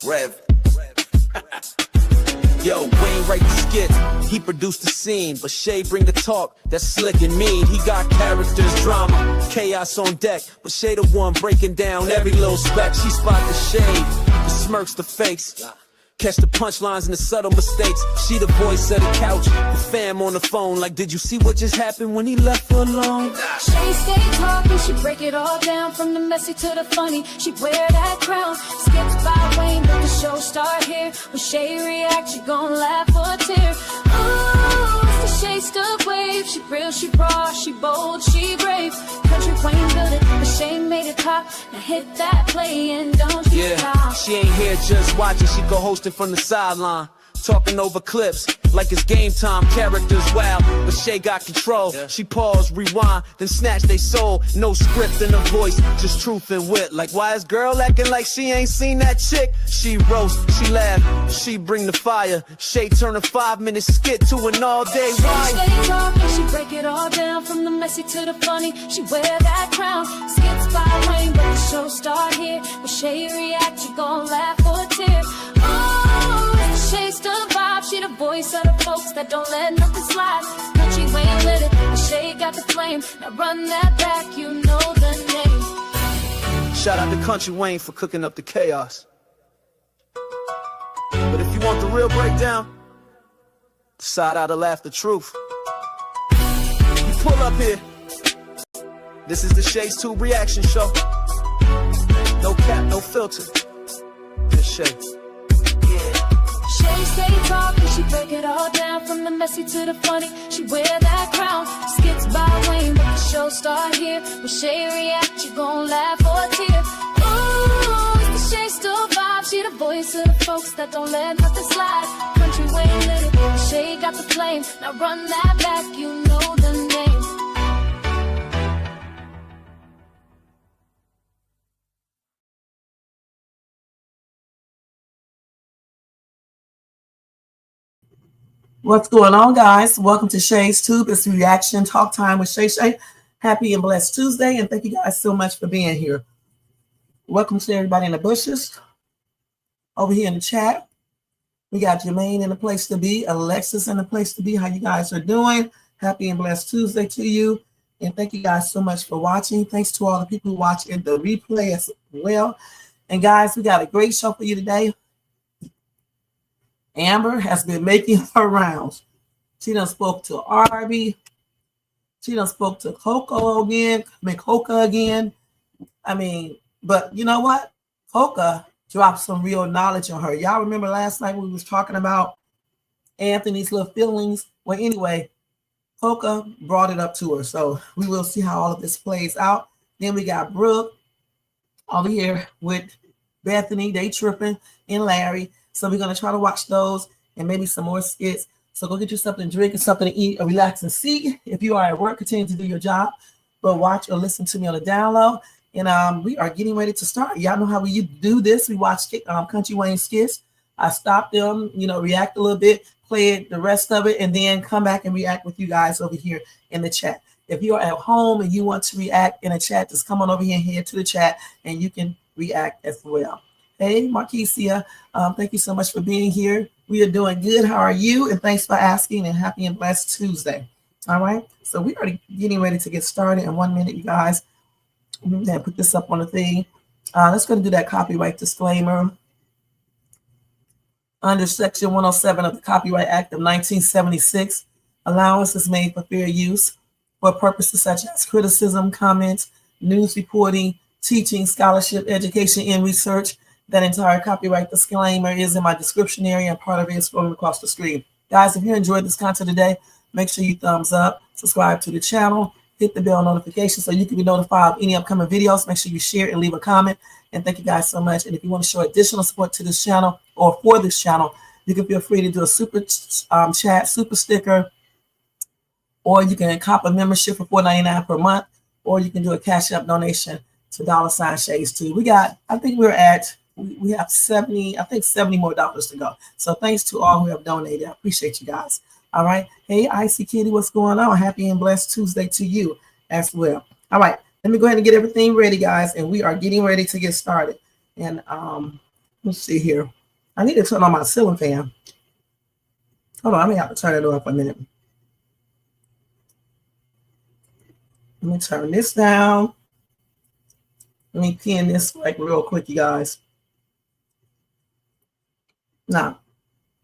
Rev. Yo, Wayne write the skit, he produced the scene, but Shay bring the talk, that's slick and mean. He got characters, drama, chaos on deck, but Shay the one breaking down every little speck. She spot the shade, the smirks, the face, catch the punchlines and the subtle mistakes. She the voice of the couch, the fam on the phone, like, did you see what just happened when he left her alone? She stay talking, she break it all down, from the messy to the funny, she wear that crown. Skits by Wayne, but the show start here. When Shay react, she gon' laugh or tear. Ooh, it's the Shay stuff wave. She real, she raw, she bold, she brave. Country Wayne built it, but Shay made it pop. Now hit that play and don't you stop. She ain't here just watching, she go hosting from the sideline, talking over clips like it's game time. Characters wild, but Shay got control. She pause, rewind, then snatch they soul. No script in her voice, just truth and wit. Like, why is girl acting like she ain't seen that chick? She roast, she laugh, she bring the fire. Shay turn a 5-minute skit to an all-day ride. She stay talking, she break it all down, from the messy to the funny, she wear that crown. Skits by Wayne, but the show start here. When Shay react, you gon' laugh or tear. Oh, Shay's the vibe, she the voice of the folks that don't let nothing slide. Country Wayne lit it, but Shay got the flame. Now run that back, you know the name. Shout out to Kountry Wayne for cooking up the chaos. But if you want the real breakdown, decide how to laugh the truth. You pull up here. This is the Shay's Tube reaction show. No cap, no filter. Just Shay. Shay stay talking, she break it all down, from the messy to the funny, she wear that crown. Skits by Wayne, but the show start here. When Shay react, you gon' laugh or tear. Ooh, it's the Shay still vibe, she the voice of the folks that don't let nothing slide. Country Wayne lit it, but Shay got the flame. Now run that back, you know the name. What's going on, guys? Welcome to Shay's Tube. It's Reaction Talk Time with Shay. Happy and blessed Tuesday, and thank you guys so much for being here. Welcome to everybody in the bushes. Over here in the chat, we got Jermaine in the place to be, Alexis in the place to be. How you guys are doing? Happy and blessed Tuesday to you, and thank you guys so much for watching. Thanks to all the people who watch in the replay as well. And guys, we got a great show for you today. Amber has been making her rounds. She done spoke to Arby. She done spoke to Coco again. I mean, but you know what? Coco dropped some real knowledge on her. Y'all remember last night we was talking about Anthony's little feelings? Well, anyway, Coco brought it up to her. So we will see how all of this plays out. Then we got Brooke over here with Bethany. They tripping, and Larry. So we're going to try to watch those and maybe some more skits. So go get you something to drink and something to eat, a relax and see. If you are at work, continue to do your job, but watch or listen to me on the download. And we are getting ready to start. Y'all know how we do this. We watch Kountry Wayne skits. I stop them, react a little bit, play it, the rest of it, and then come back and react with you guys over here in the chat. If you are at home and you want to react in a chat, just come on over here and head to the chat, and you can react as well. Hey, Marquisia, thank you so much for being here. We are doing good. How are you? And thanks for asking, and happy and blessed Tuesday. All right. So we are getting ready to get started in 1 minute, you guys. I'm going to put this up on the thing. Let's go to do that copyright disclaimer. Under Section 107 of the Copyright Act of 1976, allowance is made for fair use for purposes such as criticism, comments, news reporting, teaching, scholarship, education, and research. That entire copyright disclaimer is in my description area, and part of it is scrolling across the screen. Guys, if you enjoyed this content today, make sure you thumbs up, subscribe to the channel, hit the bell notification so you can be notified of any upcoming videos. Make sure you share and leave a comment. And thank you guys so much. And if you want to show additional support to this channel or for this channel, you can feel free to do a super chat, super sticker, or you can cop a membership for $4.99 per month, or you can do a Cash App donation to $Shays Tube. We have 70 more dollars to go. So thanks to all who have donated. I appreciate you guys. All right. Hey, Icy Kitty, what's going on? Happy and blessed Tuesday to you as well. All right. Let me go ahead and get everything ready, guys. And we are getting ready to get started. And let's see here. I need to turn on my ceiling fan. Hold on, I may have to turn it on for a minute. Let me turn this down. Let me pin this like real quick, you guys. Now,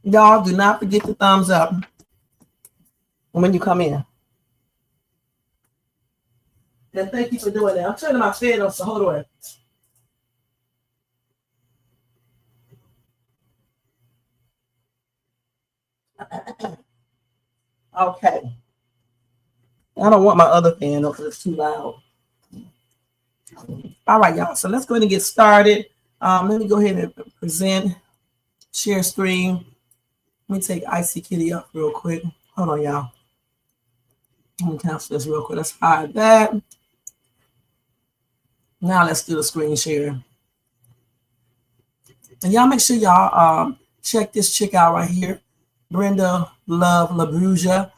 y'all do not forget the thumbs up when you come in. And thank you for doing that. I'm turning my fan off, so hold on. Okay. I don't want my other fan up because it's too loud. All right, y'all. So let's go ahead and get started. Let me go ahead and present, share screen. Let me take Icy Kitty up real quick. Hold on, y'all. Let me cancel this real quick. Let's hide that. Now let's do the screen share. And y'all make sure y'all check this chick out right here. Brenda Love LaBruja.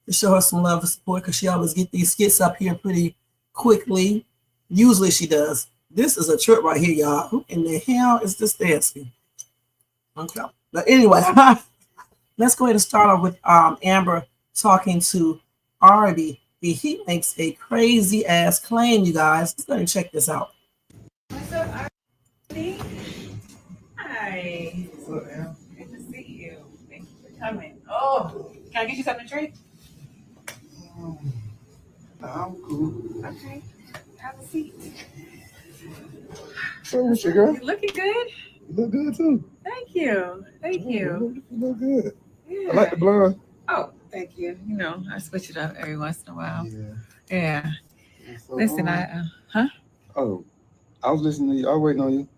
To show her some love and support because she always get these skits up here pretty quickly. Usually she does. This is a trip right here, y'all. Who in the hell is this dancing? Okay. But anyway, let's go ahead and start off with Amber talking to Arby. He makes a crazy ass claim, you guys. Let's go ahead and check this out. What's up, Arby? Hi. What's up, Am? Good to see you. Thank you for coming. Oh, can I get you something to drink? I'm cool. Okay. Have a seat. So what's your girl? You looking good? You look good too. Thank you. Thank you. You look good. Yeah. I like the blonde. Oh, thank you. You know, I switch it up every once in a while. Yeah. Yeah. So, Listen, Oh, I was listening to you. I was waiting on you.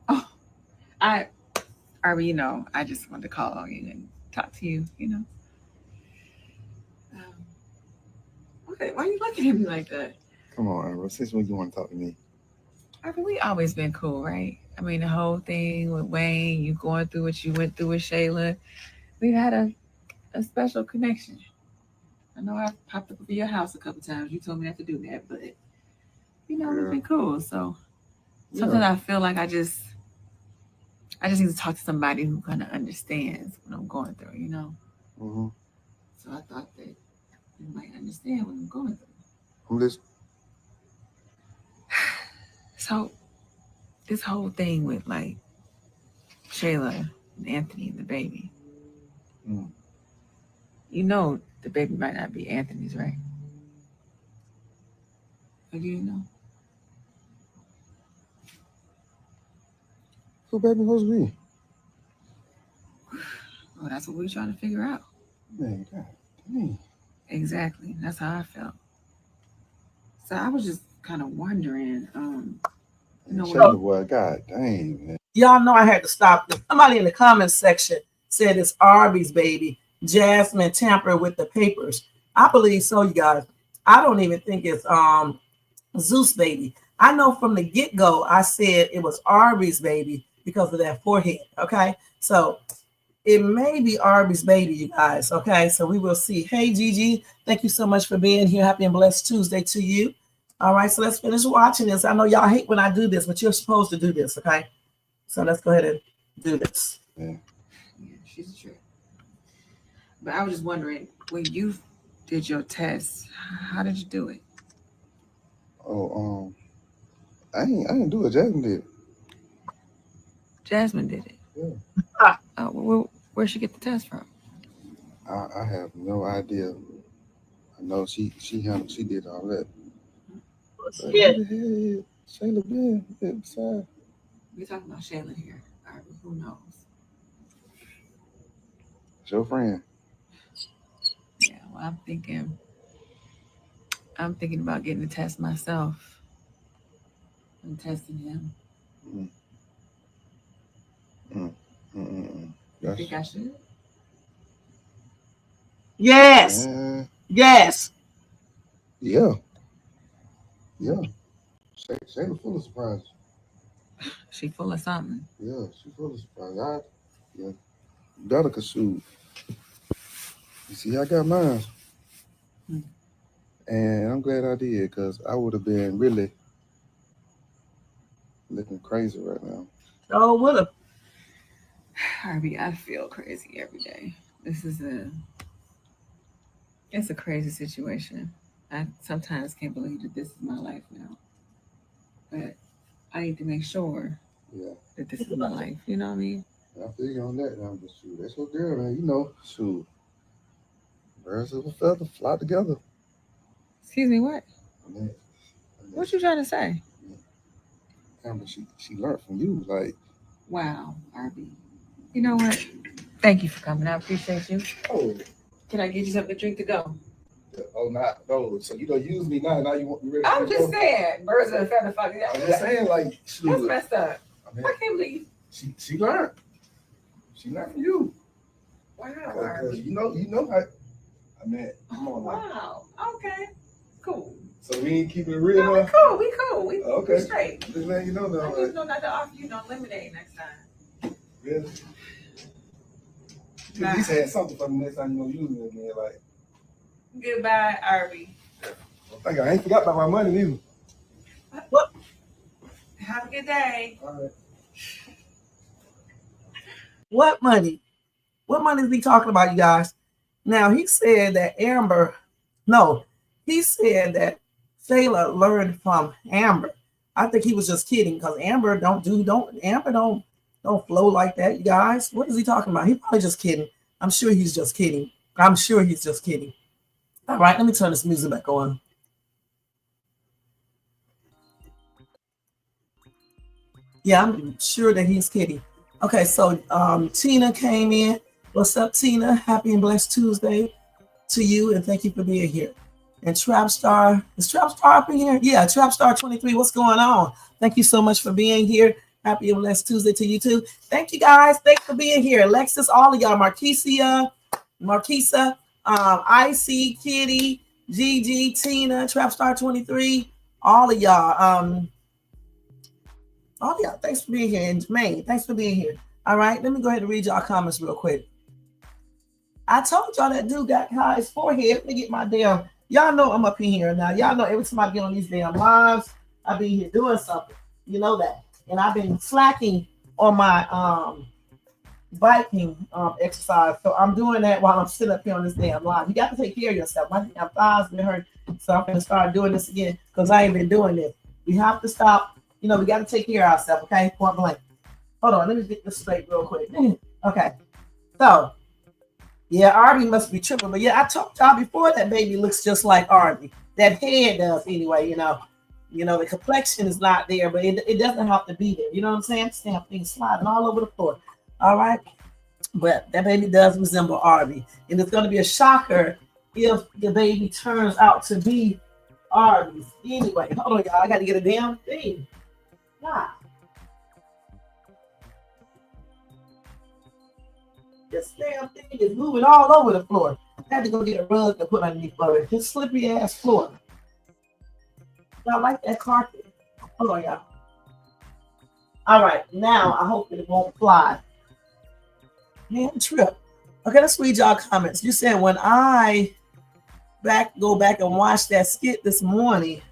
Arby, you know, I just wanted to call you and talk to you, you know. Okay, why are you looking at me like that? Come on, Amber. Since when you want to talk to me? I mean, we always been cool, right? I mean, the whole thing with Wayne, you going through what you went through with Shayla, we've had a special connection. I know I've popped up at your house a couple times. You told me not to do that, but you know, we've been cool. So sometimes I feel like I just need to talk to somebody who kind of understands what I'm going through, you know. Mm-hmm. So I thought that you might understand what I'm going through. I'm listening. So this whole thing with like Shayla and Anthony and the baby, you know, the baby might not be Anthony's, right? Or do you know? Who baby supposed to be? Well, that's what we're trying to figure out. Man, God dang. Exactly. That's how I felt. So I was just kind of wondering, you know, Shayla, boy, God dang, man. Y'all know I had to stop this. Somebody in the comments section said it's Arby's baby. Jasmine tampered with the papers. I believe so, you guys. I don't even think it's Zeus baby. I know from the get-go I said it was Arby's baby because of that forehead. Okay, so it may be Arby's baby, you guys. Okay, so we will see. Hey Gigi, thank you so much for being here. Happy and blessed Tuesday to you. All right, so let's finish watching this. I know y'all hate when I do this, but you're supposed to do this. Okay, so let's go ahead and do this. Yeah, she's a trip. But I was just wondering, when you did your test, how did you do it? Oh, I didn't do it. Jasmine did. Jasmine did it. Yeah. Where'd she get the test from? I have no idea. I know she did all that. But Yeah. who the hell Shayla been inside? We're talking about Shayla here. Who knows? It's your friend. Yeah, well, I'm thinking about getting the test myself. I'm testing him. You think I should? Yes. Yes. Yeah. Yeah. Shayla full of surprises. She full of something. Yeah, she full of surprises. Yeah. Better could shoot. You see, I got mine. And I'm glad I did, because I would have been really looking crazy right now. Oh, would have. Arby, I feel crazy every day. It's a crazy situation. I sometimes can't believe that this is my life now. But I need to make sure Yeah. that this is my life. You know what I mean? I feel you on that now, but shoot, that's your girl, man. You know, shoot. Birds of a feather fly together. Excuse me, what? I mean, What you trying to say? Amber, she learned from you. Like, Wow, Arby. You know what? Thank you for coming. I appreciate you. oh, Can I get you something to drink to go? not no. So you don't use me now. Now you want me ready? I'm just saying, birds of a feather fuck. I'm just saying, like, That's shoot. messed up. I mean, I can't believe. she learned. She learned from you. Wow, Cause Arby. you know how. I mean, come on now. Wow. Okay. Cool. So we ain't keeping it real No, now. we cool. We cool. We Okay. straight. Just letting you know I now. just know not to offer you no lemonade next time. Really? You Nah. at least had something for the next time you gonna use it again. Like, Goodbye, Arby. I ain't forgot about my money either. What? Have a good day. All right. What money? What money is he talking about, you guys? Now, he said that he said that Shayla learned from Amber. I think he was just kidding because Amber don't flow like that, you guys. What is he talking about? He's probably just kidding. I'm sure he's just kidding. All right, let me turn this music back on. Yeah, I'm sure that he's kidding. Okay, so Tina came in. What's up, Tina? Happy and blessed Tuesday to you, and thank you for being here. And Trapstar, is Trapstar up in here? Yeah, Trapstar 23. What's going on? Thank you so much for being here. Happy and blessed Tuesday to you too. Thank you guys. Thanks for being here. Alexis, all of y'all, Marquisa, Icy, Kitty, Gigi, Tina, Trapstar 23, all of y'all. Thanks for being here. And Jermaine, thanks for being here. All right, let me go ahead and read y'all comments real quick. I told y'all that dude got his forehead. Let me get my damn. Y'all know I'm up in here now. Y'all know every time I get on these damn lives, I be here doing something. You know that. And I've been slacking on my biking exercise. So I'm doing that while I'm sitting up here on this damn live. You got to take care of yourself. My damn thighs been hurt. So I'm gonna start doing this again because I ain't been doing this. We have to stop. You know, we got to take care of ourselves, okay? Point blank. Hold on, let me get this straight real quick. Okay. So, yeah, Arby must be tripping. But yeah, I told y'all before that baby looks just like Arby. That head does anyway, you know. You know, the complexion is not there, but it doesn't have to be there. You know what I'm saying? Damn things sliding all over the floor. All right. But that baby does resemble Arby. And it's going to be a shocker if the baby turns out to be Arby's. Anyway, hold on, y'all. I got to get a damn thing. God. This damn thing is moving all over the floor. I had to go get a rug to put underneath of it. This slippery ass floor. I like that carpet. Hold on, y'all. All right, now I hope that it won't fly. Man, trip. Okay, let's read y'all comments. You said when I go back and watch that skit this morning,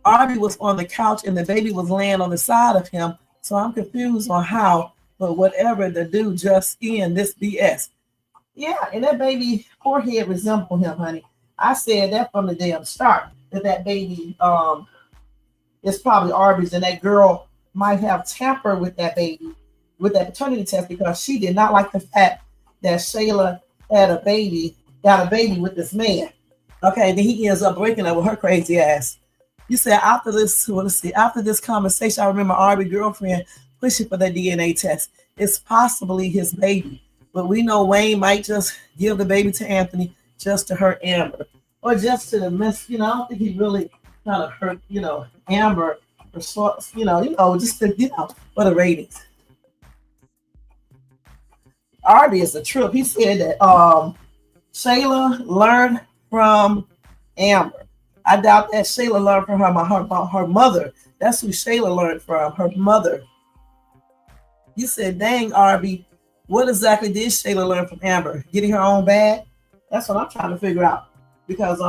Arby was on the couch and the baby was laying on the side of him. So I'm confused on how, but whatever the dude just in this BS. Yeah, and that baby forehead resembled him, honey. I said that from the damn start. That baby is probably Arby's, and that girl might have tampered with that baby, with that paternity test, because she did not like the fact that Shayla got a baby with this man. Okay, then he ends up breaking up with her crazy ass. You said after this conversation, I remember Arby's girlfriend pushing for the DNA test. It's possibly his baby, but we know Wayne might just give the baby to Anthony just to hurt Amber. Or just to the mess, I don't think he really kind of hurt, Amber, or just to, for the ratings. Arby is a trip. He said that Shayla learned from Amber. I doubt that Shayla learned from her mother. That's who Shayla learned from, her mother. You said, dang, Arby, what exactly did Shayla learn from Amber? Getting her own bag? That's what I'm trying to figure out. Because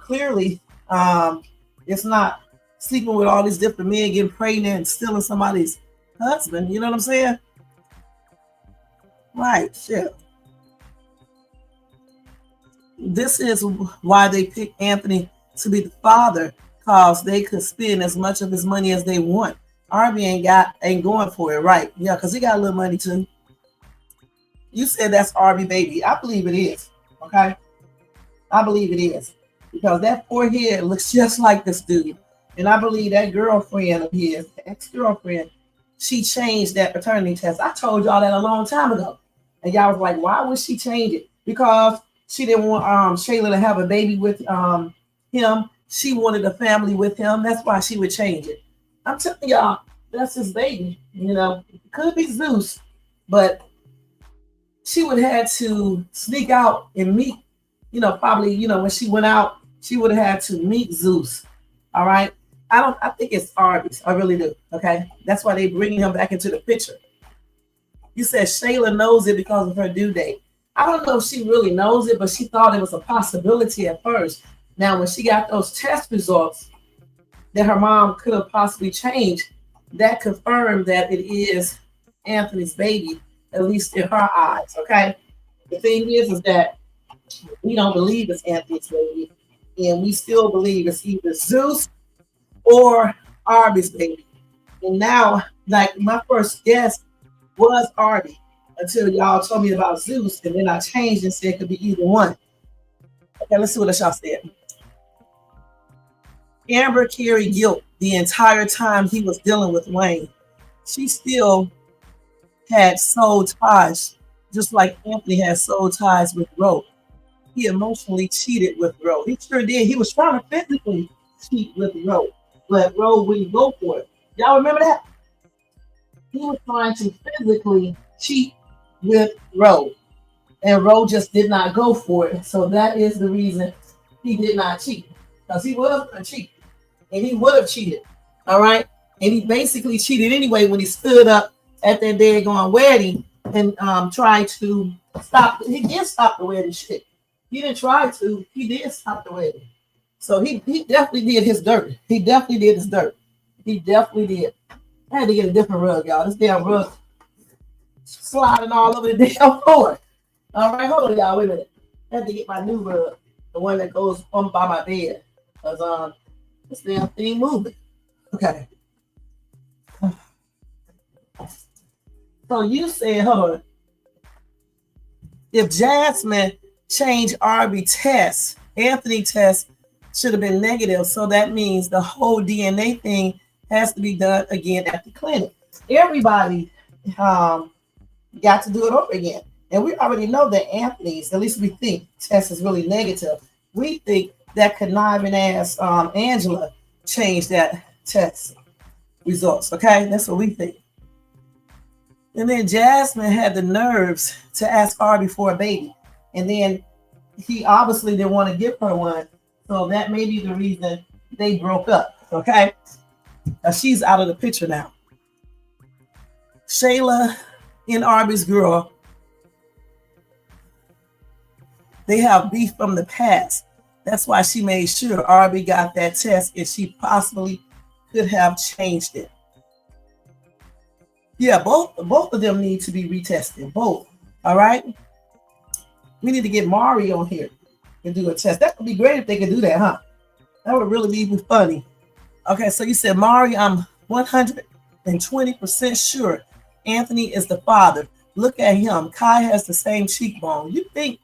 clearly it's not sleeping with all these different men, getting pregnant and stealing somebody's husband. You know what I'm saying? Right, sure. This is why they picked Anthony to be the father, cause they could spend as much of his money as they want. Arby ain't going for it, right? Yeah, cause he got a little money too. You said that's Arby baby. I believe it is. Okay, I believe it is because that forehead looks just like this dude, and I believe that girlfriend of his, ex-girlfriend, she changed that paternity test. I told y'all that a long time ago, and y'all was like, "Why would she change it?" Because she didn't want Shayla to have a baby with him. She wanted a family with him. That's why she would change it. I'm telling y'all, that's his baby. You know, it could be Zeus, but she would have had to sneak out and meet, probably, when she went out, she would have had to meet Zeus. All right. I think it's Arby's. I really do. Okay. That's why they bringing him back into the picture. You said Shayla knows it because of her due date. I don't know if she really knows it, but she thought it was a possibility at first. Now, when she got those test results that her mom could have possibly changed, that confirmed that it is Anthony's baby, at least in her eyes. Okay. The thing is that we don't believe it's Anthony's baby, and we still believe it's either Zeus or Arby's baby. And now, like my first guess was Arby until y'all told me about Zeus, and then I changed and said it could be either one. Okay, let's see what else y'all said. Amber carried guilt the entire time he was dealing with Wayne. She still had soul ties, just like Anthony had soul ties with Ro. He emotionally cheated with Ro. He sure did. He was trying to physically cheat with Ro, but Ro wouldn't go for it. Y'all remember that? He was trying to physically cheat with Ro, and Ro just did not go for it. So that is the reason he did not cheat, because he was a cheat, and he would have cheated. All right, and he basically cheated anyway when he stood up at that daggone wedding and tried to stop. He did stop the wedding shit. He didn't try to. He did stop the wedding. So he definitely did his dirt. He definitely did his dirt. He definitely did. I had to get a different rug, y'all. This damn rug sliding all over the damn floor. All right, hold on, y'all. Wait a minute. I had to get my new rug, the one that goes on by my bed, because this damn thing moving. Okay. So you said, hold on. If Jasmine changed Arby test, Anthony test should have been negative. So that means the whole DNA thing has to be done again at the clinic. Everybody got to do it over again. And we already know that Anthony's, at least we think, test is really negative. We think that conniving ass Angela changed that test results. Okay, that's what we think. And then Jasmine had the nerves to ask Arby for a baby. And then he obviously didn't want to give her one. So that may be the reason they broke up. Okay. Now she's out of the picture now. Shayla and Arby's girl, they have beef from the past. That's why she made sure Arby got that test and she possibly could have changed it. Yeah, both of them need to be retested. Both. All right. We need to get Mari on here and do a test. That would be great if they could do that, huh? That would really be funny. Okay, so you said, Mari, I'm 120% sure Anthony is the father. Look at him. Kai has the same cheekbone. You think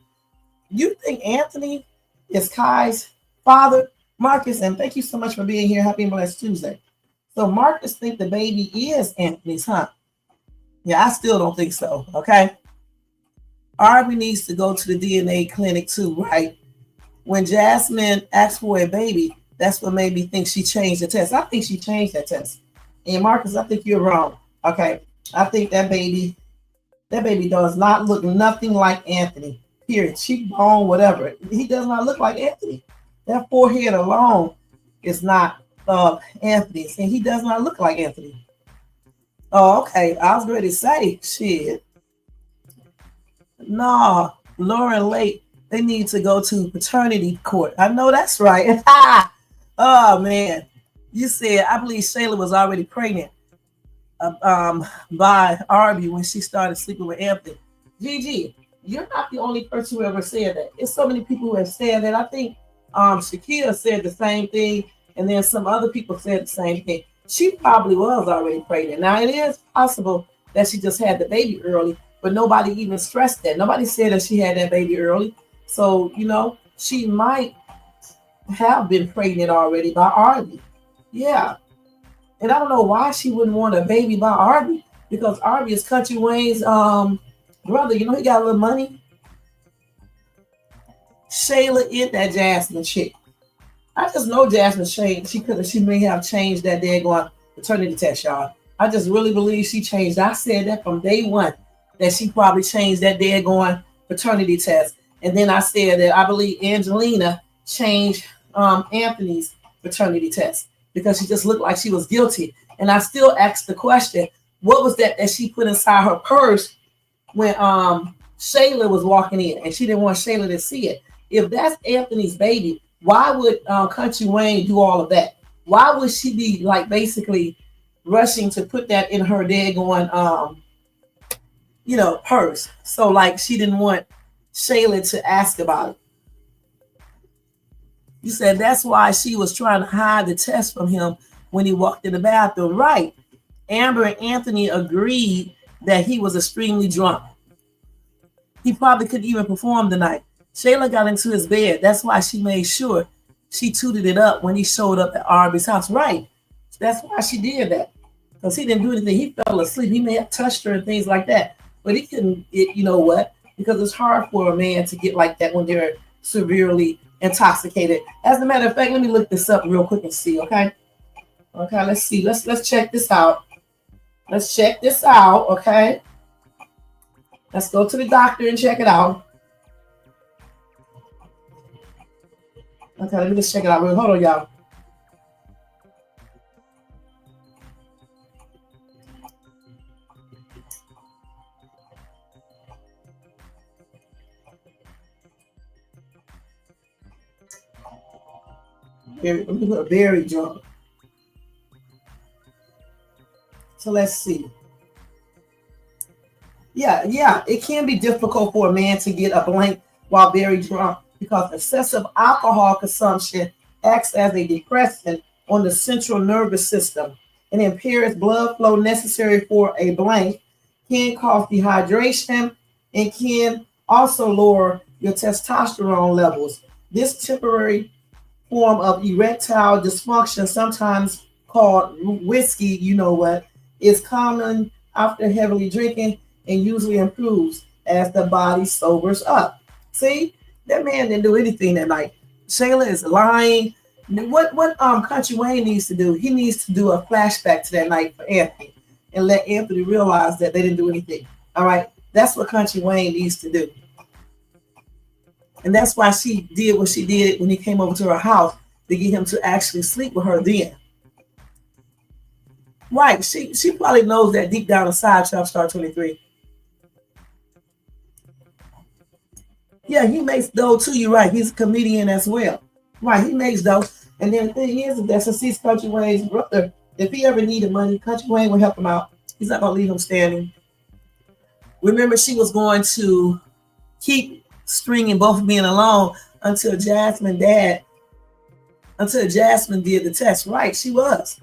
Anthony is Kai's father? Marcus, and thank you so much for being here. Happy and blessed Tuesday. So Marcus think the baby is Anthony's, huh? Yeah, I still don't think so. Okay. Arby needs to go to the DNA clinic too, right? When Jasmine asked for a baby, that's what made me think she changed the test. I think she changed that test. And Marcus, I think you're wrong. Okay. I think that baby does not look nothing like Anthony. Period. Cheekbone, whatever. He does not look like Anthony. That forehead alone is not Anthony's, and he does not look like Anthony. Oh, okay. I was ready to say, shit. No, Lauren Lake, they need to go to paternity court. I know that's right. Oh, man. You said, I believe Shayla was already pregnant by Arby when she started sleeping with Anthony. Gigi, you're not the only person who ever said that. It's so many people who have said that. I think Shakira said the same thing, and then some other people said the same thing. She probably was already pregnant. Now, it is possible that she just had the baby early, but nobody even stressed that. Nobody said that she had that baby early. So, she might have been pregnant already by Arby. Yeah. And I don't know why she wouldn't want a baby by Arby, because Arby is Kountry Wayne's brother. He got a little money. Shayla is that Jasmine chick. I just know Jasmine she may have changed that daggone paternity test, y'all. I just really believe she changed. I said that from day one, that she probably changed that daggone paternity test. And then I said that I believe Angelina changed Anthony's paternity test because she just looked like she was guilty. And I still asked the question, what was that she put inside her purse when Shayla was walking in and she didn't want Shayla to see it? If that's Anthony's baby, why would Kountry Wayne do all of that? Why would she be basically rushing to put that in her daggone purse? So she didn't want Shayla to ask about it. You said that's why she was trying to hide the test from him when he walked in the bathroom. Right. Amber and Anthony agreed that he was extremely drunk. He probably couldn't even perform the night. Shayla got into his bed. That's why she made sure she tooted it up when he showed up at Arby's house. Right. That's why she did that. Because he didn't do anything. He fell asleep. He may have touched her and things like that. But he couldn't, you know what? Because it's hard for a man to get like that when they're severely intoxicated. As a matter of fact, let me look this up real quick and see, okay? Okay, let's see. Let's check this out. Let's check this out, okay? Let's go to the doctor and check it out. Okay, let me just check it out. Hold on, y'all. Very drunk. So let's see. Yeah, it can be difficult for a man to get a blank while very drunk because excessive alcohol consumption acts as a depressant on the central nervous system and impairs blood flow necessary for a blank, can cause dehydration, and can also lower your testosterone levels. This temporary form of erectile dysfunction, sometimes called whiskey, is common after heavily drinking and usually improves as the body sobers up. See, that man didn't do anything that night. Shayla is lying. What Kountry Wayne needs to do? He needs to do a flashback to that night for Anthony and let Anthony realize that they didn't do anything. All right, that's what Kountry Wayne needs to do. And that's why she did what she did when he came over to her house to get him to actually sleep with her then. Right. She probably knows that deep down inside, Trap Star 23. Yeah, he makes dough too. You're right. He's a comedian as well. Right. He makes dough. And then the thing is that since he's Kountry Wayne's brother, if he ever needed money, Kountry Wayne will help him out. He's not going to leave him standing. Remember, she was going to keep stringing both men along until Jasmine did the test. Right, she was.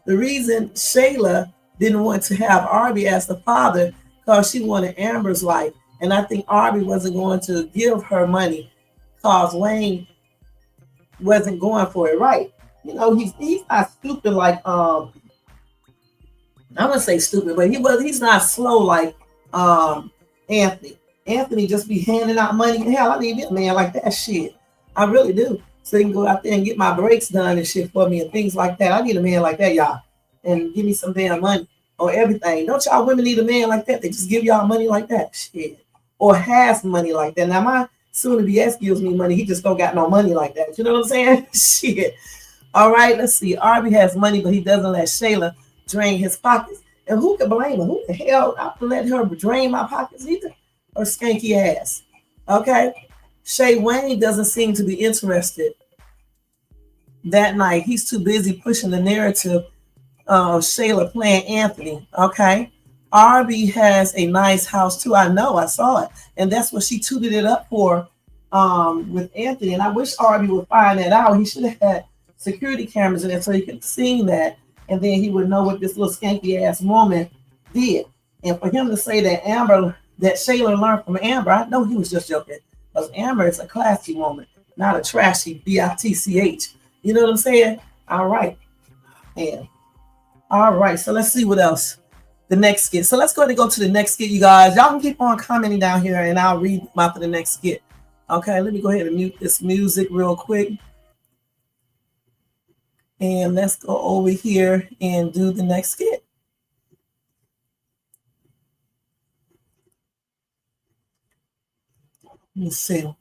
The reason Shayla didn't want to have Arby as the father because she wanted Amber's life. And I think Arby wasn't going to give her money because Wayne wasn't going for it. Right. He's not stupid like I wouldn't say stupid, but he's not slow like Anthony. Anthony just be handing out money. Hell, I need a man like that shit. I really do. So he can go out there and get my breaks done and shit for me and things like that. I need a man like that, y'all. And give me some damn money or everything. Don't y'all women need a man like that? They just give y'all money like that. Shit. Or has money like that. Now my soon-to-be ex gives me money. He just don't got no money like that. You know what I'm saying? Shit. All right, let's see. Arby has money, but he doesn't let Shayla drain his pockets. And who could blame him? Who the hell I can let her drain my pockets either? Or skanky ass. Okay? Shay Wayne doesn't seem to be interested that night. He's too busy pushing the narrative of Shayla playing Anthony. Okay? Arby has a nice house too. I know, I saw it, and that's what she tooted it up for with Anthony. And I wish Arby would find that out. He should have had security cameras in there so he could have seen that, and then he would know what this little skanky ass woman did. And for him to say that Shayla learned from Amber, I know he was just joking. Because Amber is a classy woman, not a trashy bitch. You know what I'm saying? All right. And all right. So let's see what else. The next skit. So let's go ahead and go to the next skit, you guys. Y'all can keep on commenting down here and I'll read them out for the next skit. Okay, let me go ahead and mute this music real quick. And let's go over here and do the next skit. Let me see.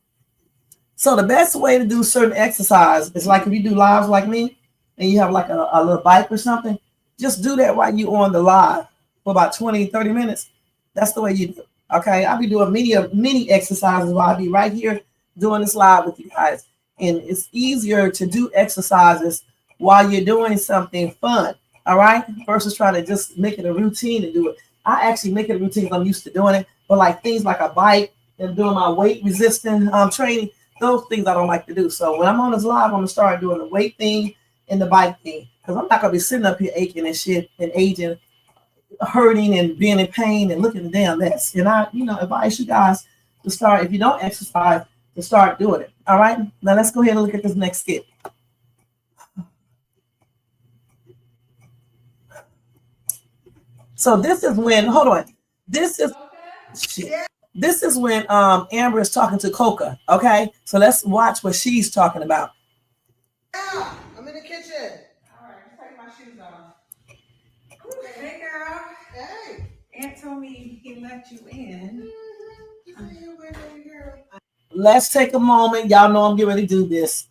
So the best way to do certain exercise is like if you do lives like me and you have like a little bike or something, just do that while you're on the live for about 20, 30 minutes. That's the way you do it. Okay, I'll be doing many exercises while I'll be right here doing this live with you guys. And it's easier to do exercises while you're doing something fun, all right? Versus trying to just make it a routine to do it. I actually make it a routine because I'm used to doing it. But like things like a bike and doing my weight resisting training, those things I don't like to do. So when I'm on this live, I'm gonna start doing the weight thing and the bike thing. Because I'm not gonna be sitting up here aching and shit and aging, hurting and being in pain and looking at the damn mess. And I, advise you guys to start, if you don't exercise, to start doing it. All right. Now let's go ahead and look at this next skit. So this is when, hold on. This is shit. This is when Amber is talking to Coca. Okay. So let's watch what she's talking about. Yeah, I'm in the kitchen. All right, just take my shoes off. Hey, girl. Hey. Aunt told me he let you in. Let's take a moment. Y'all know I'm getting ready to do this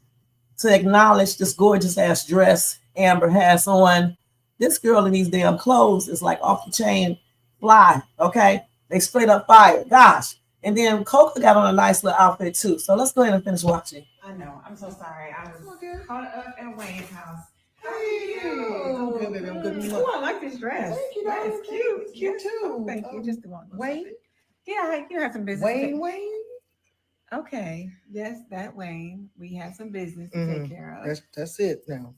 to acknowledge this gorgeous ass dress Amber has on. This girl in these damn clothes is like off the chain fly. Okay. They straight up fire. Gosh. And then Coca got on a nice little outfit too. So let's go ahead and finish watching. I know. I'm so sorry. I was caught up at Wayne's house. Hey, I'm good, baby. I'm good. Oh, I like this dress. Thank you, That darling. is cute. It's cute too. Oh, thank you. Just the one. Wayne? Yeah, you have some business. Wayne? Okay. Yes, that Wayne. We have some business to take care of. That's it now.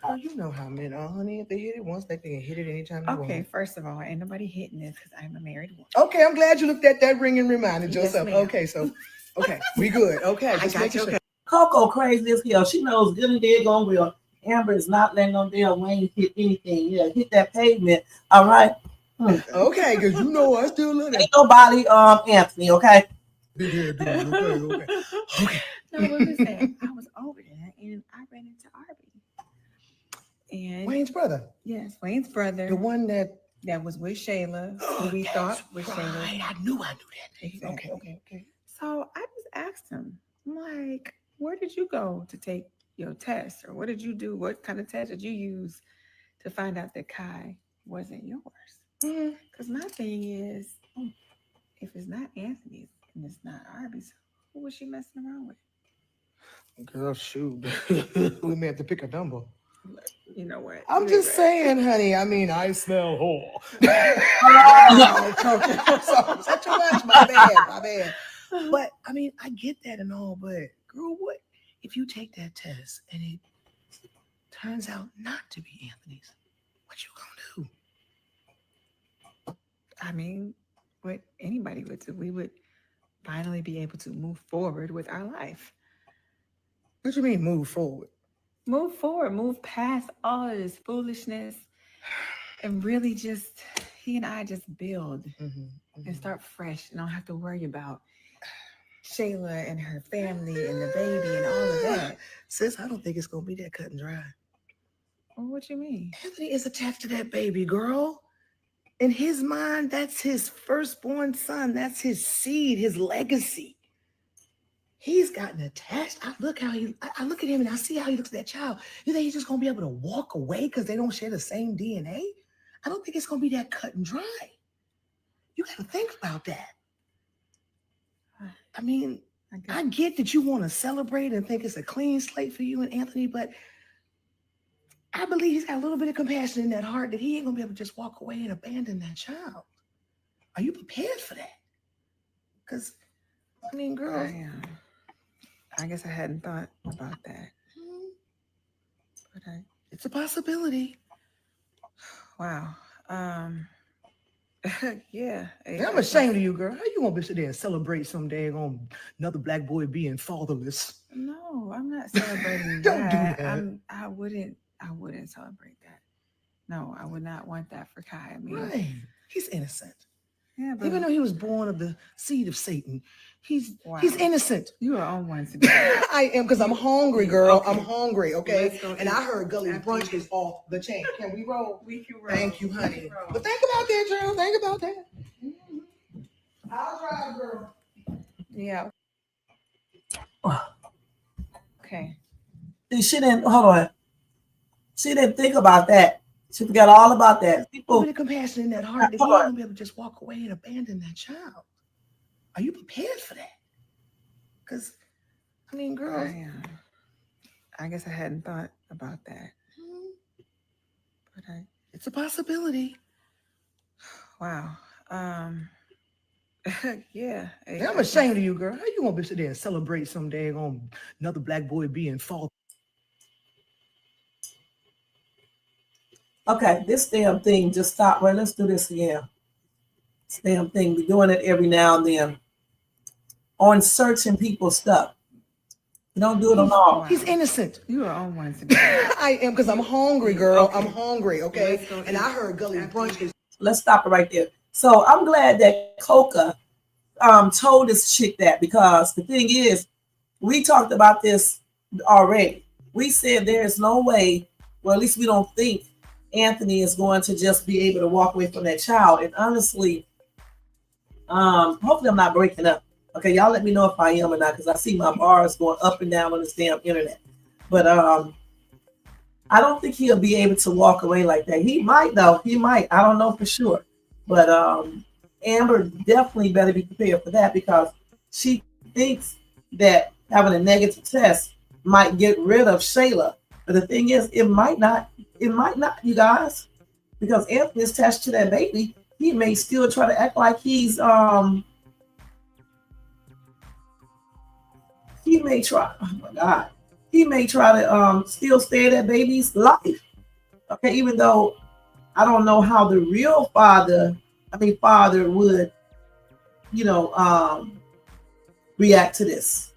Oh, you know how men are, honey. If they hit it once, they can hit it anytime they want. Okay, first of all, ain't nobody hitting this because I'm a married woman. Okay, I'm glad you looked at that ring and reminded Yes, yourself. ma'am. Okay, so we good. Okay, I got you. Okay. Coco crazy as hell. She knows good and dead gone real. Amber is not letting no damn Wayne hit anything. Yeah, hit that pavement. All right. Okay, because you know I still love that. Ain't nobody Anthony, okay? Big head dude. Okay. No, what was that? I was over there and I ran into Arby. And Wayne's brother. yes, Wayne's brother. The one that was with Shayla, who we thought was Shayla. I knew I knew that. Exactly. Okay. So I just asked him, I'm like, where did you go to take your test? Or what did you do? What kind of test did you use to find out that Kai wasn't yours? Because my thing is, if it's not Anthony's and it's not Arby's, who was she messing around with? Girl, shoot. We may have to pick a number. You know what? I'm just saying, honey. I mean, I smell whore. Such a much. My bad. But I mean, I get that and all, but girl, what if you take that test and it turns out not to be Anthony's? What you gonna do? I mean, what anybody would do, we would finally be able to move forward with our life. What you mean, move forward? Move forward, move past all of this foolishness, and really just, he and I just build and start fresh and don't have to worry about Shayla and her family and the baby and all of that. Sis, I don't think it's gonna be that cut and dry. Well, what you mean? Anthony is attached to that baby, girl. In his mind, that's his firstborn son. That's his seed, his legacy. He's gotten attached. I look at him and I see how he looks at that child. You think he's just gonna be able to walk away because they don't share the same DNA? I don't think it's gonna be that cut and dry. You gotta think about that. I mean, I get that you want to celebrate and think it's a clean slate for you and Anthony, but I believe he's got a little bit of compassion in that heart that he ain't gonna be able to just walk away and abandon that child. Are you prepared for that? Because, I mean, girl. I guess I hadn't thought about that. But It's a possibility. wow. Yeah. I'm ashamed of you, girl. How you gonna be sitting there and celebrate some daggone another black boy being fatherless? No, I'm not celebrating Don't do that. that. I wouldn't celebrate that. No, I would not want that for Kai. I mean, Right. He's innocent. yeah, but Even though he was born of the seed of Satan, he's innocent. You are on one today. I am, because I'm hungry, girl. Okay. I'm hungry, okay? Let's go And eat. I heard Gully After Brunch you. is off the chain. Can we roll? We can roll. Thank you, honey. We can roll. But think about that, girl. Think about that. I'll drive, girl. Yeah. Okay. She didn't, hold on. She didn't think about that. She forgot all about that. A little People, bit of compassion in that heart that he ain't gonna be able to just walk away and abandon that child. Are you prepared for that? Because, I mean, girl. I guess I hadn't thought about that. But It's a possibility. wow. Yeah. I'm ashamed of you, girl. How you gonna be sitting there and celebrate some daggone another black boy being father? okay, this damn thing just stopped. Well, let's do this again. This damn thing, be doing it every now and then. On searching people's stuff. You don't do it alone. He's innocent. You are on one today. I am, because I'm hungry, girl. Okay. I'm hungry, okay? Let's go And eat. I heard Gully After Brunch you. is. Let's stop it right there. So I'm glad that Coca told this chick that, because the thing is, we talked about this already. We said there is no way, well, at least we don't think Anthony is going to just be able to walk away from that child. And honestly, hopefully I'm not breaking up. Okay, y'all let me know if I am or not, because I see my bars going up and down on this damn internet. But I don't think he'll be able to walk away like that. He might, though. He might. I don't know for sure. But Amber definitely better be prepared for that, because she thinks that having a negative test might get rid of Shayla. But the thing is, it might not. It might not, you guys, because Anthony is attached to that baby. He may still try to act like he's he may try. Oh my God, he may try to still stay in that baby's life. Okay, even though I don't know how the real father would, react to this.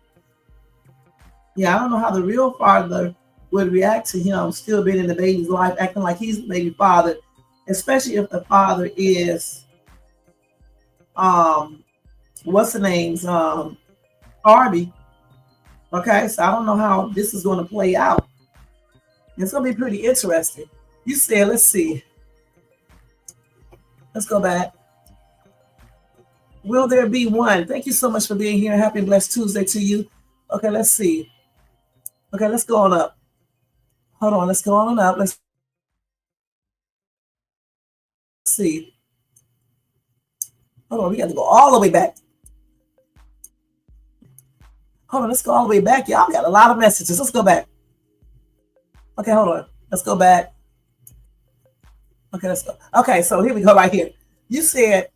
Yeah, I don't know how the real father would react to him still being in the baby's life, acting like he's the baby father, especially if the father is, what's the name's, Arby. Okay, so I don't know how this is going to play out. It's going to be pretty interesting. You said, let's see. Let's go back. Will there be one? Thank you so much for being here. Happy blessed Tuesday to you. Okay, let's see. Okay, let's go on up. Hold on, let's go on up. Let's see. Hold on, we got to go all the way back. Hold on, let's go all the way back. Y'all got a lot of messages. Let's go back. Okay, hold on. Let's go back. Okay, let's go. Okay, so here we go right here. You said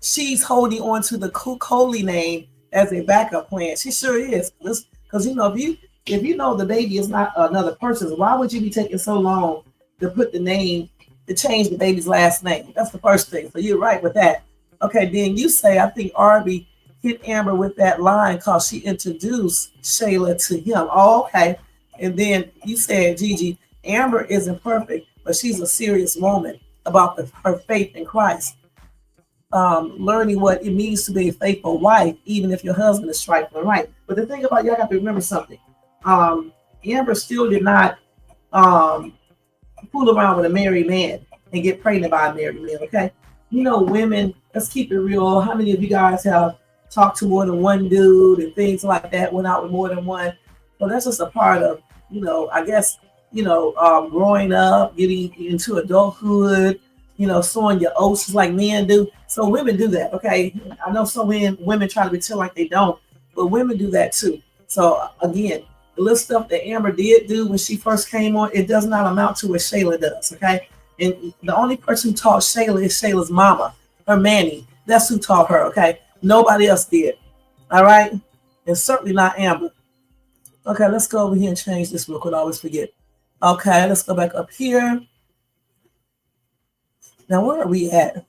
she's holding on to the Coley name as a backup plan. She sure is. Because if you know the baby is not another person's, why would you be taking so long to put the name, to change the baby's last name? That's the first thing. So you're right with that. Okay, then you say, I think Arby hit Amber with that line because she introduced Shayla to him. Oh, okay. And then you said, Gigi, Amber isn't perfect, but she's a serious woman about her faith in Christ. Learning what it means to be a faithful wife, even if your husband is trifling right. But the thing about, y'all got to remember something. Amber still did not fool around with a married man and get pregnant by a married man, okay? Women, let's keep it real. How many of you guys have talked to more than one dude and things like that, went out with more than one? So that's just a part of, I guess, growing up, getting into adulthood, sowing your oats like men do. So women do that, okay? I know some women try to pretend like they don't, but women do that too. So again, the little stuff that Amber did do when she first came on, it does not amount to what Shayla does, okay? And the only person who taught Shayla is Shayla's mama, her Manny. That's who taught her, okay? Nobody else did, all right? And certainly not Amber. Okay, let's go over here and change this real quick. I always forget. Okay, let's go back up here. Now, where are we at?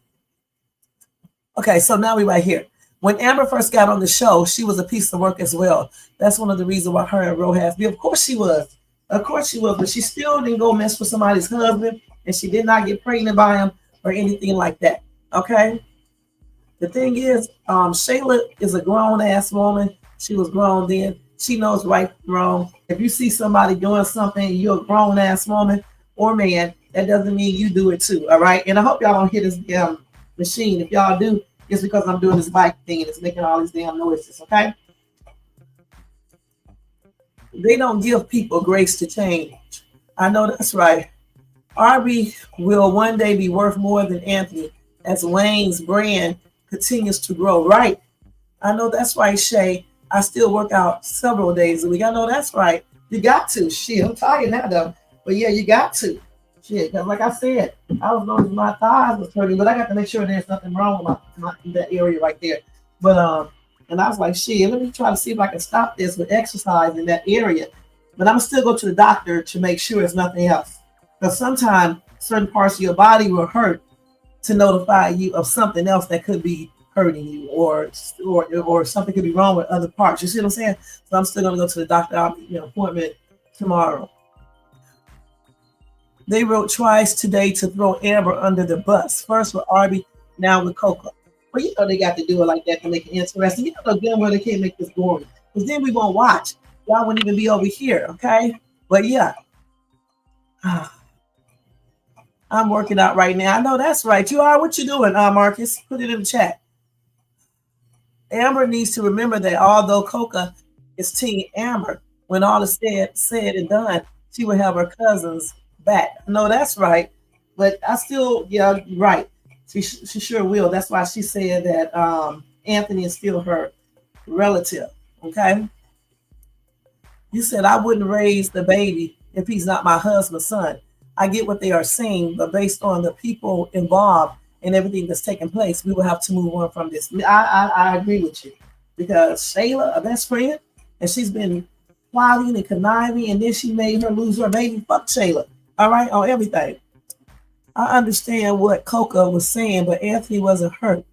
Okay, so now we're right here. When Amber first got on the show, she was a piece of work as well. That's one of the reasons why her and Rojas, of course she was. Of course she was, but she still didn't go mess with somebody's husband, and she did not get pregnant by him or anything like that, okay? The thing is, Shayla is a grown-ass woman. She was grown then. She knows right from wrong. If you see somebody doing something, you're a grown-ass woman or man, that doesn't mean you do it too, all right? And I hope y'all don't hear this machine. If y'all do, it's because I'm doing this bike thing and it's making all these damn noises, okay? They don't give people grace to change. I know that's right. Arby will one day be worth more than Anthony as Wayne's brand continues to grow, right? I know that's right, Shay. I still work out several days a week. I know that's right. You got to. Shit, I'm tired now, though. But yeah, you got to. Shit, because like I said, I was noticing my thighs was hurting, but I got to make sure there's nothing wrong with my that area right there. But and I was like, shit, let me try to see if I can stop this with exercise in that area. But I'm still go to the doctor to make sure it's nothing else. Because sometimes certain parts of your body will hurt to notify you of something else that could be hurting you, or something could be wrong with other parts. You see what I'm saying? So I'm still gonna go to the doctor. I'll make an appointment tomorrow. They wrote twice today to throw Amber under the bus. First with Arby, now with Coco. Well, you know they got to do it like that to make it interesting. You know again where they can't make this boring. Because then we won't watch. Y'all wouldn't even be over here, okay? But yeah. I'm working out right now. I know that's right. You are. What you doing, Marcus? Put it in the chat. Amber needs to remember that although Coca is Team Amber, when all is said and done, she will have her cousins back. I know that's right. But I still, yeah, right. She sure will. That's why she said that Anthony is still her relative. Okay. You said I wouldn't raise the baby if he's not my husband's son. I get what they are saying, but based on the people involved and everything that's taking place, we will have to move on from this. I agree with you, because Shayla, a best friend, and she's been plotting and conniving, and then she made her lose her baby. Fuck Shayla. All right, on everything. I understand what Coca was saying, but Anthony wasn't hurt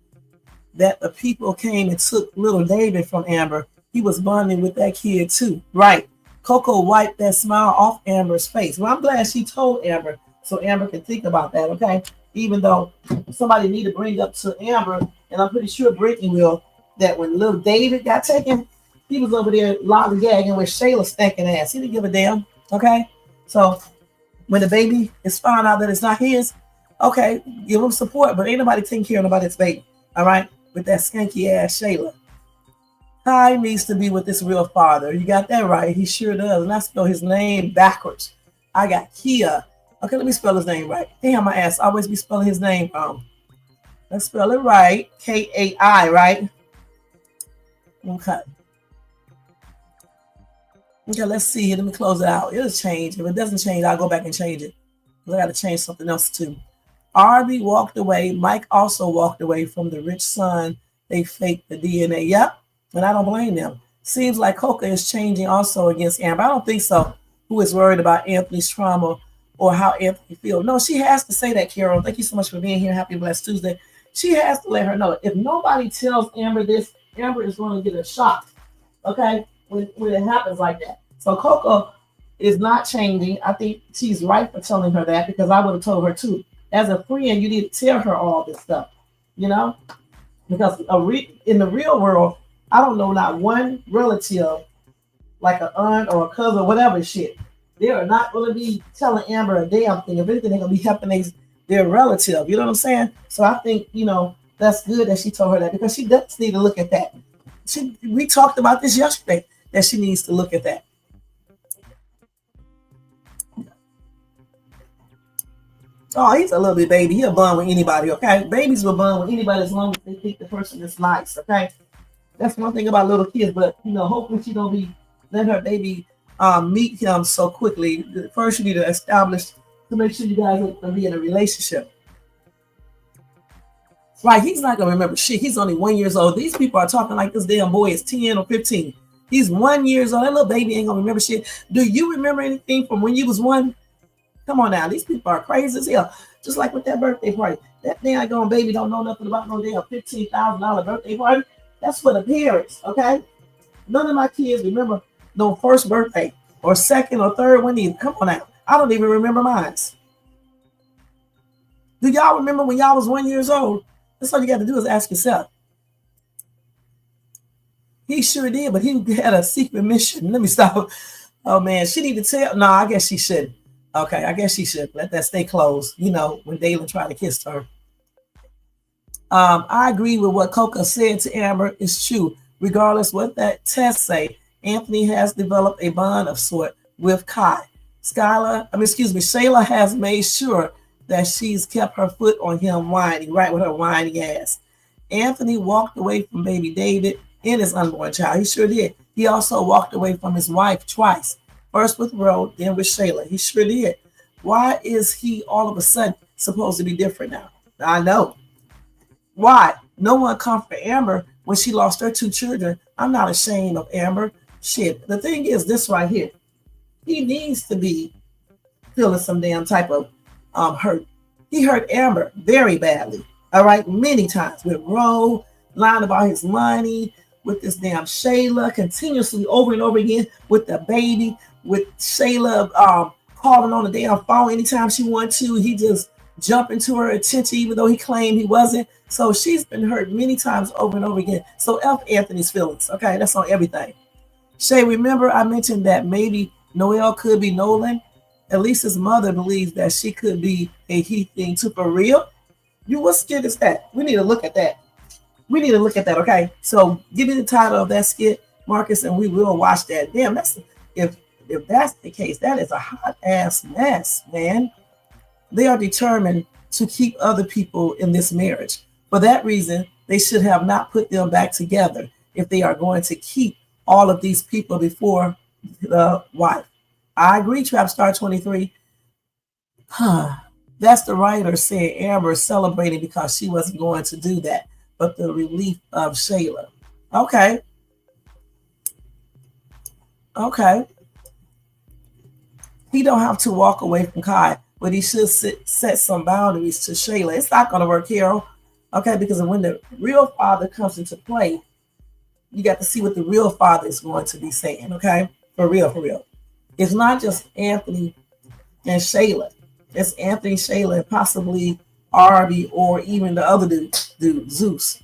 that the people came and took little David from Amber. He was bonding with that kid too. Right. Coco wiped that smile off Amber's face. Well, I'm glad she told Amber so Amber can think about that, okay? Even though somebody need to bring up to Amber, and I'm pretty sure Brittany will, that when little David got taken, he was over there lollygagging with Shayla's stinking ass. He didn't give a damn, okay? So when the baby is found out that it's not his, okay, give him support, but ain't nobody taking care of nobody's baby, all right? With that skanky ass Shayla. Ty needs to be with this real father. You got that right. He sure does. And I spell his name backwards. I got Kia. Okay, let me spell his name right. Damn, my ass always be spelling his name wrong. Let's spell it right. Kai, right? Okay. Okay, let's see. Let me close it out. It'll change. If it doesn't change, I'll go back and change it. I got to change something else too. Arby walked away. Mike also walked away from the rich son. They faked the DNA. Yep. And I don't blame them. Seems like Coca is changing also against Amber. I don't think so. Who is worried about Anthony's trauma or how Anthony feels? No, she has to say that, Carol. Thank you so much for being here. Happy Blessed Tuesday. She has to let her know. If nobody tells Amber this, Amber is going to get a shock, okay, when it happens like that. So Coco is not changing. I think she's right for telling her that, because I would have told her too. As a friend, you need to tell her all this stuff, you know, because in the real world, I don't know not one relative, like an aunt or a cousin or whatever shit. They are not going to be telling Amber a damn thing. If anything, they're going to be helping their relative. You know what I'm saying? So I think, you know, that's good that she told her that, because she does need to look at that. We talked about this yesterday, that she needs to look at that. Oh, he's a little bit baby. He'll bond with anybody, okay? Babies will bond with anybody as long as they think the person is nice, okay? That's one thing about little kids, but, you know, hopefully she don't be letting her baby meet him so quickly. First, you need to establish to make sure you guys are going to be in a relationship. Right, he's not going to remember shit. He's only 1 year old. These people are talking like this damn boy is 10 or 15. He's 1 year old. That little baby ain't going to remember shit. Do you remember anything from when you was 1? Come on now. These people are crazy as hell. Just like with that birthday party. That damn gone baby don't know nothing about no damn $15,000 birthday party. That's for the parents, okay? None of my kids remember no first birthday or second or third one either. Come on now. I don't even remember mine. Do y'all remember when y'all was 1 year old? That's all you got to do is ask yourself. He sure did, but he had a secret mission. Let me stop. Oh, man. She need to tell. No, I guess she shouldn't. Okay, I guess she should. Let that stay closed. You know, when Dalen tried to kiss her. I agree with what Coca said to Amber. It's true. Regardless what that test say, Anthony has developed a bond of sort with Kai. Shayla has made sure that she's kept her foot on him whining, right, with her whining ass. Anthony walked away from baby David and his unborn child. He sure did. He also walked away from his wife twice. First with Ro, then with Shayla. He sure did. Why is he all of a sudden supposed to be different now? I know. Why? No one comforted Amber when she lost her 2 children. I'm not ashamed of Amber. Shit. The thing is this right here. He needs to be feeling some damn type of hurt. He hurt Amber very badly. All right, many times with Ro, lying about his money, with this damn Shayla, continuously over and over again with the baby, with Shayla calling on the damn phone anytime she wanted to. He just jumped into her attention, even though he claimed he wasn't. So she's been hurt many times over and over again. So F Anthony's feelings. Okay, that's on everything. Shay, remember I mentioned that maybe Noel could be Nolan? At least his mother believes that she could be a he thing too. For real? What skit is that? We need to look at that. Okay? So give me the title of that skit, Marcus, and we will watch that. Damn, if that's the case, that is a hot ass mess, man. They are determined to keep other people in this marriage. For that reason, they should have not put them back together if they are going to keep all of these people before the wife. I agree, Trapstar 23. That's the writer saying Amber celebrating because she wasn't going to do that, but the relief of Shayla. Okay. He don't have to walk away from Kai, but he should set some boundaries to Shayla. It's not going to work, Carol. Okay, because when the real father comes into play, you got to see what the real father is going to be saying. Okay, for real. It's not just Anthony and Shayla. It's Anthony, Shayla, and possibly Arby or even the other dude, Zeus.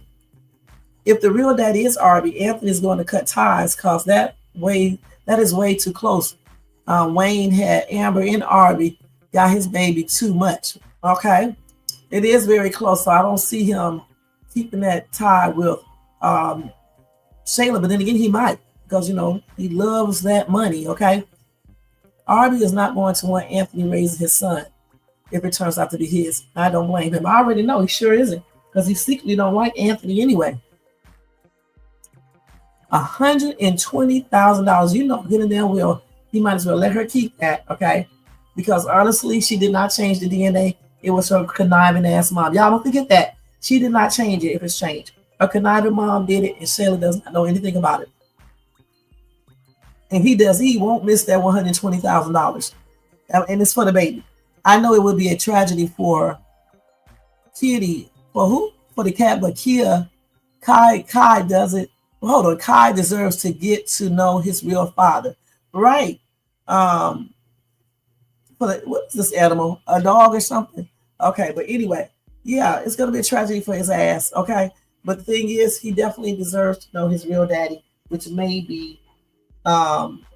If the real daddy is Arby, Anthony's going to cut ties because that is way too close. Wayne had Amber and Arby, got his baby too much. Okay, it is very close, so I don't see him keeping that tie with Shayla. But then again, he might because he loves that money. Okay. Arby is not going to want Anthony raising his son if it turns out to be his. I don't blame him. I already know he sure isn't because he secretly don't like Anthony anyway. $120,000. Good and damn well, he might as well let her keep that, okay? Because honestly, she did not change the DNA. It was her conniving ass mom. Y'all don't forget that. She did not change it if it's changed. Her conniving mom did it, and Shayla does not know anything about it. And he won't miss that $120,000. And it's for the baby. I know it would be a tragedy for Kitty. For who? For the cat, but Kai does it. Hold on, Kai deserves to get to know his real father. Right. What's this animal? A dog or something? Okay, but anyway, yeah, it's gonna be a tragedy for his ass, okay? But the thing is, he definitely deserves to know his real daddy, which may be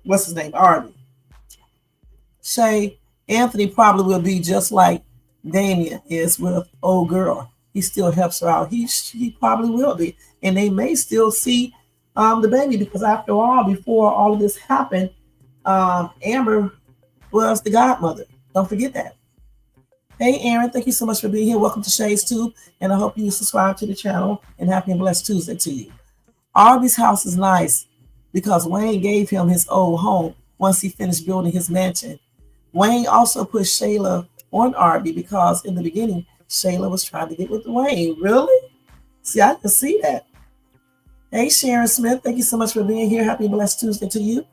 what's his name? Arby. Shay, Anthony probably will be just like Damien is with old girl. He still helps her out. He probably will be. And they may still see the baby because after all, before all of this happened, Amber was the godmother. Don't forget that. Hey, Aaron, thank you so much for being here. Welcome to Shay's Tube. And I hope you subscribe to the channel and happy and blessed Tuesday to you. Arby's house is nice because Wayne gave him his old home once he finished building his mansion. Wayne also put Shayla on Arby because in the beginning, Shayla was trying to get with Wayne. Really? See, I can see that. Hey, Sharon Smith, thank you so much for being here. Happy Blessed Tuesday to you.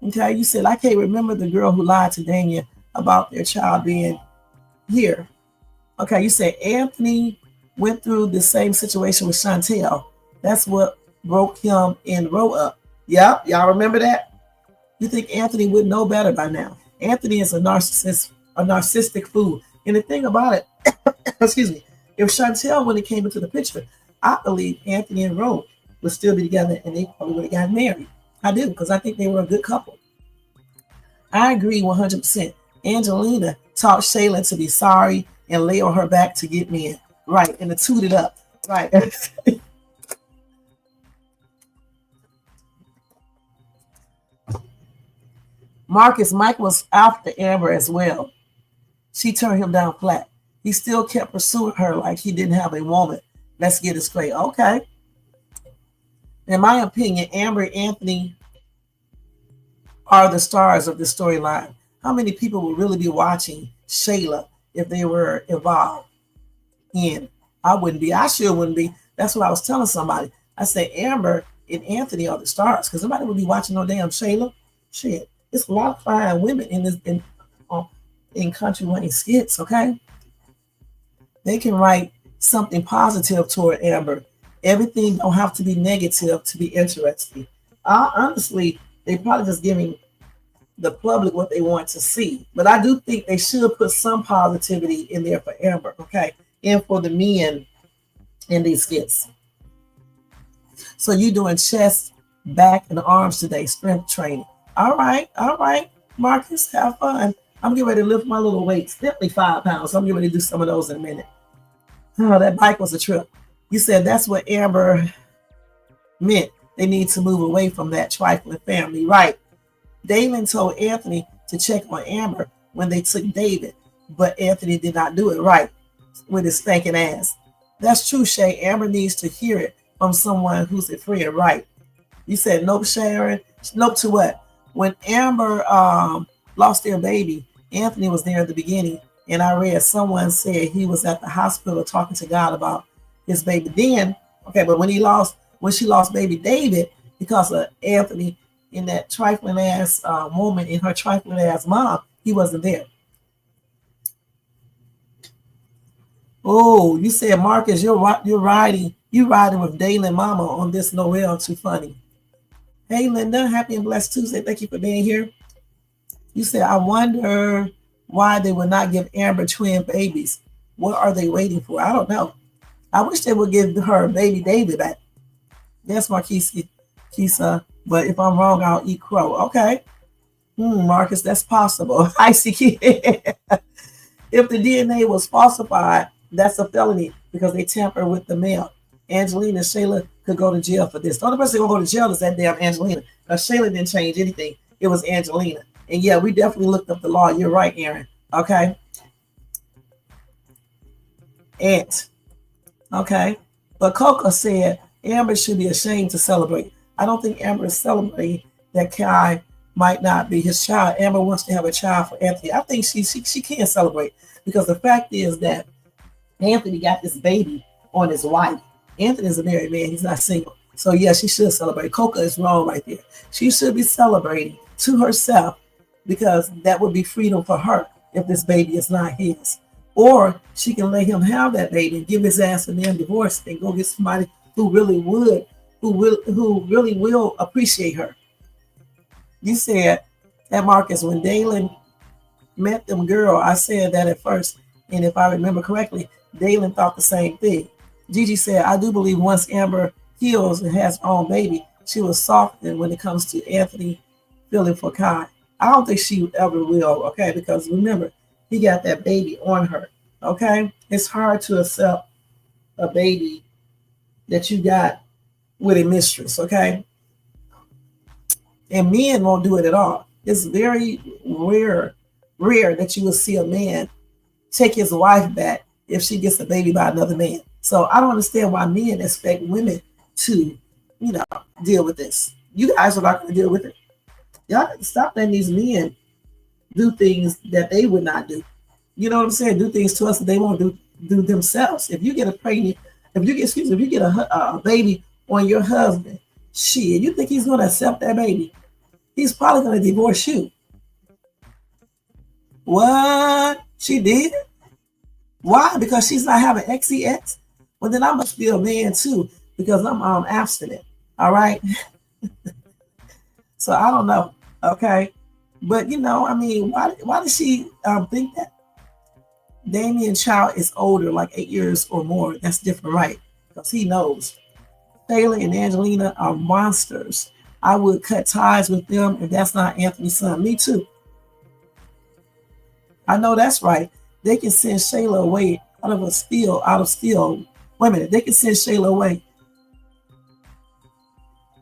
Okay, you said, I can't remember the girl who lied to Dania about their child being here. Okay, you said Anthony went through the same situation with Chantel. That's what broke him in Row Up. Yeah, y'all remember that? You think Anthony would know better by now. Anthony is a narcissistic fool. And the thing about it, excuse me, if Chantel, when it came into the picture, I believe Anthony and Rose would still be together and they probably would have gotten married. I do, because I think they were a good couple. I agree 100%. Angelina taught Shayla to be sorry and lay on her back to get men. Right, and to toot it up. Right. Marcus, Mike was after Amber as well. She turned him down flat. He still kept pursuing her like he didn't have a woman. Let's get it straight. Okay. In my opinion, Amber and Anthony are the stars of the storyline. How many people would really be watching Shayla if they were involved in? I wouldn't be. I sure wouldn't be. That's what I was telling somebody. I said Amber and Anthony are the stars because nobody would be watching no damn Shayla. Shit. It's a lot of fine women in Kountry Wayne Skits, okay? They can write something positive toward Amber. Everything don't have to be negative to be interesting. Honestly, they probably just giving the public what they want to see. But I do think they should put some positivity in there for Amber, okay? And for the men in these skits. So you doing chest, back, and arms today, strength training. All right, Marcus, have fun. I'm getting ready to lift my little weights, definitely 5 pounds. So I'm getting ready to do some of those in a minute. Oh, that bike was a trip. You said that's what Amber meant. They need to move away from that trifling family. Right. Damon told Anthony to check on Amber when they took David, but Anthony did not do it right with his stinking ass. That's true, Shay. Amber needs to hear it from someone who's a friend, right? You said nope, Sharon. Nope to what? When Amber lost their baby, Anthony was there at the beginning, and I read someone said he was at the hospital talking to God about his baby. Then, okay, but when she lost baby David, because of Anthony in that trifling ass woman and her trifling ass mom, he wasn't there. Oh, you said Marcus, you're riding with Dalen Mama on this Noel. Too funny. Hey, Linda, happy and blessed Tuesday. Thank you for being here. You said, I wonder why they would not give Amber twin babies. What are they waiting for? I don't know. I wish they would give her baby David back. That's Kisa. But if I'm wrong, I'll eat crow. Okay. Marcus, that's possible. I see. If the DNA was falsified, that's a felony because they tamper with the mail. Angelina and Shayla could go to jail for this. The only person who will go to jail is that damn Angelina. Shayla didn't change anything. It was Angelina. And yeah, we definitely looked up the law. You're right, Aaron. Okay. Aunt. Okay. But Coco said Amber should be ashamed to celebrate. I don't think Amber is celebrating that Kai might not be his child. Amber wants to have a child for Anthony. I think she can celebrate because the fact is that Anthony got this baby on his wife. Anthony is a married man. He's not single. So yeah, she should celebrate. Coca is wrong right there. She should be celebrating to herself because that would be freedom for her if this baby is not his. Or she can let him have that baby and give his ass a damn divorce and go get somebody who really will appreciate her. You said that, Marcus, when Dalen met them girl, I said that at first. And if I remember correctly, Dalen thought the same thing. Gigi said, I do believe once Amber heals and has her own baby, she will soften when it comes to Anthony feeling for Kai. I don't think she ever will, okay? Because remember, he got that baby on her, okay? It's hard to accept a baby that you got with a mistress, okay? And men won't do it at all. It's very rare that you will see a man take his wife back if she gets a baby by another man. So I don't understand why men expect women to, deal with this. You guys are not going to deal with it. Y'all need to stop letting these men do things that they would not do. You know what I'm saying? Do things to us that they won't do themselves. If you get a pregnant, if you get a baby on your husband, shit, you think he's gonna accept that baby? He's probably gonna divorce you. What? She did? Why? Because she's not having XEX? Well, then I must be a man too, because I'm abstinent. All right. So I don't know. Okay. But I mean, why did she think that? Damien Child is older, like 8 years or more. That's different, right? Because he knows. Shayla and Angelina are monsters. I would cut ties with them if that's not Anthony's son. Me too. I know that's right. They can send Shayla away out of steel. Wait a minute. They can send Shayla away.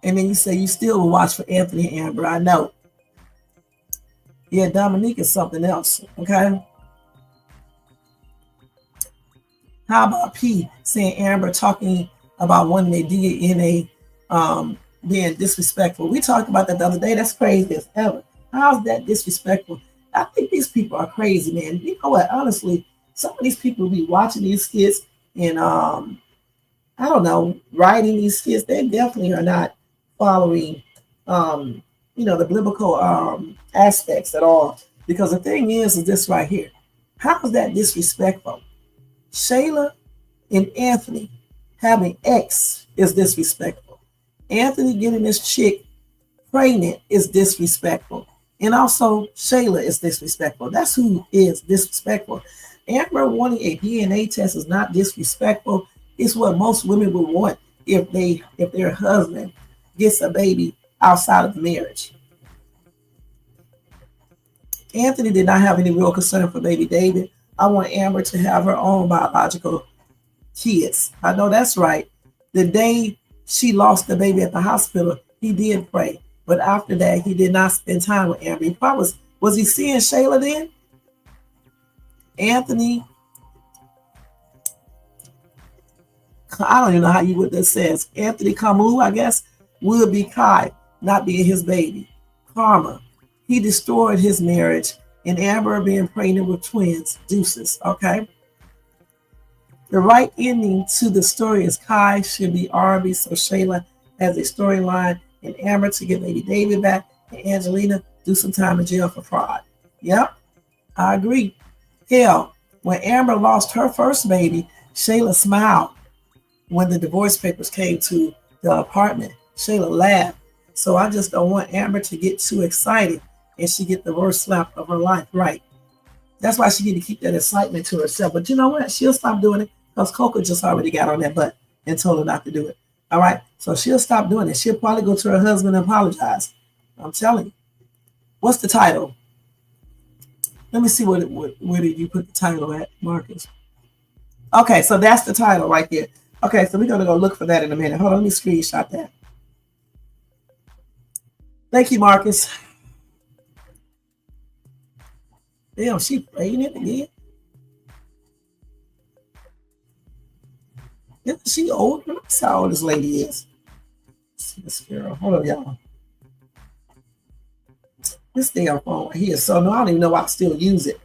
And then you say you still will watch for Anthony and Amber. I know. Yeah, Dominique is something else. Okay. How about P saying Amber talking about wanting their DNA being disrespectful? We talked about that the other day. That's crazy as ever. How's that disrespectful? I think these people are crazy, man. You know what? Honestly, some of these people be watching these skits and I don't know, writing these skits. They definitely are not following the biblical aspects at all. Because the thing is this right here. How is that disrespectful? Shayla and Anthony having X is disrespectful. Anthony getting this chick pregnant is disrespectful. And also Shayla is disrespectful. That's who is disrespectful. Amber wanting a DNA test is not disrespectful. It's what most women would want if their husband gets a baby outside of the marriage. Anthony did not have any real concern for baby David. I want Amber to have her own biological kids. I know that's right. The day she lost the baby at the hospital, he did pray. But after that, he did not spend time with Amber. He probably was he seeing Shayla then? Anthony, I don't even know how you would this says. Anthony Camus, I guess, will be Kai, not being his baby. Karma. He destroyed his marriage. And Amber being pregnant with twins, deuces, okay? The right ending to the story is Kai should be Arby, so Shayla has a storyline, and Amber to get baby David back, and Angelina do some time in jail for fraud. Yep, I agree. Hell, when Amber lost her first baby, Shayla smiled. When the divorce papers came to the apartment, Shayla laughed. So I just don't want Amber to get too excited and she get the worst slap of her life, right? That's why she need to keep that excitement to herself. But you know what? She'll stop doing it because Coco just already got on that butt and told her not to do it. All right? So she'll stop doing it. She'll probably go to her husband and apologize. I'm telling you. What's the title? Let me see where did you put the title at, Marcus? Okay, so that's the title right there. Okay, so we're going to go look for that in a minute. Hold on, let me screenshot that. Thank you, Marcus. Damn, she pregnant again? Isn't she old? Let's see how old this lady is. Let's see this girl. Hold on, y'all. This damn phone right here. So no, I don't even know why I still use it.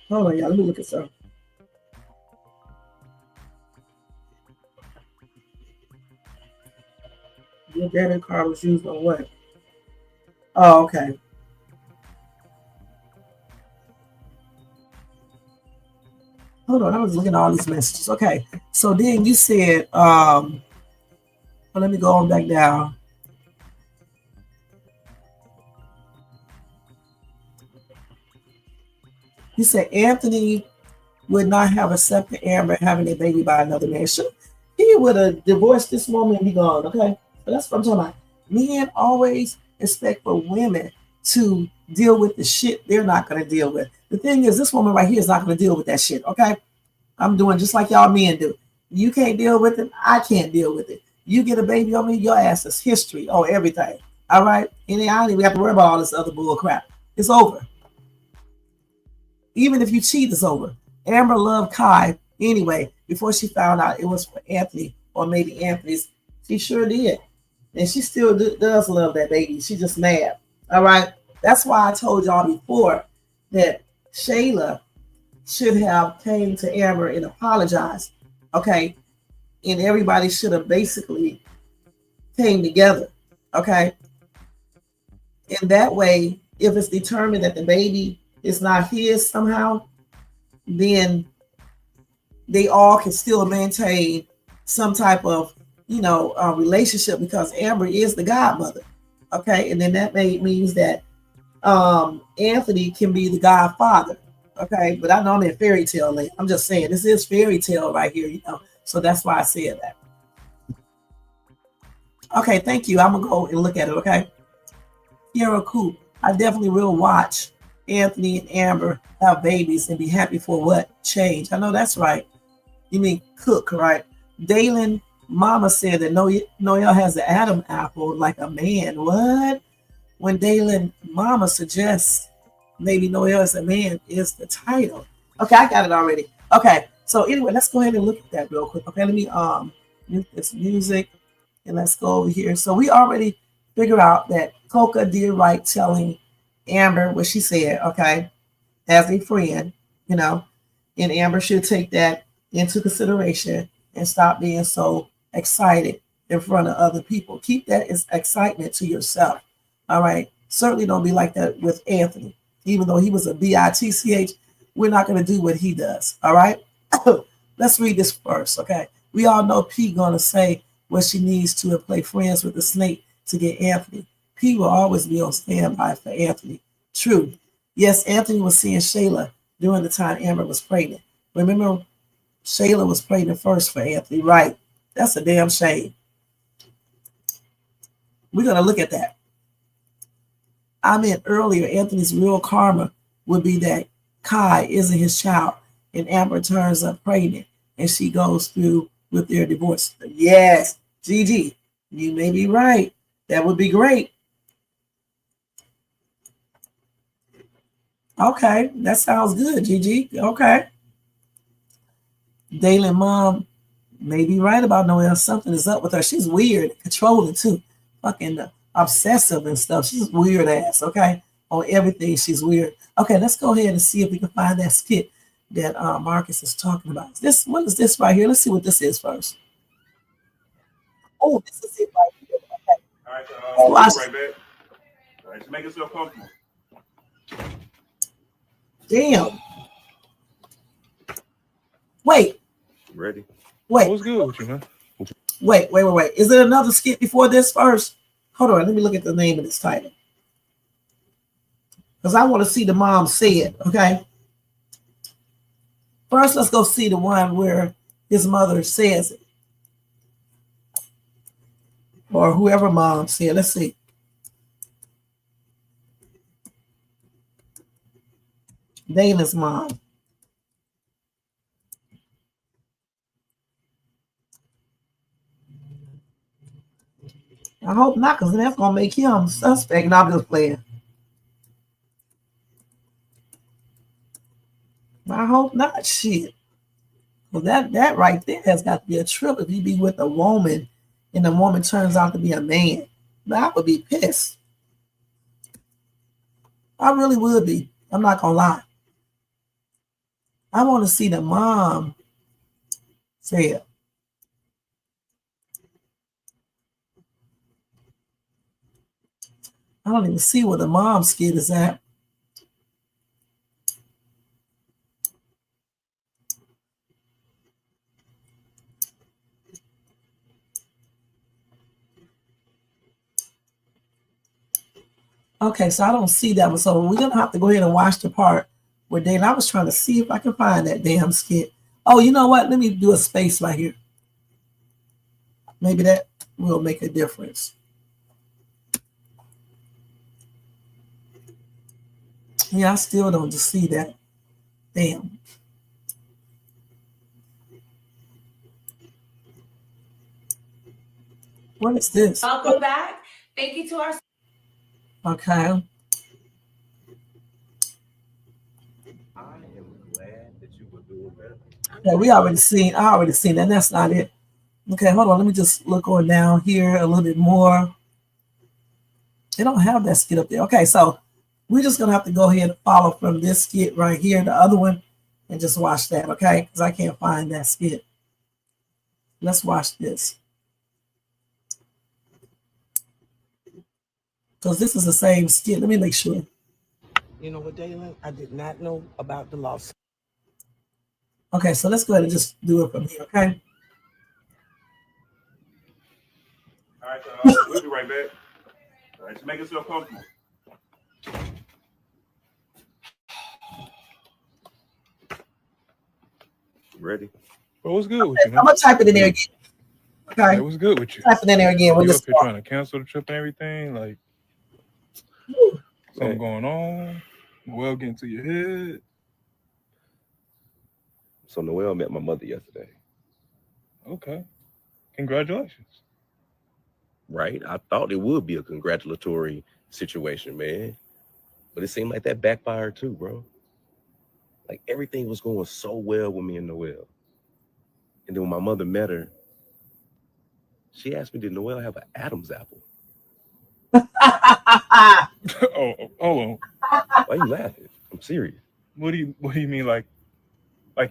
Hold on, y'all. Let me look at something. Your debit card was used on what? Oh, okay. Hold on, I was looking at all these messages. Okay, so then you said, well, let me go on back down. You said Anthony would not have accepted Amber having a baby by another man. Sure, he would have divorced this woman and be gone, okay? But that's what I'm talking about. Men always expect for women to deal with the shit they're not going to deal with. The thing is, this woman right here is not going to deal with that shit, okay? I'm doing just like y'all men do. You can't deal with it. I can't deal with it. You get a baby on me, your ass is history. Oh, everything. All right. And I don't even have to worry about all this other bull crap. It's over. Even if you cheat, it's over. Amber loved Kai anyway before she found out it was for Anthony or maybe Anthony's. She sure did. And she still does love that baby. She's just mad. All right. That's why I told y'all before that Shayla should have came to Amber and apologized. Okay. And everybody should have basically came together. Okay. And that way, if it's determined that the baby is not his somehow, then they all can still maintain some type of, relationship because Amber is the godmother. Okay. And then that means that Anthony can be the godfather. Okay. But I know I'm in fairy tale land. I'm just saying this is fairy tale right here, So that's why I said that. Okay. Thank you. I'm going to go and look at it. Okay. Kiara Coop. I definitely will watch Anthony and Amber have babies and be happy for what? Change. I know that's right. You mean cook, right? Dalen Mama said that Noelle has the Adam apple like a man. What? When Dalen Mama suggests maybe Noelle is a man is the title. Okay, I got it already. Okay, so anyway, let's go ahead and look at that real quick. Okay, let me mute this music and let's go over here. So we already figured out that Coca did right telling Amber what she said, okay, as a friend, and Amber should take that into consideration and stop being so excited in front of other people. Keep that as excitement to yourself. All right. Certainly don't be like that with Anthony. Even though he was a bitch, we're not going to do what he does. All right. Let's read this first. Okay. We all know P gonna say what she needs to and play friends with the snake to get Anthony. P will always be on standby for Anthony. True. Yes, Anthony was seeing Shayla during the time Amber was pregnant. Remember, Shayla was pregnant first for Anthony, right? That's a damn shame. We're going to look at that. I meant earlier, Anthony's real karma would be that Kai isn't his child and Amber turns up pregnant and she goes through with their divorce. Yes, Gigi, you may be right. That would be great. Okay, that sounds good, Gigi. Okay. Dalen mom may be right about Noelle. Something is up with her. She's weird, controlling too. Fucking obsessive and stuff. She's weird ass, okay? On everything, she's weird. Okay, let's go ahead and see if we can find that skit that Marcus is talking about. What is this right here? Let's see what this is first. Oh, this is it right here. Okay. All right, so right back. All right, so make yourself comfortable. Damn. Wait. Ready? Wait. What's good with you, man? Wait. Is it another skit before this first? Hold on. Let me look at the name of this title. Because I want to see the mom say it, okay? First, let's go see the one where his mother says it. Or whoever mom said. Let's see. Dana's mom. I hope not, because that's going to make him suspect. And I'm just playing. I hope not. Shit. Well, that right there has got to be a trip if you be with a woman and the woman turns out to be a man. I would be pissed. I really would be. I'm not going to lie. I want to see the mom say it. I don't even see where the mom skit is at. Okay, so I don't see that one. So we're going to have to go ahead and watch the part where I was trying to see if I can find that damn skit. Oh, you know what? Let me do a space right here. Maybe that will make a difference. Yeah, I still don't see that. Damn. What is this? Welcome back. Thank you to our. Okay. I am glad that you were doing better. Yeah, I already seen that. That's not it. Okay, hold on. Let me just look on down here a little bit more. They don't have that skit up there. Okay, so we're just gonna have to go ahead and follow from this skit right here, the other one, and just watch that, okay? Because I can't find that skit. Let's watch this. Because this is the same skit. Let me make sure. You know what, Dalen? I did not know about the lawsuit. Okay, so let's go ahead and just do it from here, okay? All right, we'll be right back. All right, so make yourself comfortable. Ready? Well, what's good with you, man? I'm gonna type it in there again. Okay. Hey, what's good with you? Type it in there again. You up here trying to cancel the trip and everything? Like, something going on? Noel getting to your head? So Noel met my mother yesterday. Okay. Congratulations. Right? I thought it would be a congratulatory situation, man. But it seemed like that backfired too, bro. Like everything was going so well with me and Noel. And then when my mother met her, she asked me, did Noel have an Adam's apple? Oh, hold on. Why are you laughing? I'm serious. What do you mean, like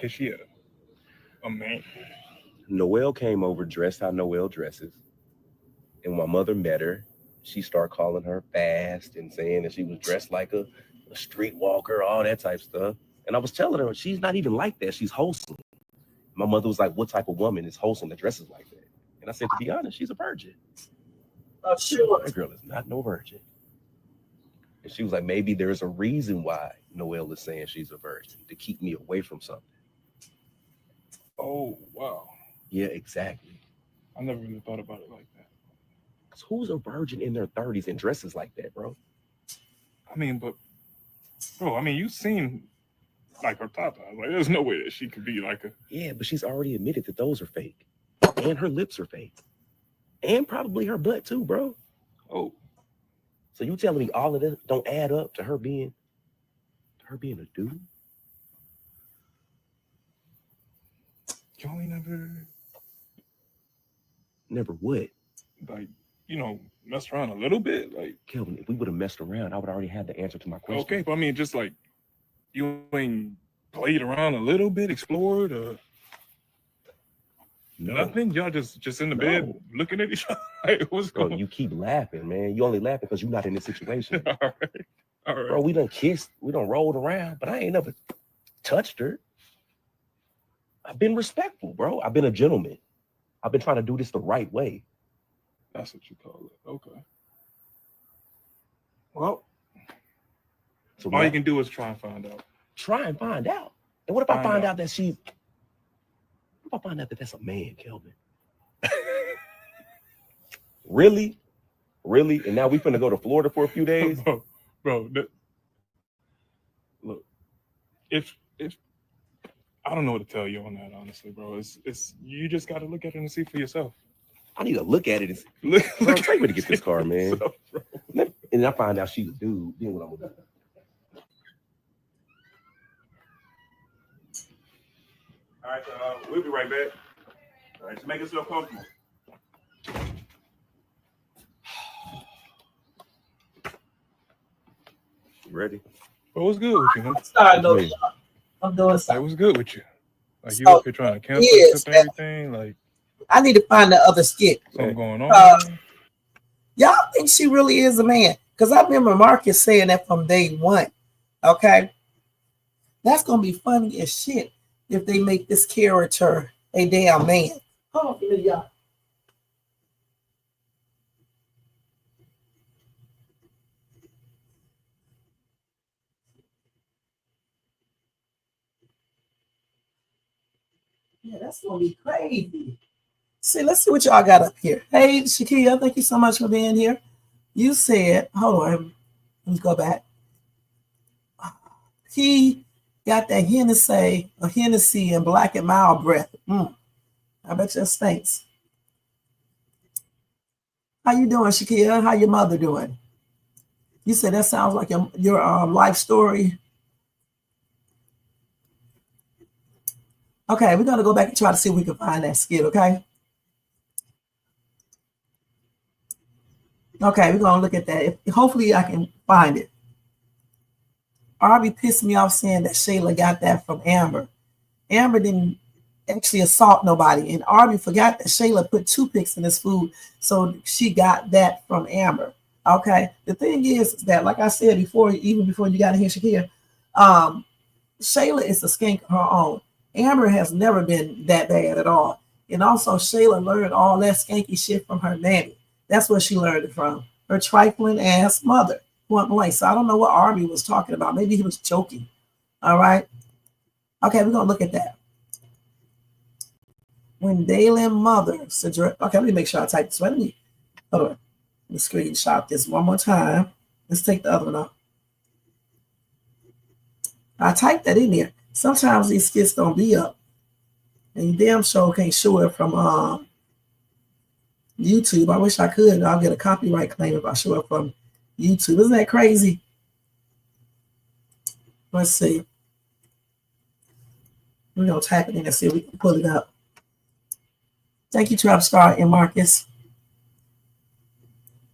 is she a man? Noel came over dressed how Noel dresses. And when my mother met her, she started calling her fast and saying that she was dressed like a streetwalker, all that type of stuff. And I was telling her, she's not even like that. She's wholesome. My mother was like, what type of woman is wholesome that dresses like that? And I said, to be honest, she's a virgin. Oh, sure. That girl is not no virgin. And she was like, maybe there's a reason why Noel is saying she's a virgin, to keep me away from something. Oh, wow. Yeah, exactly. I never really thought about it like that. Because who's a virgin in their 30s and dresses like that, bro? I mean, but, bro, you seem like her top. Like, there's no way that she could be like a... Yeah, but she's already admitted that those are fake. And her lips are fake. And probably her butt too, bro. Oh. So you telling me all of this don't add up to her being a dude? You only Never would. Like, messed around a little bit? Like, Kelvin, if we would have messed around, I would already have the answer to my question. Okay, but just like, you ain't played around a little bit, explored, or nothing? Y'all just in the bed looking at each other? Like, what's going on? You keep laughing, man. You only laughing because you're not in this situation. All right. Bro, we done kissed, we done rolled around, but I ain't never touched her. I've been respectful, bro. I've been a gentleman. I've been trying to do this the right way. That's what you call it. Okay. Well, so all you can do is try and find out. Try and find out. And what if I find out that she's... What if I find out that that's a man, Kelvin? Really? Really? And now we finna go to Florida for a few days? Bro, look, if I don't know what to tell you on that, honestly, bro. It's you just got to look at it and see for yourself. I need to look at it and see. Bro, take me to get this car, man. And I find out she's a dude. Then what I'm gonna do? All right, we'll be right back. All right, so make yourself comfortable. Ready? Well, what's good with you, man? I'm doing something. What's good with you? Like, you up here trying to cancel the trip and everything? Like, I need to find the other skit. Something going on? Y'all think she really is a man? Because I remember Marcus saying that from day one. Okay? That's going to be funny as shit if they make this character a damn man. Hold on a minute, y'all. Yeah, that's going to be crazy. See, let's see what y'all got up here. Hey, Shakia, thank you so much for being here. You said, hold on, let me go back. He got that Hennessy and Black and Mild breath. I bet you it stinks. How you doing, Shakia? How your mother doing? You said that sounds like your life story. Okay, we're gonna go back and try to see if we can find that skit. Okay. Okay, we're gonna look at that. Hopefully, I can find it. Arby pissed me off saying that Shayla got that from Amber. Amber didn't actually assault nobody, and Arby forgot that Shayla put toothpicks in his food, so she got that from Amber. Okay, the thing is that, like I said before, even before you got in here, Shakira, Shayla is a skank of her own. Amber has never been that bad at all, and also Shayla learned all that skanky shit from her nanny. That's where she learned it from. Her trifling ass mother. Point blank. So I don't know what Arby was talking about. Maybe he was joking. All right. Okay, we're gonna look at that. When Dalen mother okay, let me make sure I type this. Let me hold on. Let me screenshot this one more time. Let's take the other one off. I typed that in there. Sometimes these skits don't be up. And you damn sure can't show it from YouTube. I wish I could. I'll get a copyright claim if I show it from YouTube. Isn't that crazy? Let's see. We're going to type it in and see if we can pull it up. Thank you, Trap Star and Marcus.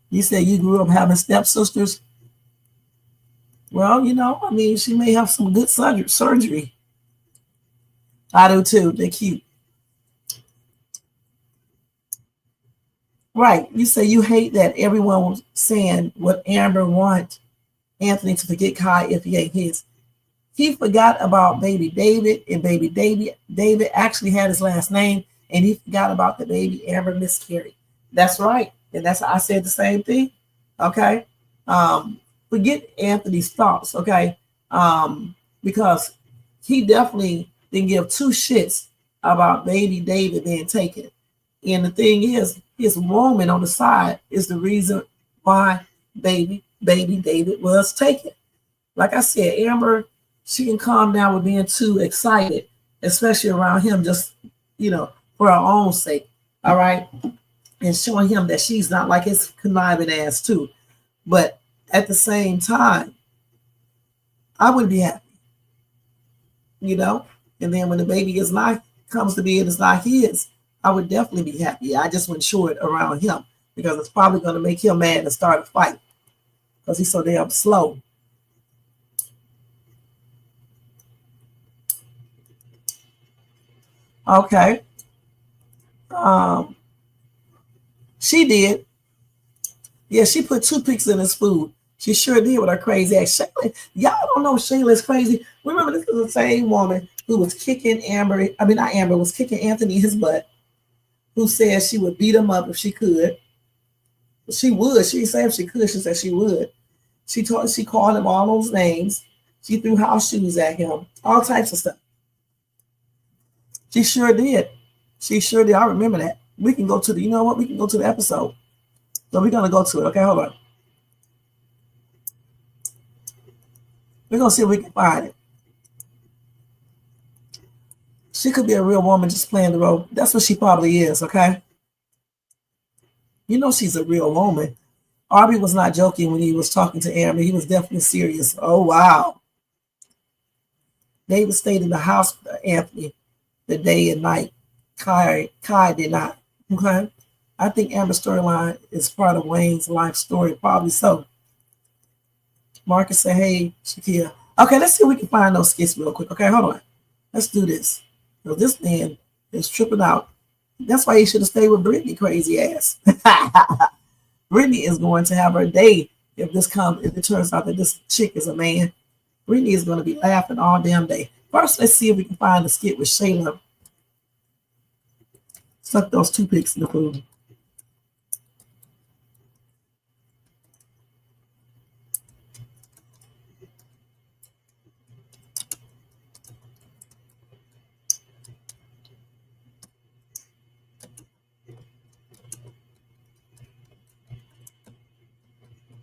You said you grew up having stepsisters. Well, you know, I mean, she may have some good surgery. I do too. They're cute. Right. You say you hate that everyone was saying what Amber wants Anthony to forget Kai if he ain't his. He forgot about baby David, and baby David actually had his last name, and he forgot about the baby Amber miscarried. That's right. And that's I said the same thing. Okay. Forget Anthony's thoughts, okay? Because he definitely didn't give two shits about baby David being taken. And the thing is, his woman on the side is the reason why baby David was taken. Like I said, Amber, she can calm down with being too excited, especially around him, just, you know, for her own sake, all right? And showing him that she's not like his conniving ass too. But at the same time, I would be happy, you know? And then when the baby comes to be and it's not his, I would definitely be happy. I just wouldn't show it around him because it's probably going to make him mad and start a fight because he's so damn slow. Okay. She did. Yeah, she put toothpicks in his food. She sure did with her crazy ass. Shayla, y'all don't know Shayla's crazy. Remember, this is the same woman who was kicking was kicking Anthony in his butt, who said she would beat him up if she could. She would. She didn't say if she could. She said she would. She called him all those names. She threw house shoes at him. All types of stuff. She sure did. She sure did. I remember that. We can go to the, you know what? We can go to the episode. So we're going to go to it. Okay, hold on. We're going to see if we can find it. She could be a real woman just playing the role. That's what she probably is, okay? You know she's a real woman. Arby was not joking when he was talking to Amber. He was definitely serious. Oh, wow. David stayed in the house with Anthony the day and night. Kai did not, okay? I think Amber's storyline is part of Wayne's life story. Probably so. Marcus said, hey, Shakia. Okay, let's see if we can find those skits real quick. Okay, hold on. Let's do this. So this man is tripping out. That's why he should have stayed with Brittany, crazy ass. Brittany is going to have her day if it turns out that this chick is a man. Brittany is going to be laughing all damn day. First, let's see if we can find the skit with Shayla. Suck those toothpicks in the food.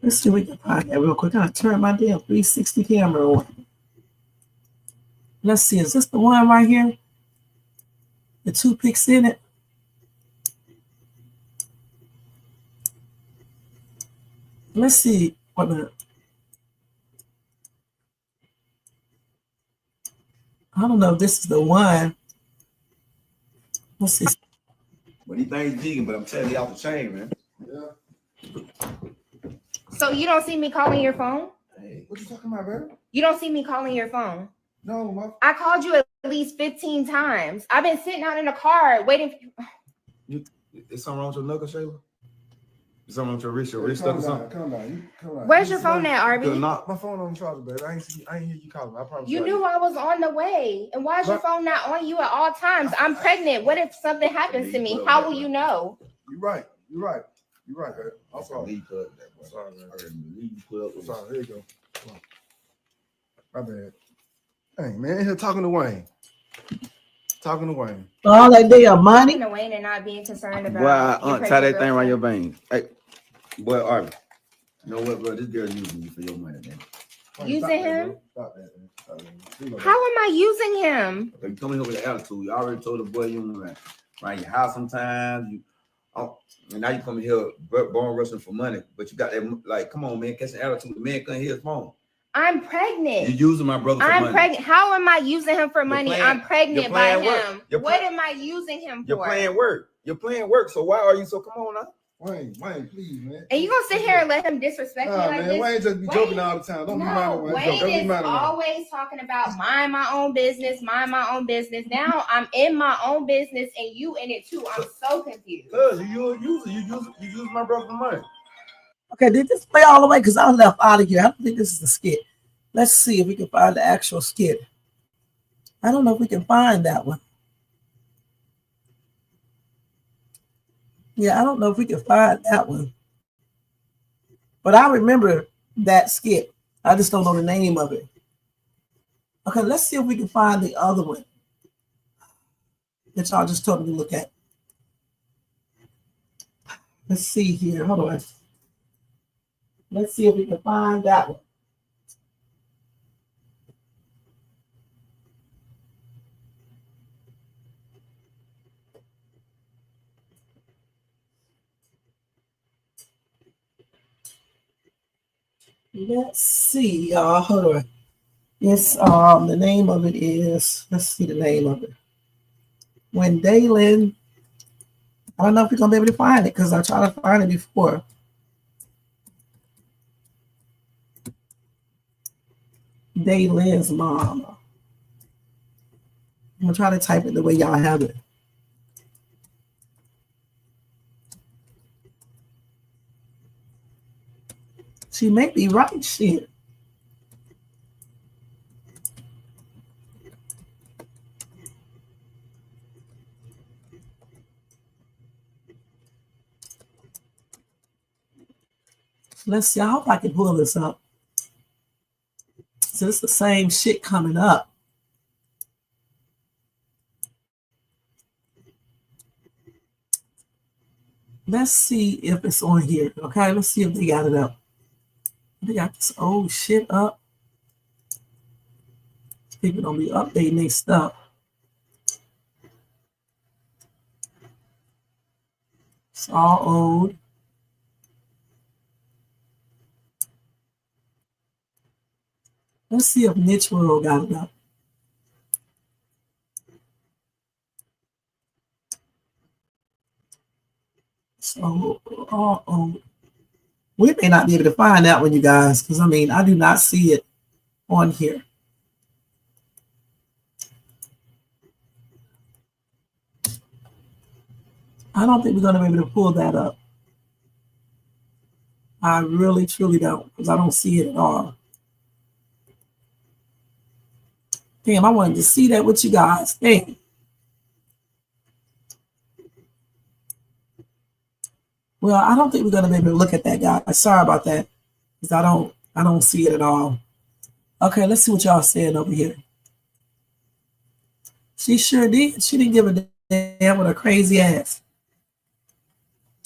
Let's see if we can find that real quick. I'm going to turn my damn 360 camera on. Let's see. Is this the one right here? The toothpicks in it? Let's see. What the? I don't know if this is the one. Let's see. But he thinks vegan, but I'm telling you, off the chain, man. Yeah. So you don't see me calling your phone? Hey, what you talking about, baby? You don't see me calling your phone? No, my. I called you at least 15 times. I've been sitting out in the car waiting for you. Is something wrong with your knuckle, Shayla? Is something wrong with your wrist? Your wrist stuck or something? Calm down. Where's your phone at, Arby? Not my phone on the charger, baby. I ain't hear you calling. I promise You knew I was on the way. And why is your phone not on you at all times? I'm pregnant. What if something happens to me? How will you know? You're right, baby. I'm sorry. Sorry, man. Sorry, there you go. My bad. Hey, man, here talking to Wayne. All that damn money. Talking to Wayne and not being concerned about. Well, tie that thing around your veins. Hey, boy, Arby. You know what, bro? This girl using you for your money, man. Using him? Stop that, man. How am I using him? You coming here with an attitude. You already told the boy you want around your house sometimes. And now you coming here born rushing for money, but you got that, like, come on, man, catch an attitude. The man couldn't hear his phone. I'm pregnant. You're using my brother for money. I'm pregnant. How am I using him for money? I'm pregnant by him. Work. What am I using him for? You're playing work. So why are you so? Come on now. Wayne, please, man. And you gonna sit here and let him disrespect me like man, this? Wayne just be joking all the time. Don't be minding Wayne. Wayne is always talking about mind my own business. Now I'm in my own business and you in it too. I'm so confused. Cause you use my brother for money. Okay, did this play all the way? Because I left out of here. I don't think this is the skit. Let's see if we can find the actual skit. I don't know if we can find that one. Yeah, I don't know if we can find that one. But I remember that skit. I just don't know the name of it. Okay, let's see if we can find the other one that y'all just told me to look at. Let's see here. Hold on. Let's see if we can find that one. Let's see, y'all. Hold on. It's the name of it is, let's see the name of it. When Daylin, I don't know if we're gonna be able to find it because I tried to find it before. Daylin's mom. I'm gonna try to type it the way y'all have it. She may be right, shit. Let's see. I hope I can pull this up. So it's the same shit coming up. Let's see if it's on here. Okay, let's see if they got it up. They got this old shit up. People don't be updating their stuff. It's all old. Let's see if Niche World got it up. So, all old. We may not be able to find that one, you guys, because I mean, I do not see it on here. I don't think we're going to be able to pull that up. I really, truly don't, because I don't see it at all. Damn, I wanted to see that with you guys. Damn. Well, I don't think we're going to be able to look at that, guys. Sorry about that, because I don't see it at all. Okay, let's see what y'all saying over here. She sure did. She didn't give a damn with her crazy ass.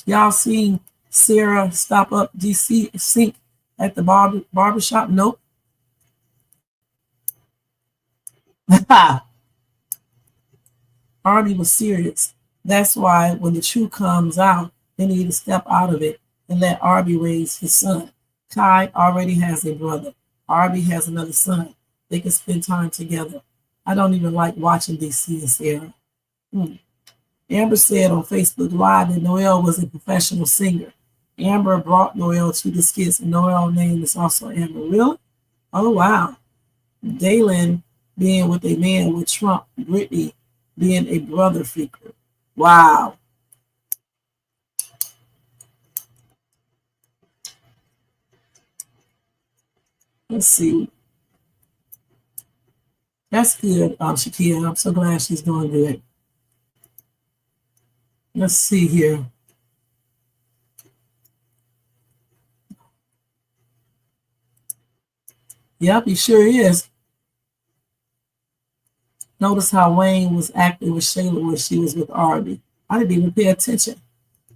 Y'all seen Sarah stop up DC sink at the barbershop? Nope. Arby was serious. That's why when the truth comes out, they need to step out of it and let Arby raise his son. Kai already has a brother. Arby has another son. They can spend time together. I don't even like watching DC and Sarah. Amber said on Facebook Live that Noel was a professional singer. Amber brought Noel to the skits, and Noel's name is also Amber. Really? Oh, wow. Dalen being with a man with Trump. Brittany being a brother figure. Wow. Let's see. That's good, Shakia. I'm so glad she's doing good. Let's see here. Yep, he sure is. Notice how Wayne was acting with Shayla when she was with Arby. I didn't even pay attention.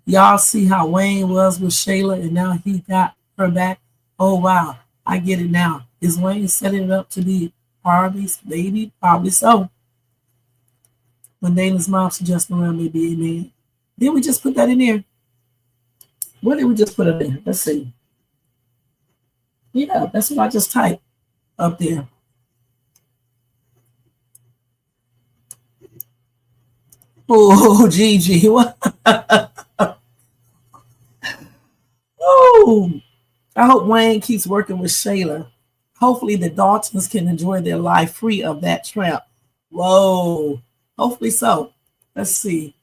Y'all see how Wayne was with Shayla and now he got her back? Oh, wow. I get it now. Is Wayne setting it up to be Arby's baby? Probably so. When Dalen's mom suggested around me be a man. Did we just put that in there? What did we just put it in? Let's see. Yeah, that's what I just typed up there. Oh, Gigi. What? Oh, I hope Wayne keeps working with Shayla. Hopefully the Daltons can enjoy their life free of that trap. Whoa. Hopefully so. Let's see.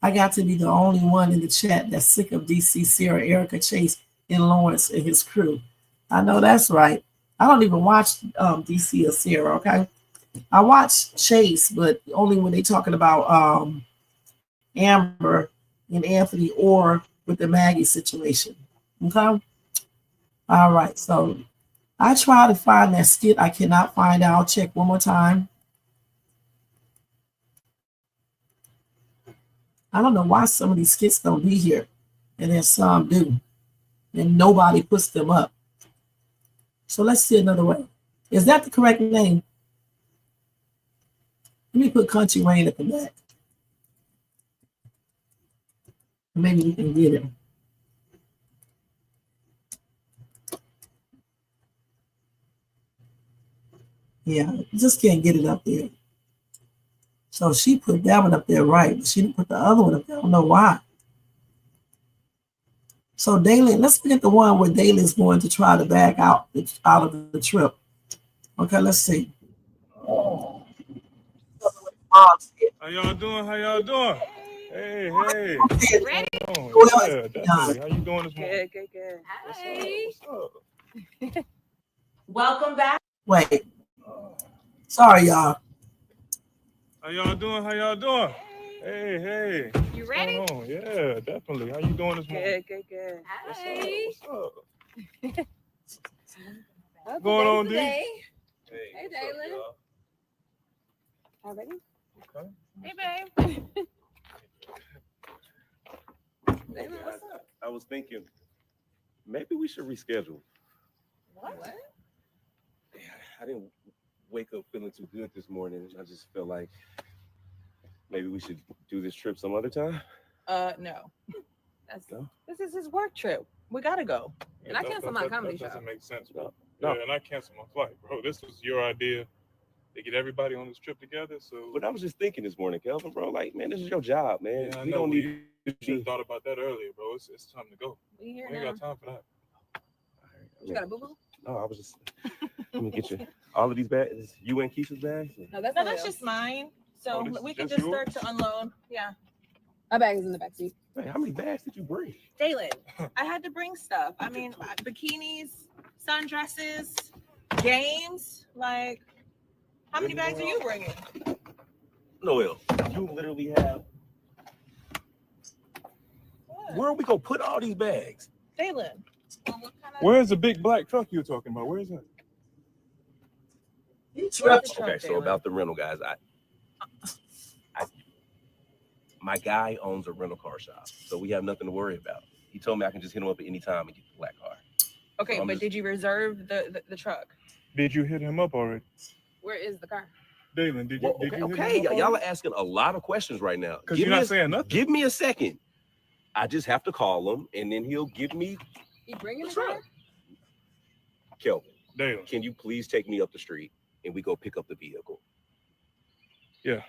I got to be the only one in the chat that's sick of DC, Sarah, Erica, Chase, and Lawrence and his crew. I know that's right. I don't even watch DC or Sarah, okay? I watch Chase, but only when they talking about Amber and Anthony or with the Maggie situation, okay? All right, so I try to find that skit. I cannot find it. I'll check one more time. I don't know why some of these skits don't be here, and then some do, and nobody puts them up. So let's see another way. Is that the correct name? Let me put Country Rain at the back. Maybe we can get it. Yeah, just can't get it up there. So she put that one up there right, but she didn't put the other one up there. I don't know why. So Dalen, let's look at the one where Dalen's going to try to back out of the trip. Okay, let's see. How y'all doing? How y'all doing? Hey, hey. Ready? Oh, yeah, definitely. How you doing this morning? Good. What's up? Welcome back. Wait. Sorry, y'all. How y'all doing? How y'all doing? Hey, hey. You ready? What's going on? Yeah, definitely. How you doing this morning? Good. What's up? What's going on, D? Hey, Dalen. All ready? Okay. Hey, babe. I was thinking maybe we should reschedule. What? I didn't wake up feeling too good this morning. I just feel like maybe we should do this trip some other time. No. This is his work trip. We gotta go. And I canceled my comedy show. That doesn't make sense, bro. No. Yeah, and I canceled my flight, bro. This was your idea to get everybody on this trip together. So, But I was just thinking this morning, Kelvin, bro, like, man, this is your job, man. yeah, I We know, don't but need you should have thought about that earlier, bro. It's time to go. We here We ain't now. got time for that. You got a boo-boo? No, I was just let me get you all of these bags. You and Keisha's bags? No, that's just mine. So Oh, this we is can just just start yours? to unload. Yeah. My bag is in the back seat. Man, how many bags did you bring? Dalen, I had to bring stuff. I mean, bikinis, sundresses, games. Like, how many bags are you bringing? Noel, you literally have. Where are we gonna put all these bags? Dalen. Well, what kind of Where's the big black truck you were talking about? Where is it? Okay, so about the rental, guys, my guy owns a rental car shop, so we have nothing to worry about. He told me I can just hit him up at any time and get the black car. Okay, but did you reserve the truck? Did you hit him up already? Where is the car? Dalen, did you? Did you hit Okay, him up y'all already? are asking a lot of questions right now. Because you're not saying nothing. Give me a second. I just have to call him, and then he'll give me You bringing the the truck. car? Kelvin, Dale. can you please take me up the street and we go pick up the vehicle? Yeah.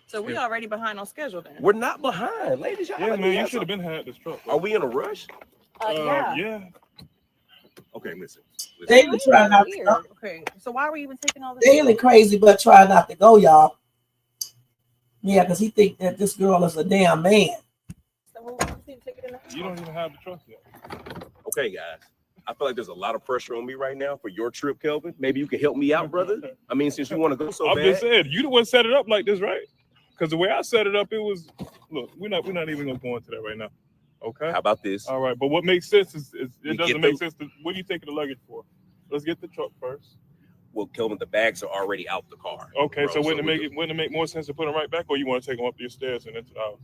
So we already behind on schedule then. We're not behind, ladies. Y'all Yeah, man, you should have been had this truck. Are we in a rush? Yeah. Okay, listen. Daily try not to go. Okay, so why are we even taking all this? Daily crazy, but try not to go, y'all. Yeah, because he think that this girl is a damn man. You don't even have the truck yet. Okay, guys. I feel like there's a lot of pressure on me right now for your trip, Kelvin. Maybe you can help me out, brother. I mean, since you want to go so I'm bad. just saying, you the one set it up like this, right? Because the way I set it up, it was, look, we're not even gonna go into that right now. Okay. How about this? All right, but what makes sense is We it doesn't get make sense. What are you taking the luggage for? Let's get the truck first. Well, Kelvin, the bags are already out the car. Okay, bro, so wouldn't it make more sense to put them right back, or you want to take them up your stairs and into the house?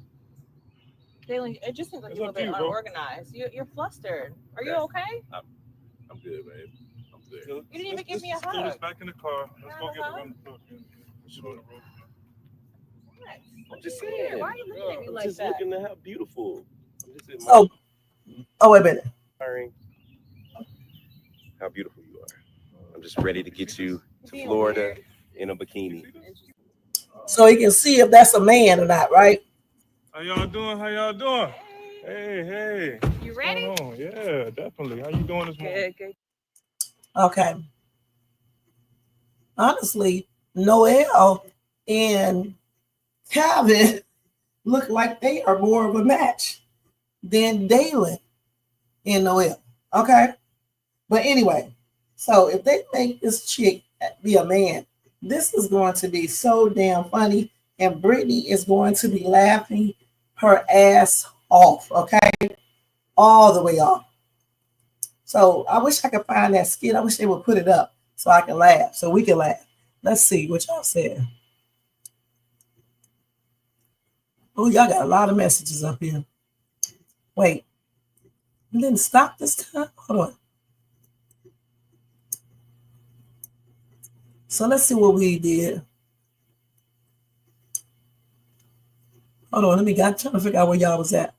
Dalen, it just seems like It's you're a up to little bit you, bro. unorganized. You're flustered. Are you Yeah. okay? I'm good, man. I'm good. You didn't even give me a Let's throw this hug. back in the car. Let's go get hug? the truck. Let's go on the road. I'm just Weird. saying. Why are you looking at me I'm like just that? looking at how beautiful. I'm just Oh, wait a minute. admiring how beautiful you are. I'm just ready to get you to Being Florida weird. in a bikini. So he can see if that's a man or not, right? How y'all doing? How y'all doing? Hey. You What's ready? going on? Yeah, definitely. How you doing this morning? Good. Okay. Honestly, Noel and Calvin look like they are more of a match than Dalen and Noel. Okay. But anyway, so if they make this chick be a man, this is going to be so damn funny. And Brittany is going to be laughing her ass off. Okay. All the way off. So I wish I could find that skit. I wish they would put it up so I can laugh, so we can laugh. Let's see what y'all said. Oh, y'all got a lot of messages up here. Wait, it didn't stop this time? Hold on. So let's see what we did. Hold on, I'm trying to figure out where y'all was at.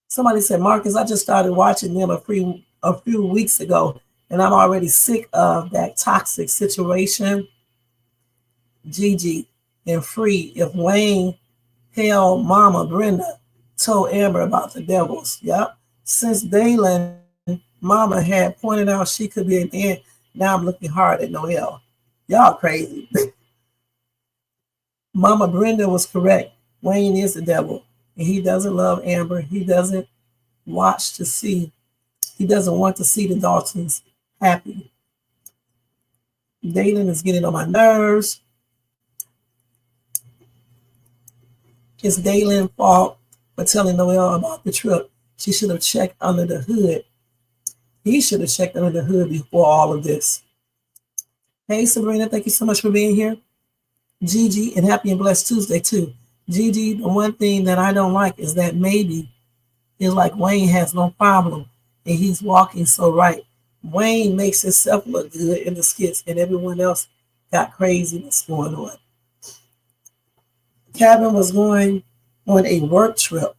Somebody said, Marcus, I just started watching them a few weeks ago, and I'm already sick of that toxic situation. Gigi and Free, if Wayne held Mama Brenda told Amber about the devils. Yep. Since Dalen, Mama had pointed out she could be an aunt, now I'm looking hard at Noel. Y'all crazy. Mama Brenda was correct. Wayne is the devil. And he doesn't love Amber. He doesn't want to see the Daltons happy. Dalen is getting on my nerves. It's Dalen's fault for telling Noel about the trip. She should have checked under the hood. He should have checked under the hood before all of this. Hey, Sabrina, thank you so much for being here. Gigi, and happy and blessed Tuesday, too. Gigi, the one thing that I don't like is that maybe it's like Wayne has no problem and he's walking so right. Wayne makes himself look good in the skits and everyone else got craziness going on. Kevin was going on a work trip.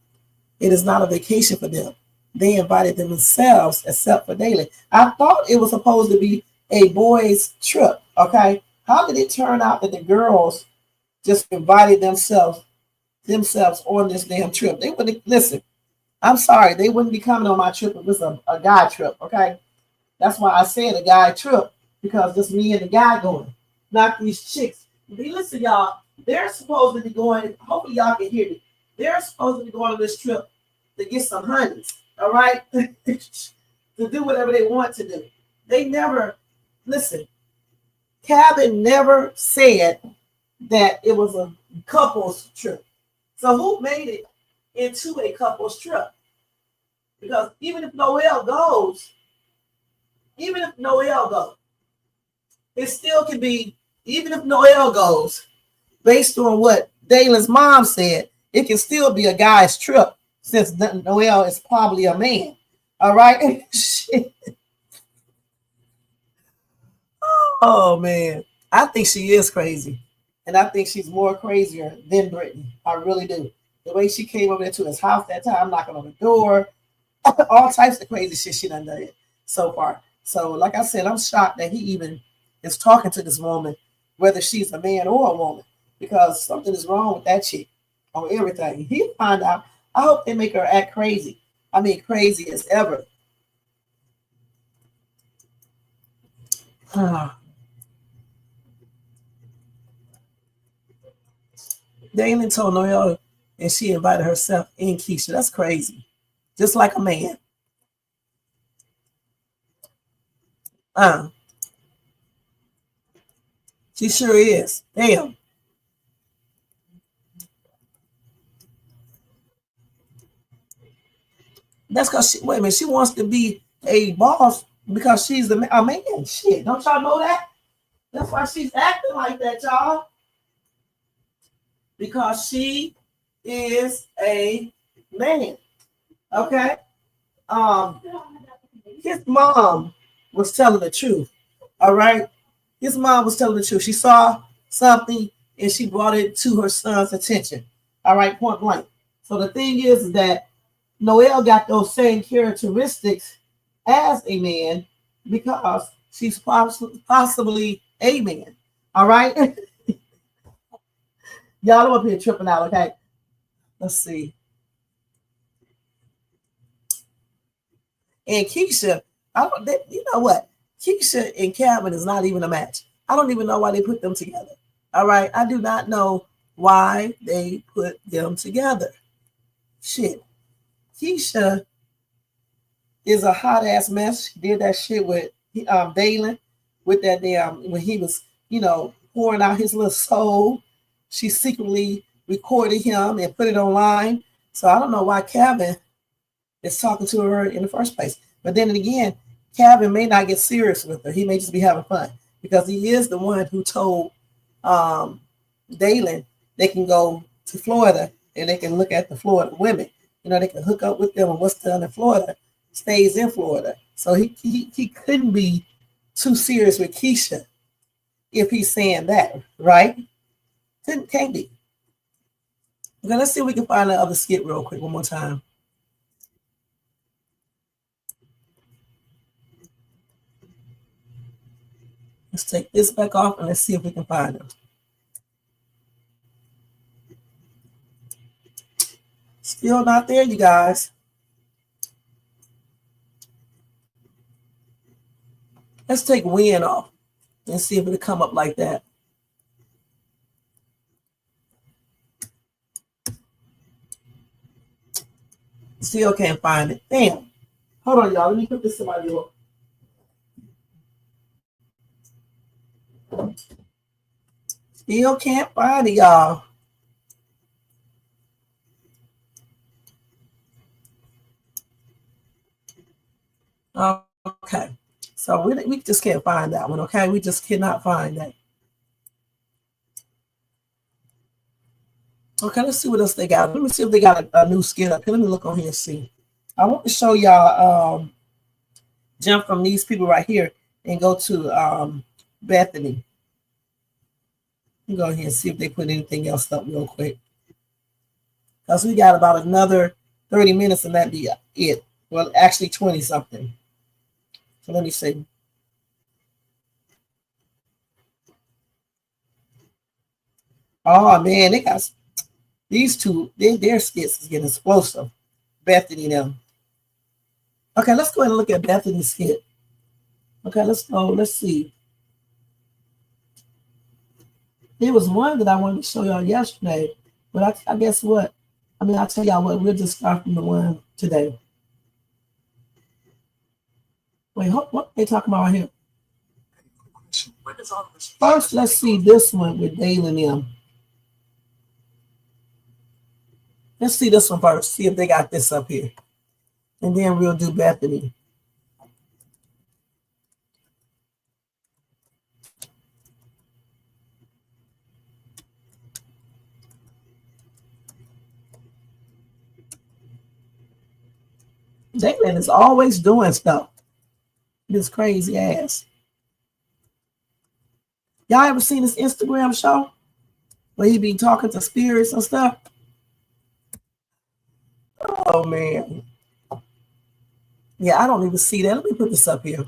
It is not a vacation for them. They invited themselves except for Daily. I thought it was supposed to be a boys' trip, okay? How did it turn out that the girls just invited themselves on this damn trip? They wouldn't listen. I'm sorry, they wouldn't be coming on my trip if it was a guy trip, okay? That's why I said a guy trip, because just me and the guy going, not these chicks. Listen, y'all, they're supposed to be going, hopefully y'all can hear me. They're supposed to be going on this trip to get some honeys, all right? To do whatever they want to do. They never, listen, Cabin never said that it was a couple's trip. So who made it into a couple's trip? Because even if Noel goes, it still can be, even if Noel goes, based on what Dalen's mom said, it can still be a guy's trip since Noel is probably a man. All right? Oh, man. I think she is crazy. And I think she's more crazier than Brittany. I really do. The way she came over there to his house that time, knocking on the door, all types of crazy shit she done done so far. So, like I said, I'm shocked that he even is talking to this woman, whether she's a man or a woman, because something is wrong with that chick on everything. He'll find out. I hope they make her act crazy. I mean, crazy as ever. Dalen told Noelle and she invited herself and Keisha. That's crazy. Just like a man. She sure is. Damn. That's because wait a minute, she wants to be a boss because she's a man. Shit, don't y'all know that? That's why she's acting like that, y'all. Because she is a man. Okay? His mom was telling the truth. All right? His mom was telling the truth. She saw something and she brought it to her son's attention. All right, point blank. So the thing is that Noelle got those same characteristics as a man because she's possibly a man. All right? Y'all, I'm up here tripping out, okay? Let's see. And Keisha, you know what? Keisha and Calvin is not even a match. I don't even know why they put them together. All right? I do not know why they put them together. Shit. Keisha is a hot ass mess. She did that shit with Dalen, with that damn when he was, pouring out his little soul. She secretly recorded him and put it online. So I don't know why Calvin is talking to her in the first place. But then again, Calvin may not get serious with her. He may just be having fun because he is the one who told Dalen they can go to Florida and they can look at the Florida women. They can hook up with them, and what's done in Florida stays in Florida. So he couldn't be too serious with Keisha if he's saying that, right? Can't be. Okay, let's see if we can find another skit real quick one more time. Let's take this back off and let's see if we can find them. Still not there, you guys. Let's take win off and see if it'll come up like that. Still can't find it. Damn. Hold on, y'all. Let me put this in my door. Still can't find it, y'all. Okay. So we just can't find that one, okay? We just cannot find that. Okay, let's see what else they got. Let me see if they got a new skit up here. Let me look on here and see. I want to show y'all jump from these people right here and go to Bethany. Let me go ahead and see if they put anything else up real quick. Because we got about another 30 minutes and that'd be it. Well, actually 20 something. So let me see. Oh man, they got these two, their skits is getting explosive. Bethany them. Okay, let's go ahead and look at Bethany's skit. Okay, let's go. Let's see. There was one that I wanted to show y'all yesterday, but I guess what? I'll tell y'all what, we'll just start from the one today. Wait, what they talking about right here? First, let's see this one with Dale and them. Let's see this one first. See if they got this up here. And then we'll do Bethany. Dalen is always doing stuff. This crazy ass. Y'all ever seen this Instagram show where he be talking to spirits and stuff? Oh man. Yeah, I don't even see that. Let me put this up here.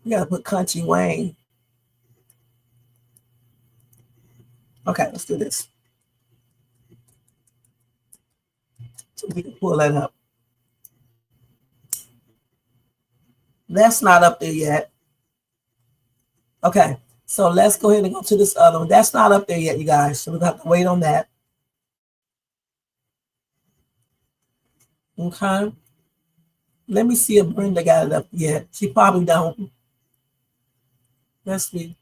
You gotta put Country Wayne. Okay, let's do this. So we can pull that up. That's not up there yet. Okay, so let's go ahead and go to this other one. That's not up there yet, you guys. So we're gonna have to wait on that. Okay. Let me see if Brenda got it up yet. She probably don't. Let's do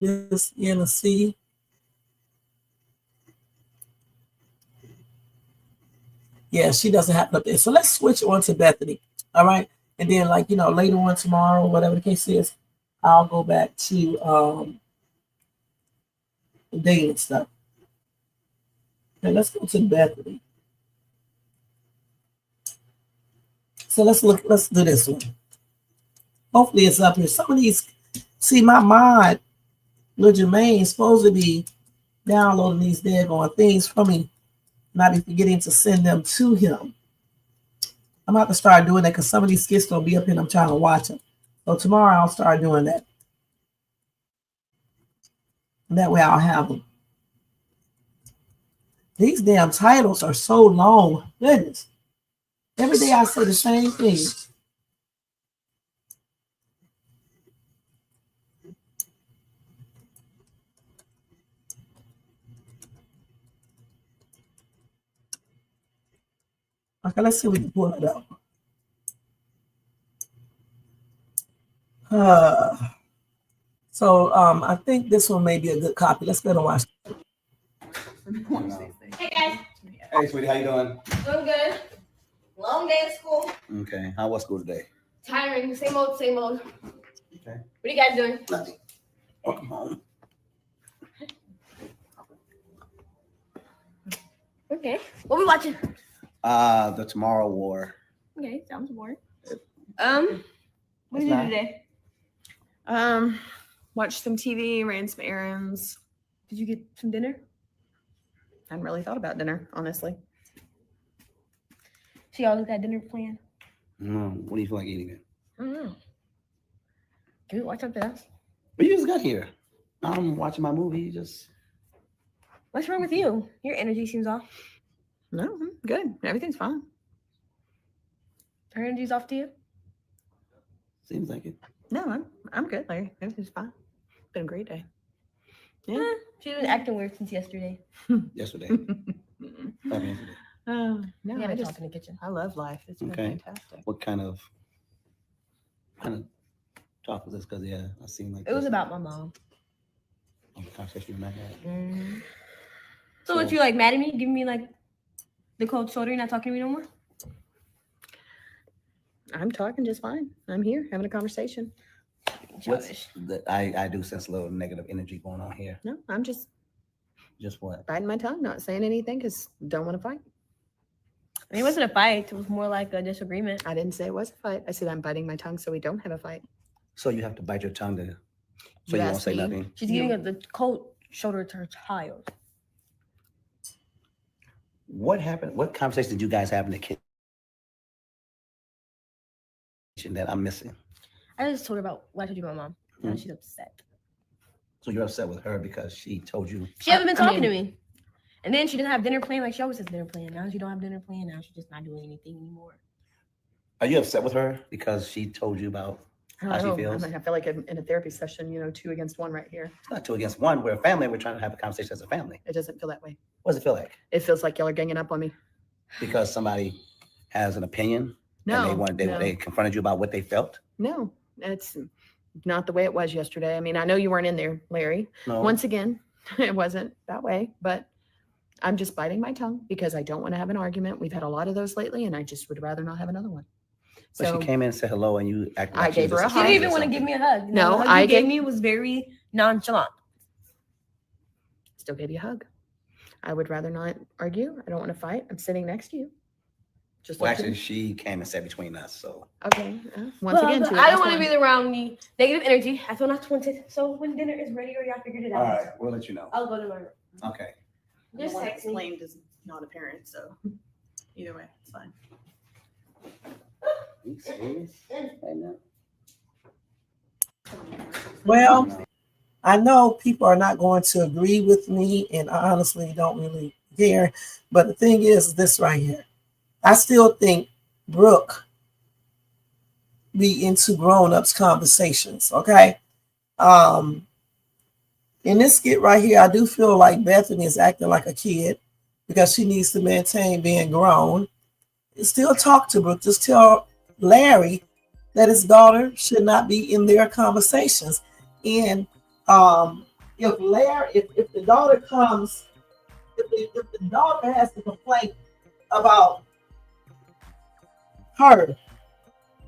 this in a C. Yeah, she doesn't have it up there. So let's switch on to Bethany. All right. And then, like, later on tomorrow, whatever the case is, I'll go back to dating stuff. Okay, let's go to Bethany. So let's do this one. Hopefully it's up here. Some of these, see, my mod, Lil Jermaine, is supposed to be downloading these daggone things for me, and I be forgetting to send them to him. I'm about to start doing that because some of these skits don't be up here and I'm trying to watch them. So tomorrow I'll start doing that. And that way I'll have them. These damn titles are so long. Goodness. Every day I say the same thing. Okay, let's see if we can pull it up. I think this one may be a good copy. Let's go and watch. Hey guys. Hey, sweetie, how you doing? Doing good. Long day at school. Okay. How was school today? Tiring. Same old, same old. Okay. What are you guys doing? Nothing. Welcome home. Okay. What are we watching? The Tomorrow War. Okay, sounds boring. What did you do today? Watched some TV, ran some errands. Did you get some dinner? I hadn't really thought about dinner, honestly. So y'all got dinner planned? What do you feel like eating it? I don't know. Can we watch something else? But you just got here. I'm watching my movie. What's wrong with you? Your energy seems off. No, I'm good. Everything's fine. Her energy's off to you? Seems like it. No, I'm good, Larry. Everything's fine. Been a great day. Yeah. She's been acting weird since yesterday. Yesterday. Oh, no, We I haven't just talked in the kitchen. I love life. It's been fantastic. What kind of talk was this? Because I seen like It was about my mom. the conversation you had. So what, you like mad at me? Giving me like the cold shoulder, you're not talking to me no more? I'm talking just fine. I'm here having a conversation. I do sense a little negative energy going on here. No, I'm just what? biting my tongue, not saying anything because don't want to fight. I mean, it wasn't a fight. It was more like a disagreement. I didn't say it was a fight. I said I'm biting my tongue so we don't have a fight. So you have to bite your tongue so you won't say nothing. She's giving the cold shoulder to her child. What happened? What conversation did you guys have in the kitchen that I'm missing? I just told her about what I told you about my mom. Now she's upset. So you're upset with her because she told you? She hasn't been talking to me. And then she didn't have dinner planned like she always has dinner planned. Now she don't have dinner planned. Now she's just not doing anything anymore. Are you upset with her because she told you about how she feels? I feel like in a therapy session, 2 against 1 right here. It's not 2 against 1. We're a family. We're trying to have a conversation as a family. It doesn't feel that way. What does it feel like? It feels like y'all are ganging up on me. Because somebody has an opinion? No. And they confronted you about what they felt? No, it's not the way it was yesterday. I mean, I know you weren't in there, Larry. No. Once again, it wasn't that way, but I'm just biting my tongue because I don't want to have an argument. We've had a lot of those lately, and I just would rather not have another one. So she came in and said hello, and you acted I like gave her a hug. She didn't even want to give me a hug. No, the hug I you gave gave me was very nonchalant. Still gave you a hug. I would rather not argue. I don't want to fight. I'm sitting next to you. Just Well, like actually, she came and sat between us, so. Okay. Once again, I don't want to be around the negative energy. I feel not wanted. So when dinner is ready or y'all figured it out. All right, we'll let you know. I'll go to my room. Okay. Just text me. is not apparent, so either way, it's fine. You serious? Right now? Well, I know people are not going to agree with me, and I honestly don't really care. But the thing is this right here. I still think Brooke be into grown-ups conversations, okay? In this skit right here, I do feel like Bethany is acting like a kid because she needs to maintain being grown. Still talk to Brooke. Just tell Larry that his daughter should not be in their conversations. And if the daughter comes, if the daughter has a complaint about her,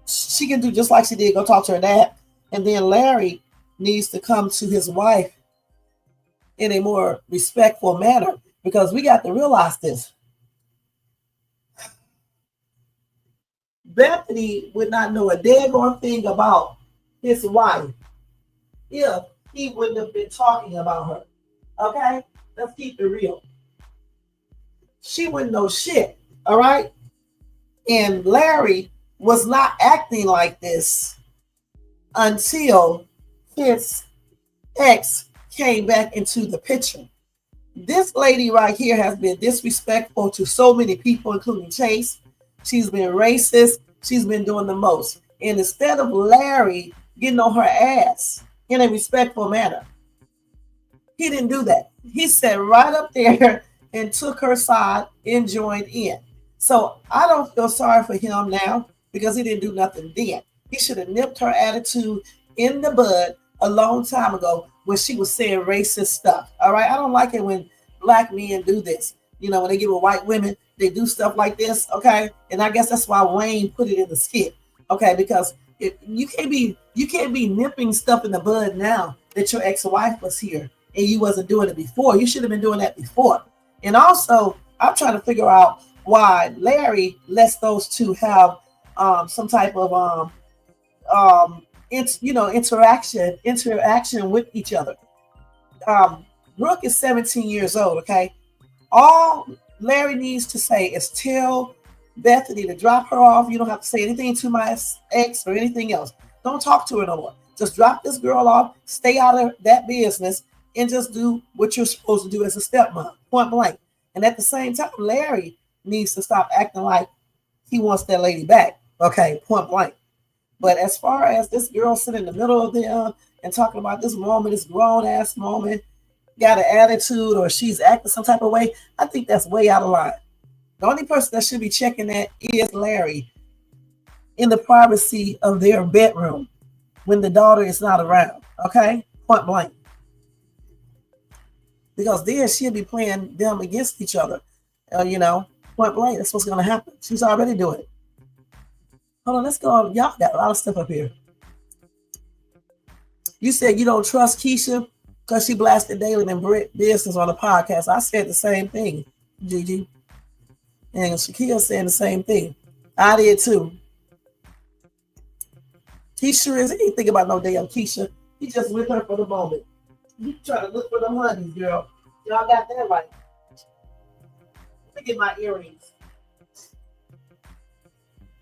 she can do just like she did, go talk to her dad. And then Larry needs to come to his wife in a more respectful manner, because we got to realize this. Bethany would not know a daggone thing about his wife if he wouldn't have been talking about her. Okay? Let's keep it real. She wouldn't know shit. All right? And Larry was not acting like this until his ex came back into the picture. This lady right here has been disrespectful to so many people, including Chase. She's been racist. She's been doing the most. And instead of Larry getting on her ass in a respectful manner, he didn't do that. He sat right up there and took her side and joined in. So I don't feel sorry for him now because he didn't do nothing then. He should have nipped her attitude in the bud a long time ago when she was saying racist stuff. All right. I don't like it when black men do this. You know, when they get with white women, they do stuff like this. Okay. And I guess that's why Wayne put it in the skit. Okay. Because you can't be nipping stuff in the bud now that your ex-wife was here and you wasn't doing it before. You should have been doing that before. And also, I'm trying to figure out why Larry lets those two have some type of interaction with each other. Brooke is 17 years old, okay? All Larry needs to say is tell Bethany to drop her off. You don't have to say anything to my ex or anything else. Don't talk to her no more. Just drop this girl off, stay out of that business, and just do what you're supposed to do as a stepmom, point blank. And at the same time, Larry needs to stop acting like he wants that lady back, okay, point blank. But as far as this girl sitting in the middle of them and talking about this woman, this grown-ass woman, got an attitude or she's acting some type of way, I think that's way out of line. The only person that should be checking that is Larry in the privacy of their bedroom when the daughter is not around, okay? Point blank. Because then she'll be playing them against each other, point blank. That's what's going to happen. She's already doing it. Hold on, let's go. Y'all got a lot of stuff up here. You said you don't trust Keisha because she blasted Daily and Britt business on the podcast. I said the same thing, Gigi. And Shaquille saying the same thing. I did too. He sure is. He ain't think about no damn Keisha. He just with her for the moment. You trying to look for the honeys, girl. Y'all got that right. Let me get my earrings.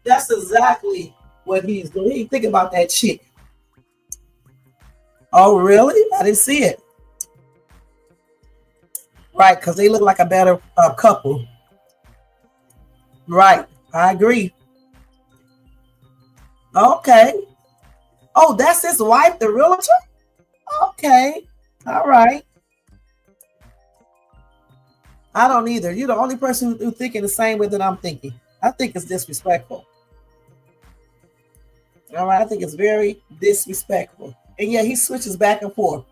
That's exactly what he's doing. He think about that chick. Oh, really? I didn't see it. Right, because they look like a better couple. Right, I agree. Okay. Oh, that's his wife, the realtor? Okay, all right. I don't either. You're the only person who's thinking the same way that I'm thinking. I think it's disrespectful. All right, I think it's very disrespectful. And yeah, he switches back and forth.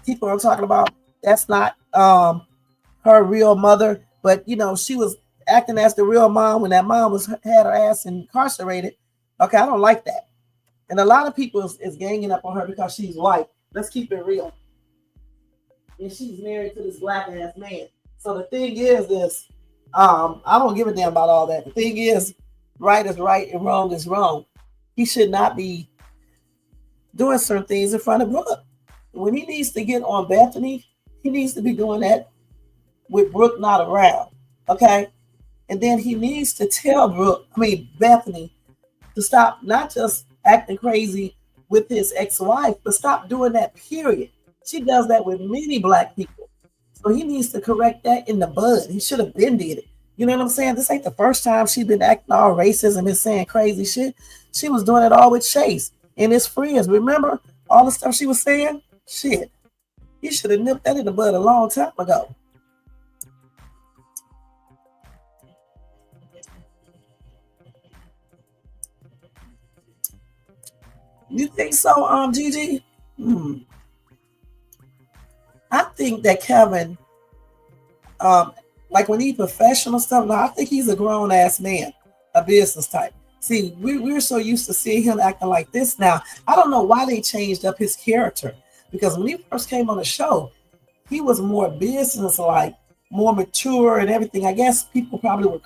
People are talking about that's not her real mother, but she was acting as the real mom when that mom had her ass incarcerated. Okay, I don't like that. And a lot of people is ganging up on her because she's white. Let's keep it real. And she's married to this black ass man. So the thing is this, I don't give a damn about all that. The thing is, right is right and wrong is wrong. He should not be doing certain things in front of Brooke. When he needs to get on Bethany, he needs to be doing that with Brooke not around. Okay? And then he needs to tell Bethany to stop not just acting crazy with his ex-wife, but stop doing that, period. She does that with many Black people. So he needs to correct that in the bud. He should have been did it. You know what I'm saying? This ain't the first time she's been acting all racist and been saying crazy shit. She was doing it all with Chase and his friends. Remember all the stuff she was saying? Shit. He should have nipped that in the bud a long time ago. You think so, Gigi? I think that Kevin, like when he's professional stuff, now I think he's a grown ass man, a business type. See, we're so used to seeing him acting like this now. I don't know why they changed up his character, because when he first came on the show, he was more business like, more mature and everything. I guess people probably were,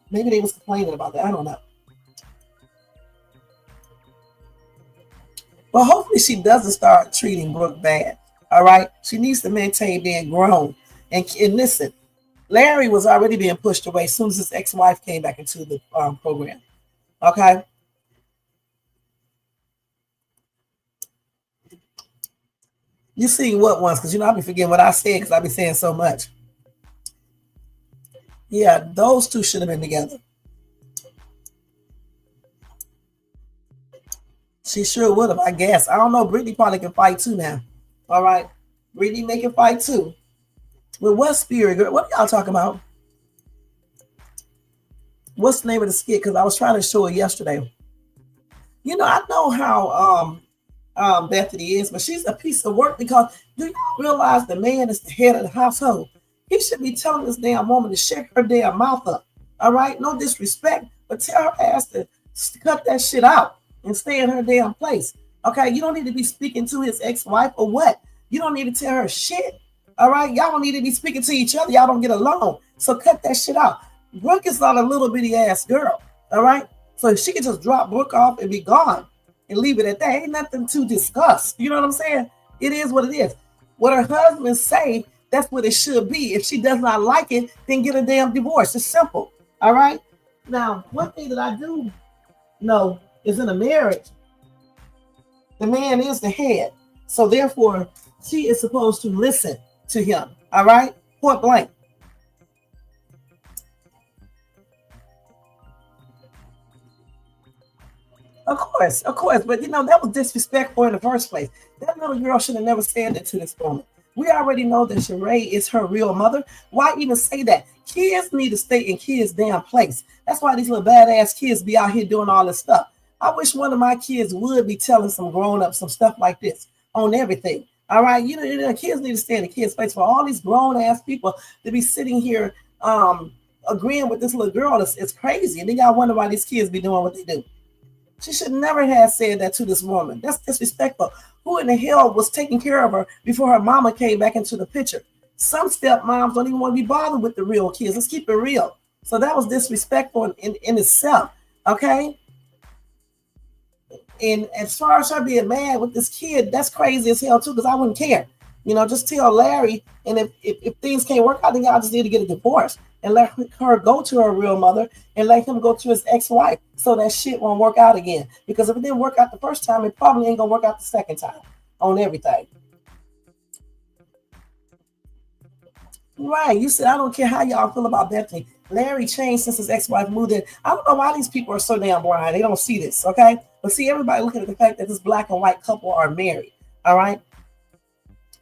maybe they was complaining about that. I don't know. But hopefully she doesn't start treating Brooke bad. All right. She needs to maintain being grown. And listen, Larry was already being pushed away as soon as his ex-wife came back into the program. Okay. You see what ones? Because I be forgetting what I said because I be saying so much. Yeah, those two should have been together. She sure would have, I guess. I don't know. Brittany probably can fight too now. All right. Brittany make it fight too. Well, what spirit girl? What are y'all talking about? What's the name of the skit? Because I was trying to show it yesterday. I know how Bethany is, but she's a piece of work, because do you realize the man is the head of the household? He should be telling this damn woman to shut her damn mouth up. All right? No disrespect, but tell her ass to cut that shit out and stay in her damn place. Okay, you don't need to be speaking to his ex-wife or what. You don't need to tell her shit. All right, y'all don't need to be speaking to each other. Y'all don't get along. So cut that shit out. Brooke is not a little bitty ass girl. All right, so if she can just drop Brooke off and be gone and leave it at that, ain't nothing to discuss. You know what I'm saying? It is what it is. What her husband say, that's what it should be. If she does not like it, then get a damn divorce. It's simple. All right. Now, one thing that I do know is in a marriage, the man is the head. So therefore, she is supposed to listen to him. All right? Point blank. Of course. But that was disrespectful in the first place. That little girl should have never said that to this woman. We already know that Sheree is her real mother. Why even say that? Kids need to stay in kids' damn place. That's why these little badass kids be out here doing all this stuff. I wish one of my kids would be telling some grown-ups some stuff like this on everything. All right, kids need to stay in the kids' place. For all these grown-ass people to be sitting here agreeing with this little girl, it's crazy. And then y'all wonder why these kids be doing what they do. She should never have said that to this woman. That's disrespectful. Who in the hell was taking care of her before her mama came back into the picture? Some stepmoms don't even want to be bothered with the real kids. Let's keep it real. So that was disrespectful in itself. Okay. And as far as her being mad with this kid, that's crazy as hell too, because I wouldn't care. Just tell Larry, and if things can't work out, then y'all just need to get a divorce and let her go to her real mother and let him go to his ex-wife, so that shit won't work out again. Because if it didn't work out the first time, it probably ain't gonna work out the second time on everything. Right. You said, I don't care how y'all feel about Bethany. Larry changed since his ex-wife moved in. I don't know why these people are so damn blind. They don't see this, okay? But see, everybody looking at the fact that this black and white couple are married, all right?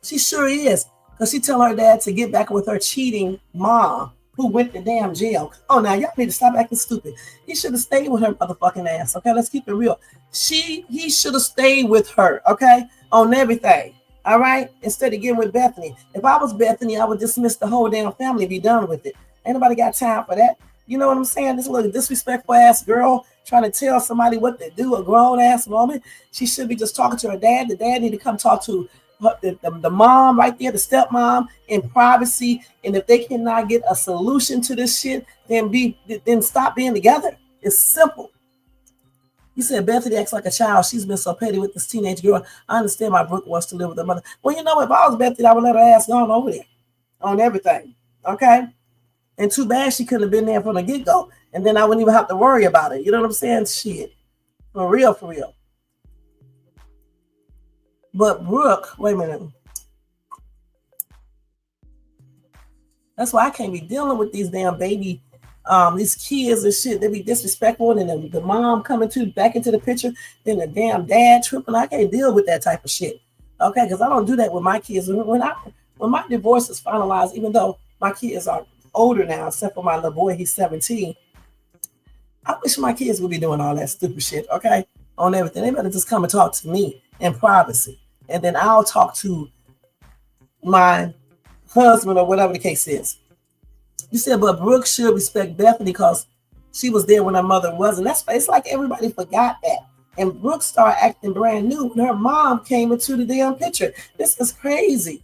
She sure is, because she tell her dad to get back with her cheating mom who went to damn jail. Oh, now y'all need to stop acting stupid. He should have stayed with her motherfucking ass, okay? Let's keep it real. He should have stayed with her, okay? On everything. All right, instead of getting with Bethany. If I was Bethany, I would dismiss the whole damn family and be done with it. Ain't nobody got time for that. You know what I'm saying? This little disrespectful ass girl trying to tell somebody what to do, a grown ass woman. She should be just talking to her dad. The dad need to come talk to the mom right there, the stepmom, in privacy. And if they cannot get a solution to this shit, then stop being together. It's simple. You said Bethany acts like a child. She's been so petty with this teenage girl. I understand why Brooke wants to live with her mother. Well, if I was Bethany, I would let her ass go on over there on everything. Okay? And too bad she couldn't have been there from the get-go. And then I wouldn't even have to worry about it. You know what I'm saying? Shit. For real, for real. But Brooke, wait a minute. That's why I can't be dealing with these damn baby, these kids and shit. They be disrespectful, and then the mom coming back into the picture, then the damn dad tripping. I can't deal with that type of shit. Okay, because I don't do that with my kids. When my divorce is finalized, even though my kids are older now, except for my little boy, he's 17. I wish my kids would be doing all that stupid shit, okay, on everything. They better just come and talk to me in privacy. And then I'll talk to my husband or whatever the case is. You said, but Brooke should respect Bethany because she was there when her mother wasn't. It's like everybody forgot that. And Brooke started acting brand new when her mom came into the damn picture. This is crazy.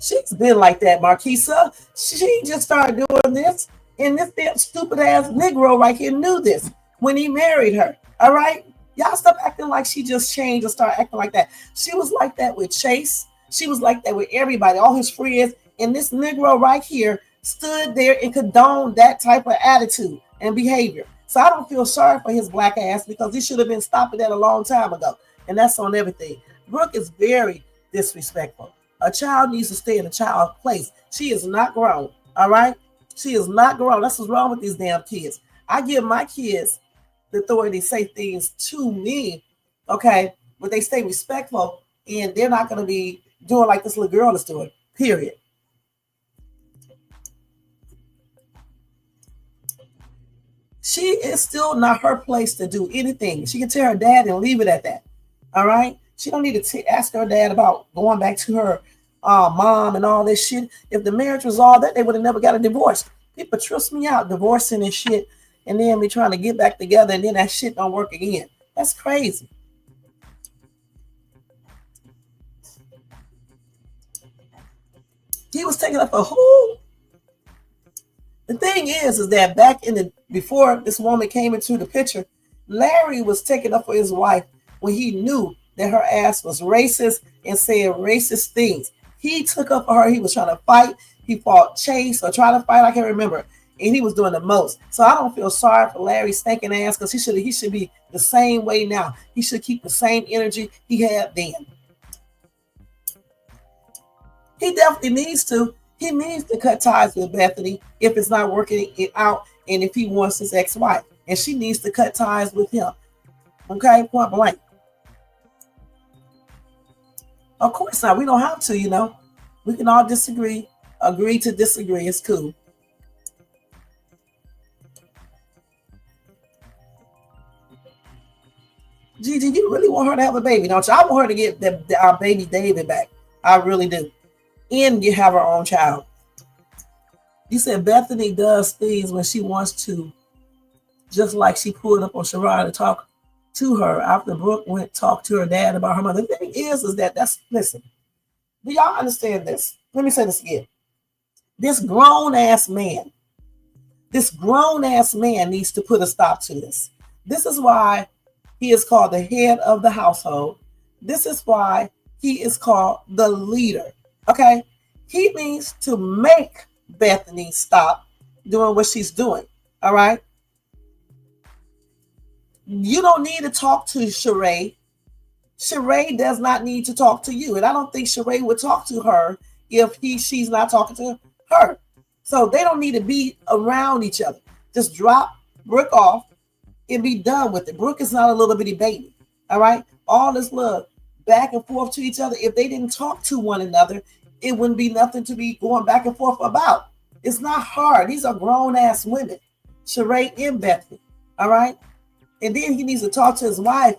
She's been like that, Marquisa. She just started doing this, and this damn stupid ass Negro right here knew this when he married her. All right? Y'all stop acting like she just changed and start acting like that. She was like that with Chase. She was like that with everybody, all his friends. And this Negro right here stood there and condoned that type of attitude and behavior. So I don't feel sorry for his black ass because he should have been stopping that a long time ago. And that's on everything. Brooke is very disrespectful. A child needs to stay in a child's place. She is not grown. All right? She is not grown. That's what's wrong with these damn kids. I give my kids the authority to say things to me, okay, but they stay respectful and they're not going to be doing like this little girl is doing, period. She is still not her place to do anything. She can tell her dad and leave it at that. All right? She don't need to ask her dad about going back to her mom and all this shit. If the marriage was all that, they would have never got a divorce. People trust me out divorcing and shit, and then be trying to get back together, and then that shit don't work again. That's crazy. He was taking up for who? The thing is that back before this woman came into the picture, Larry was taking up for his wife when he knew that her ass was racist and saying racist things. He took up for her. He was trying to fight. He fought Chase or tried to fight. I can't remember. And he was doing the most. So I don't feel sorry for Larry's stinking ass because he should be the same way now. He should keep the same energy he had then. He definitely needs to. He needs to cut ties with Bethany if it's not working it out and if he wants his ex-wife. And she needs to cut ties with him. Okay? Point blank. Of course not. We don't have to, you know. We can all disagree. Agree to disagree. It's cool. Gigi, you really want her to have a baby, don't you? I want her to get our baby David back. I really do. And have her own child. You said Bethany does things when she wants to, just like she pulled up on Sherrod to talk to her after Brooke went talk to her dad about her mother. The thing is listen, do y'all understand this? Let me say this again. This grown-ass man needs to put a stop to this. This is why he is called the head of the household. This is why he is called the leader. Okay? He needs to make Bethany stop doing what she's doing. All right? You don't need to talk to Sheree. Sheree does not need to talk to you. And I don't think Sheree would talk to her if she's not talking to her. So they don't need to be around each other. Just drop Brooke off and be done with it. Brooke is not a little bitty baby. All right? All this love back and forth to each other. If they didn't talk to one another, it wouldn't be nothing to be going back and forth about. It's not hard. These are grown-ass women. Sheree and Bethany. All right? And then he needs to talk to his wife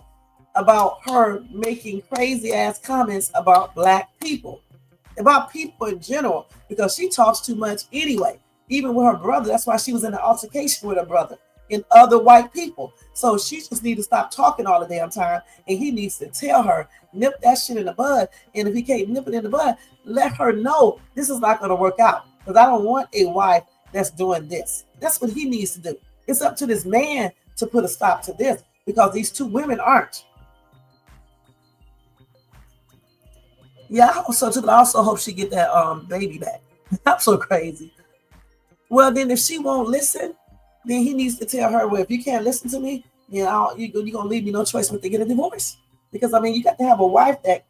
about her making crazy-ass comments about black people. About people in general. Because she talks too much anyway. Even with her brother. That's why she was in an altercation with her brother. And other white people. So she just needs to stop talking all the damn time. And he needs to tell her, nip that shit in the bud. And if he can't nip it in the bud, let her know this is not going to work out. Because I don't want a wife that's doing this. That's what he needs to do. It's up to this man to put a stop to this. Because these two women aren't. Yeah, I hope so too. But I also hope she get that baby back. I'm so crazy. Well, then if she won't listen, then he needs to tell her, well, if you can't listen to me, then you're gonna leave me no choice but to get a divorce. Because I mean, you got to have a wife that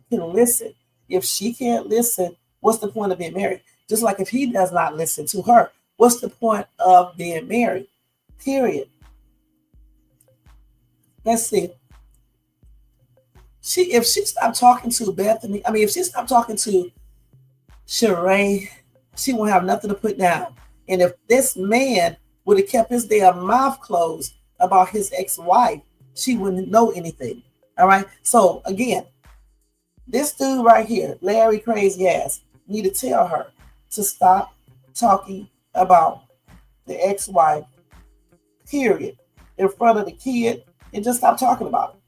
can listen. If she can't listen, what's the point of being married? Just like if he does not listen to her, what's the point of being married? Period. Let's see. If she stopped talking to Bethany, I mean, if she stopped talking to Sheree, she won't have nothing to put down. And if this man would have kept his damn mouth closed about his ex-wife, she wouldn't know anything. All right. So again, this dude right here, Larry Crazy Ass, need to tell her to stop talking about the ex-wife, period, in front of the kid, and just stop talking about it,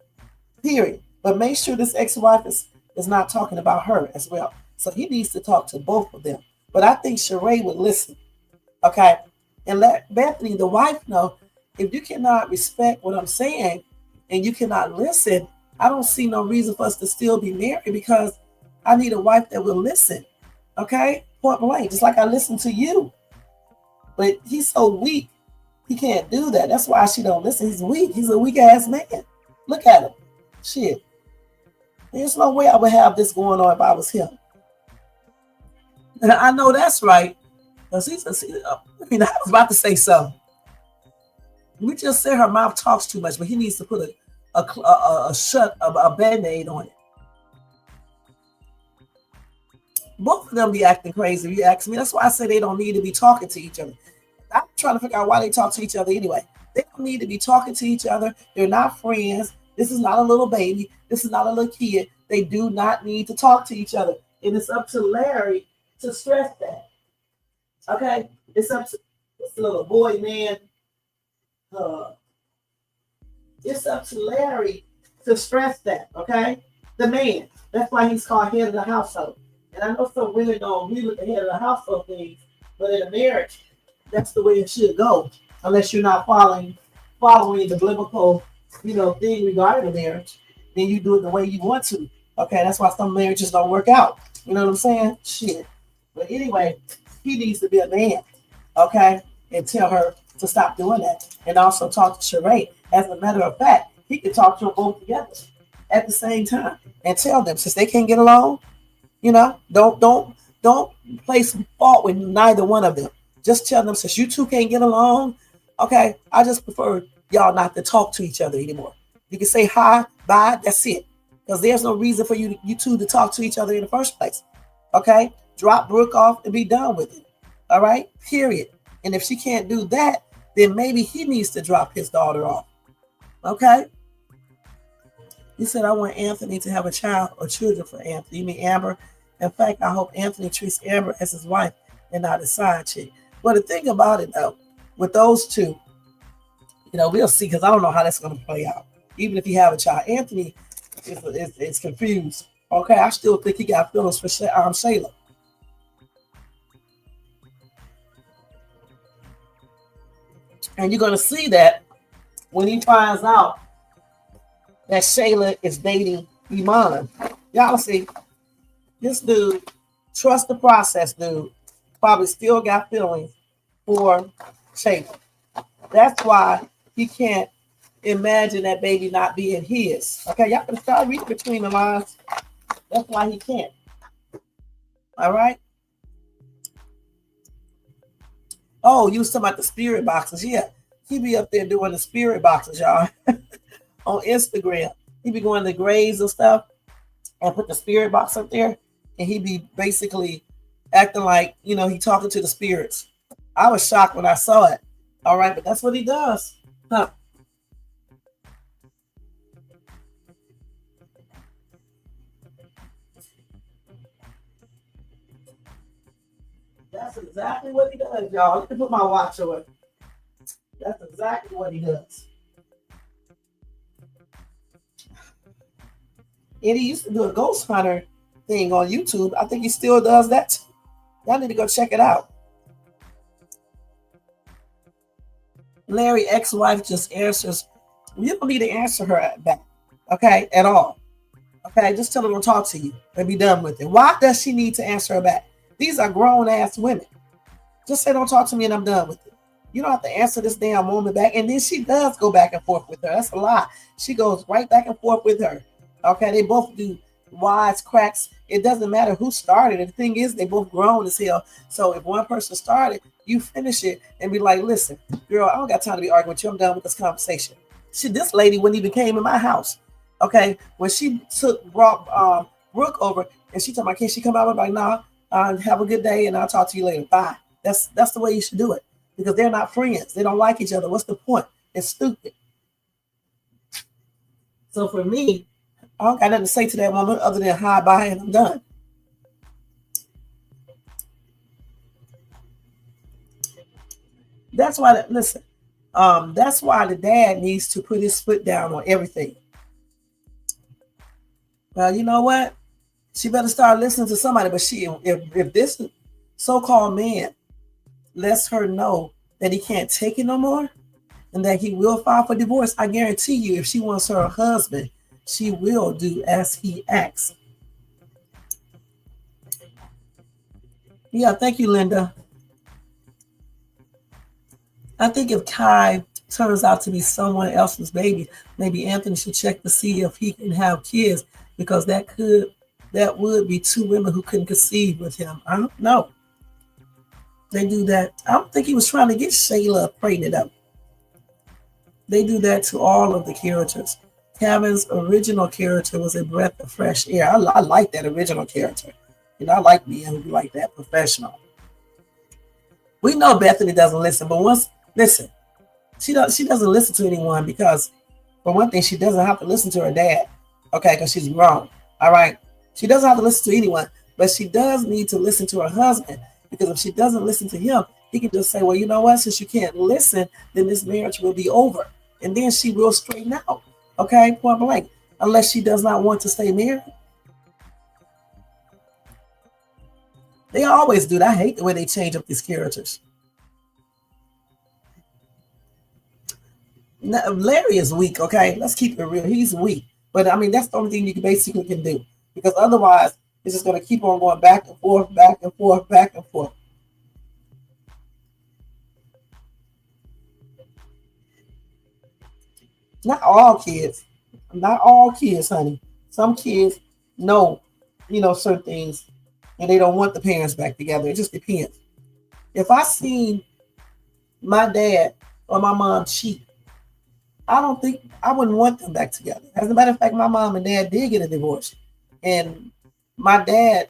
period. But make sure this ex-wife is not talking about her as well. So he needs to talk to both of them. But I think Sheree would listen, okay? And let Bethany, the wife, know, if you cannot respect what I'm saying and you cannot listen, I don't see no reason for us to still be married, because I need a wife that will listen, okay? Point blank, just like I listen to you. But he's so weak, he can't do that. That's why she don't listen. He's weak. He's a weak-ass man. Look at him. Shit. There's no way I would have this going on if I was him. And I know that's right. I mean, I was about to say something. We just said her mouth talks too much, but he needs to put a Band-Aid on it. Both of them be acting crazy. You ask me. That's why I say they don't need to be talking to each other. I'm trying to figure out why they talk to each other anyway. They don't need to be talking to each other. They're not friends. This is not a little baby. This is not a little kid. They do not need to talk to each other. And it's up to Larry to stress that. Okay? It's up to this little boy, man. It's up to Larry to stress that. Okay? The man. That's why he's called head of the household. And I know some women don't agree with the head of the household things, but in a marriage, that's the way it should go. Unless you're not following the biblical, thing regarding the marriage, then you do it the way you want to. Okay, that's why some marriages don't work out. You know what I'm saying? Shit. But anyway, he needs to be a man, okay, and tell her to stop doing that, and also talk to Sheree. As a matter of fact, he can talk to them both together at the same time and tell them, since they can't get along, don't place fault with neither one of them. Just tell them, since you two can't get along, okay, I just prefer y'all not to talk to each other anymore. You can say hi, bye, that's it. Because there's no reason for you two to talk to each other in the first place. Okay? Drop Brooke off and be done with it. All right? Period. And if she can't do that, then maybe he needs to drop his daughter off. Okay? He said, I want Anthony to have a child or children for Anthony. You mean Amber? In fact, I hope Anthony treats Amber as his wife and not his side chick. Well, the thing about it, though, with those two, we'll see, because I don't know how that's going to play out. Even if he have a child, Anthony is confused. Okay, I still think he got feelings for Shayla. And you're going to see that when he finds out that Shayla is dating Iman. Y'all see, this dude, trust the process, dude, probably still got feelings for Shayla. That's why he can't imagine that baby not being his. Okay, y'all can start reading between the lines. That's why he can't. All right. Oh, you was talking about the spirit boxes. Yeah, he be up there doing the spirit boxes, y'all, on Instagram. He be going to graves and stuff and put the spirit box up there, and he be basically acting like, he talking to the spirits. I was shocked when I saw it. All right, but that's what he does. Huh. That's exactly what he does, y'all. Let me put my watch on. That's exactly what he does. And he used to do a ghost hunter thing on YouTube. I think he still does that. Y'all need to go check it out. Larry ex-wife just answers. You don't need to answer her back, okay, at all. Okay, just tell her to talk to you and be done with it. Why does she need to answer her back? These are grown ass women. Just say don't talk to me and I'm done with it. You don't have to answer this damn woman back. And then she does go back and forth with her. That's a lie. She goes right back and forth with her. Okay, they both do wise cracks. It doesn't matter who started it. The thing is, they both grown as hell. So if one person started, you finish it and be like, listen, girl, I don't got time to be arguing with you. I'm done with this conversation. This lady wouldn't even came in my house. Okay, when she brought Brooke over and she told me, can she come out? I'm like, nah, have a good day and I'll talk to you later. Bye. That's the way you should do it, because they're not friends. They don't like each other. What's the point? It's stupid. So for me, I don't got nothing to say to that woman other than hi, bye, and I'm done. That's why, listen, that's why the dad needs to put his foot down on everything. Well, you know what? She better start listening to somebody. But if this so-called man lets her know that he can't take it no more and that he will file for divorce, I guarantee you, if she wants her husband, she will do as he asks. Yeah, thank you, Linda. I think if Kai turns out to be someone else's baby, maybe Anthony should check to see if he can have kids, because that would be two women who couldn't conceive with him. I don't know. They do that. I don't think he was trying to get Shayla pregnant up. They do that to all of the characters. Kevin's original character was a breath of fresh air. I like that original character. And I like being like that, professional. We know Bethany doesn't listen, but listen, she doesn't listen to anyone because, for one thing, she doesn't have to listen to her dad, okay, because she's grown, all right? She doesn't have to listen to anyone, but she does need to listen to her husband, because if she doesn't listen to him, he can just say, well, you know what, since you can't listen, then this marriage will be over. And then she will straighten out, okay, point blank, unless she does not want to stay married. They always do that. I hate the way they change up these characters. Now, Larry is weak, okay? Let's keep it real. He's weak. But, I mean, that's the only thing you can do. Because otherwise, it's just going to keep on going back and forth, back and forth, back and forth. Not all kids. Not all kids, honey. Some kids know, certain things, and they don't want the parents back together. It just depends. If I seen my dad or my mom cheat, I wouldn't want them back together. As a matter of fact, my mom and dad did get a divorce. And my stepdad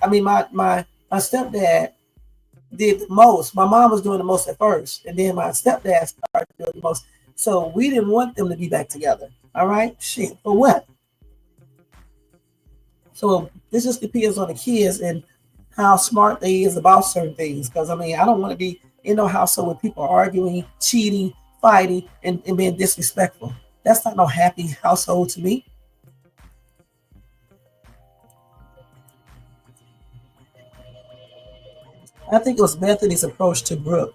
did the most. My mom was doing the most at first. And then my stepdad started doing the most. So we didn't want them to be back together. All right? Shit, for what? So this just depends on the kids and how smart they is about certain things. Because, I mean, I don't want to be in no household with people arguing, cheating, fighting, and being disrespectful. That's not no happy household to me. I think it was Bethany's approach to Brooke.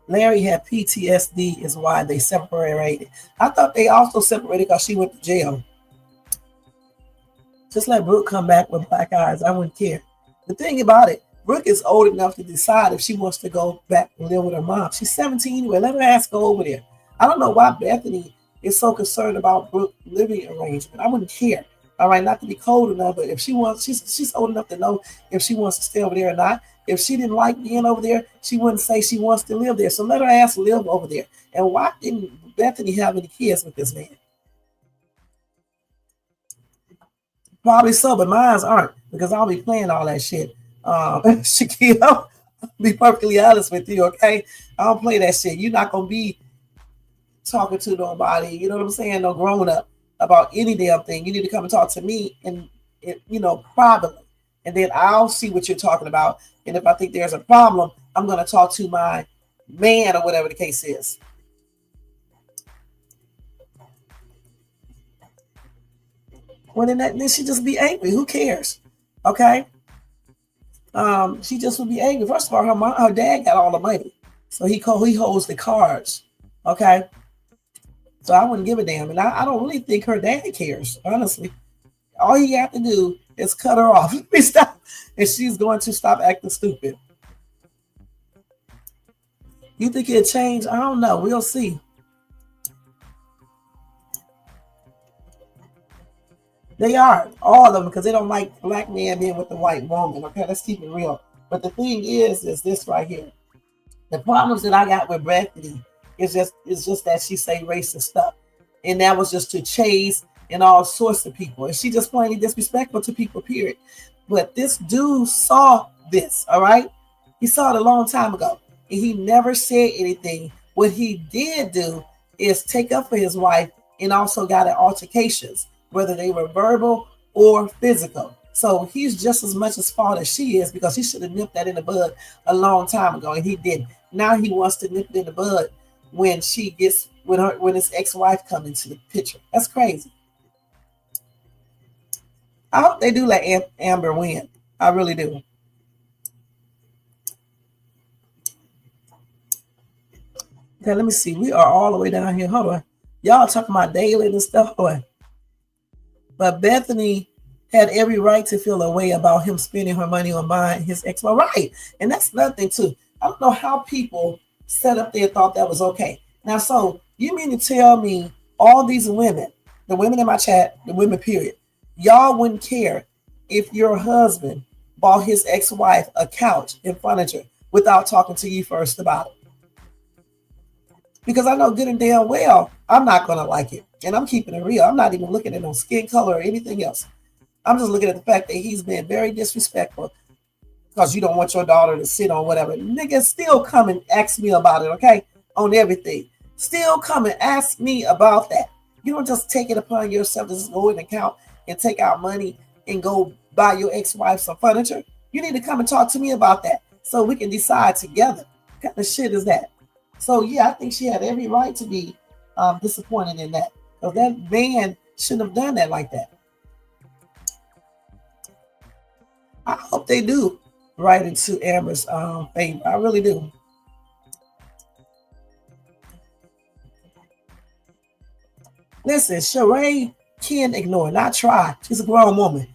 Larry had PTSD is why they separated. I thought they also separated because she went to jail. Just let Brooke come back with black eyes. I wouldn't care. The thing about it, Brooke is old enough to decide if she wants to go back and live with her mom. She's 17 anyway. Let her ass go over there. I don't know why Bethany is so concerned about Brooke's living arrangement. I wouldn't care. All right, not to be cold enough, but if she wants, she's old enough to know if she wants to stay over there or not. If she didn't like being over there, she wouldn't say she wants to live there. So let her ass live over there. And why didn't Bethany have any kids with this man? Probably so, but mine aren't, because I'll be playing all that shit. Shaquille, I'll be perfectly honest with you, okay? I don't play that shit. You're not going to be talking to nobody, you know what I'm saying, no grown up about any damn thing. You need to come and talk to me and privately. And then I'll see what you're talking about. And if I think there's a problem, I'm going to talk to my man or whatever the case is. Well, then she just be angry. Who cares? Okay. She just would be angry. First of all, her dad got all the money, so he holds the cards. Okay. So I wouldn't give a damn, and I don't really think her dad cares. Honestly, All he had to do is cut her off. Stop, and she's going to stop acting stupid. You think it'll change? I don't know. We'll see. They are, all of them, because they don't like black men being with the white woman. Okay, let's keep it real. But the thing is this right here. The problems that I got with Bethany is just that she say racist stuff. And that was just to chase and all sorts of people. And she just plainly disrespectful to people, period. But this dude saw this, all right? He saw it a long time ago. And he never said anything. What he did do is take up for his wife and also got in altercations, whether they were verbal or physical. So he's just as much as fault as she is, because he should have nipped that in the bud a long time ago, and he didn't. Now he wants to nip it in the bud when when his ex-wife comes into the picture. That's crazy. I hope they do let Amber win. I really do. Okay, let me see. We are all the way down here. Hold on. Y'all talking about Daily and stuff. Hold on. But Bethany had every right to feel a way about him spending her money on buying his ex-wife. Right. And that's nothing too. I don't know how people set up there and thought that was okay. Now, so you mean to tell me all these women, the women in my chat, the women period, y'all wouldn't care if your husband bought his ex-wife a couch and furniture without talking to you first about it? Because I know good and damn well I'm not going to like it. And I'm keeping it real. I'm not even looking at no skin color or anything else. I'm just looking at the fact that he's been very disrespectful because you don't want your daughter to sit on whatever. Nigga, still come and ask me about it, okay? On everything. Still come and ask me about that. You don't just take it upon yourself to just go in the account and take out money and go buy your ex-wife some furniture. You need to come and talk to me about that so we can decide together. What kind of shit is that? So, yeah, I think she had every right to be disappointed in that. Because that man shouldn't have done that like that. I hope they do right into Amber's favor. I really do. Listen, Sheree can ignore, not try. She's a grown woman.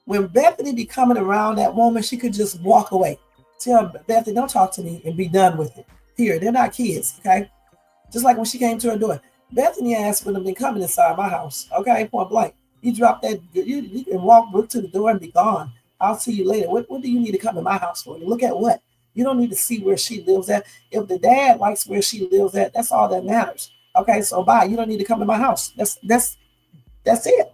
When Bethany be coming around that woman, she could just walk away. Tell Bethany, don't talk to me, and be done with it. Here, they're not kids, okay? Just like when she came to her door. Bethany asked for them to come inside my house, okay? Point blank. You drop that, you can walk to the door and be gone. I'll see you later. What do you need to come to my house for? Look at what? You don't need to see where she lives at. If the dad likes where she lives at, that's all that matters. Okay, so bye. You don't need to come to my house. That's it.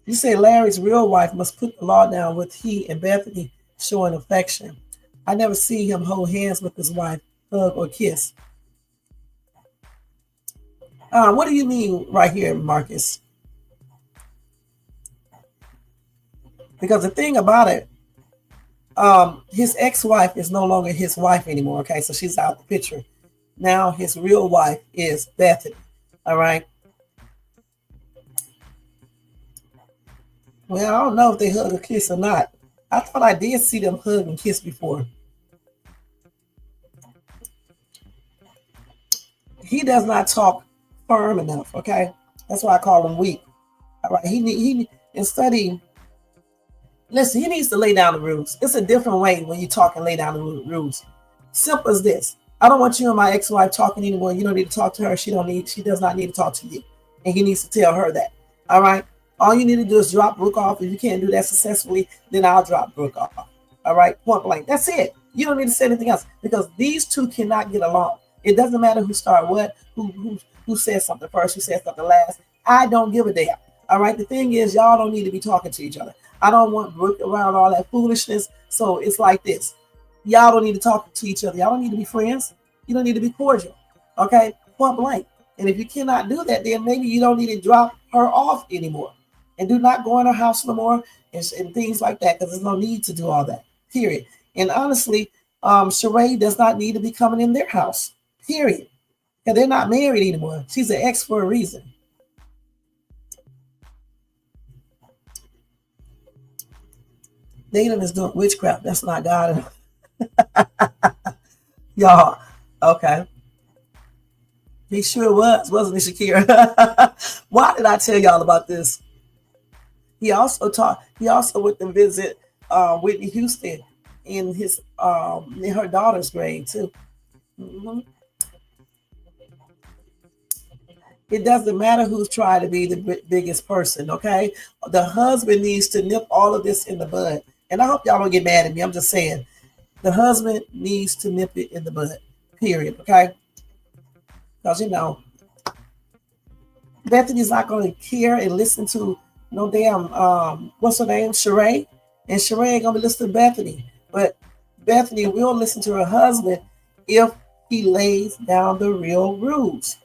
You say Larry's real wife must put the law down with he and Bethany showing affection. I never see him hold hands with his wife, hug or kiss. What do you mean right here, Marcus? Because the thing about it, his ex-wife is no longer his wife anymore. Okay, so she's out the picture. Now his real wife is Bethany. All right. Well, I don't know if they hug or kiss or not. I thought I did see them hug and kiss before. He does not talk firm enough. Okay, that's why I call him weak. All right. He instead listen, he needs to lay down the rules. It's a different way when you talk and lay down the rules. Simple as this. I don't want you and my ex-wife talking anymore. You don't need to talk to her. She does not need to talk to you. And he needs to tell her that. All right. All you need to do is drop Brooke off. If you can't do that successfully, then I'll drop Brooke off. All right. Point blank. That's it. You don't need to say anything else because these two cannot get along. It doesn't matter who started what, who said something first, who said something last. I don't give a damn. All right. The thing is, y'all don't need to be talking to each other. I don't want Brooke around all that foolishness. So it's like this. Y'all don't need to talk to each other. Y'all don't need to be friends. You don't need to be cordial. Okay? Point blank. And if you cannot do that, then maybe you don't need to drop her off anymore. And do not go in her house no more and things like that because there's no need to do all that. Period. And honestly, Sheree does not need to be coming in their house. Period. And they're not married anymore. She's an ex for a reason. Nathan is doing witchcraft. That's not God. Y'all. Okay. He sure was, wasn't he, Shakira? Why did I tell y'all about this? He also went to visit Whitney Houston in her daughter's grave too. Mhm. It doesn't matter who's trying to be the biggest person, okay? The husband needs to nip all of this in the bud. And I hope y'all don't get mad at me. I'm just saying, the husband needs to nip it in the bud, period, okay? Because, Bethany's not going to care and listen to no damn, what's her name, Sheree? And Sheree ain't going to listen to Bethany. But Bethany will listen to her husband if he lays down the real rules.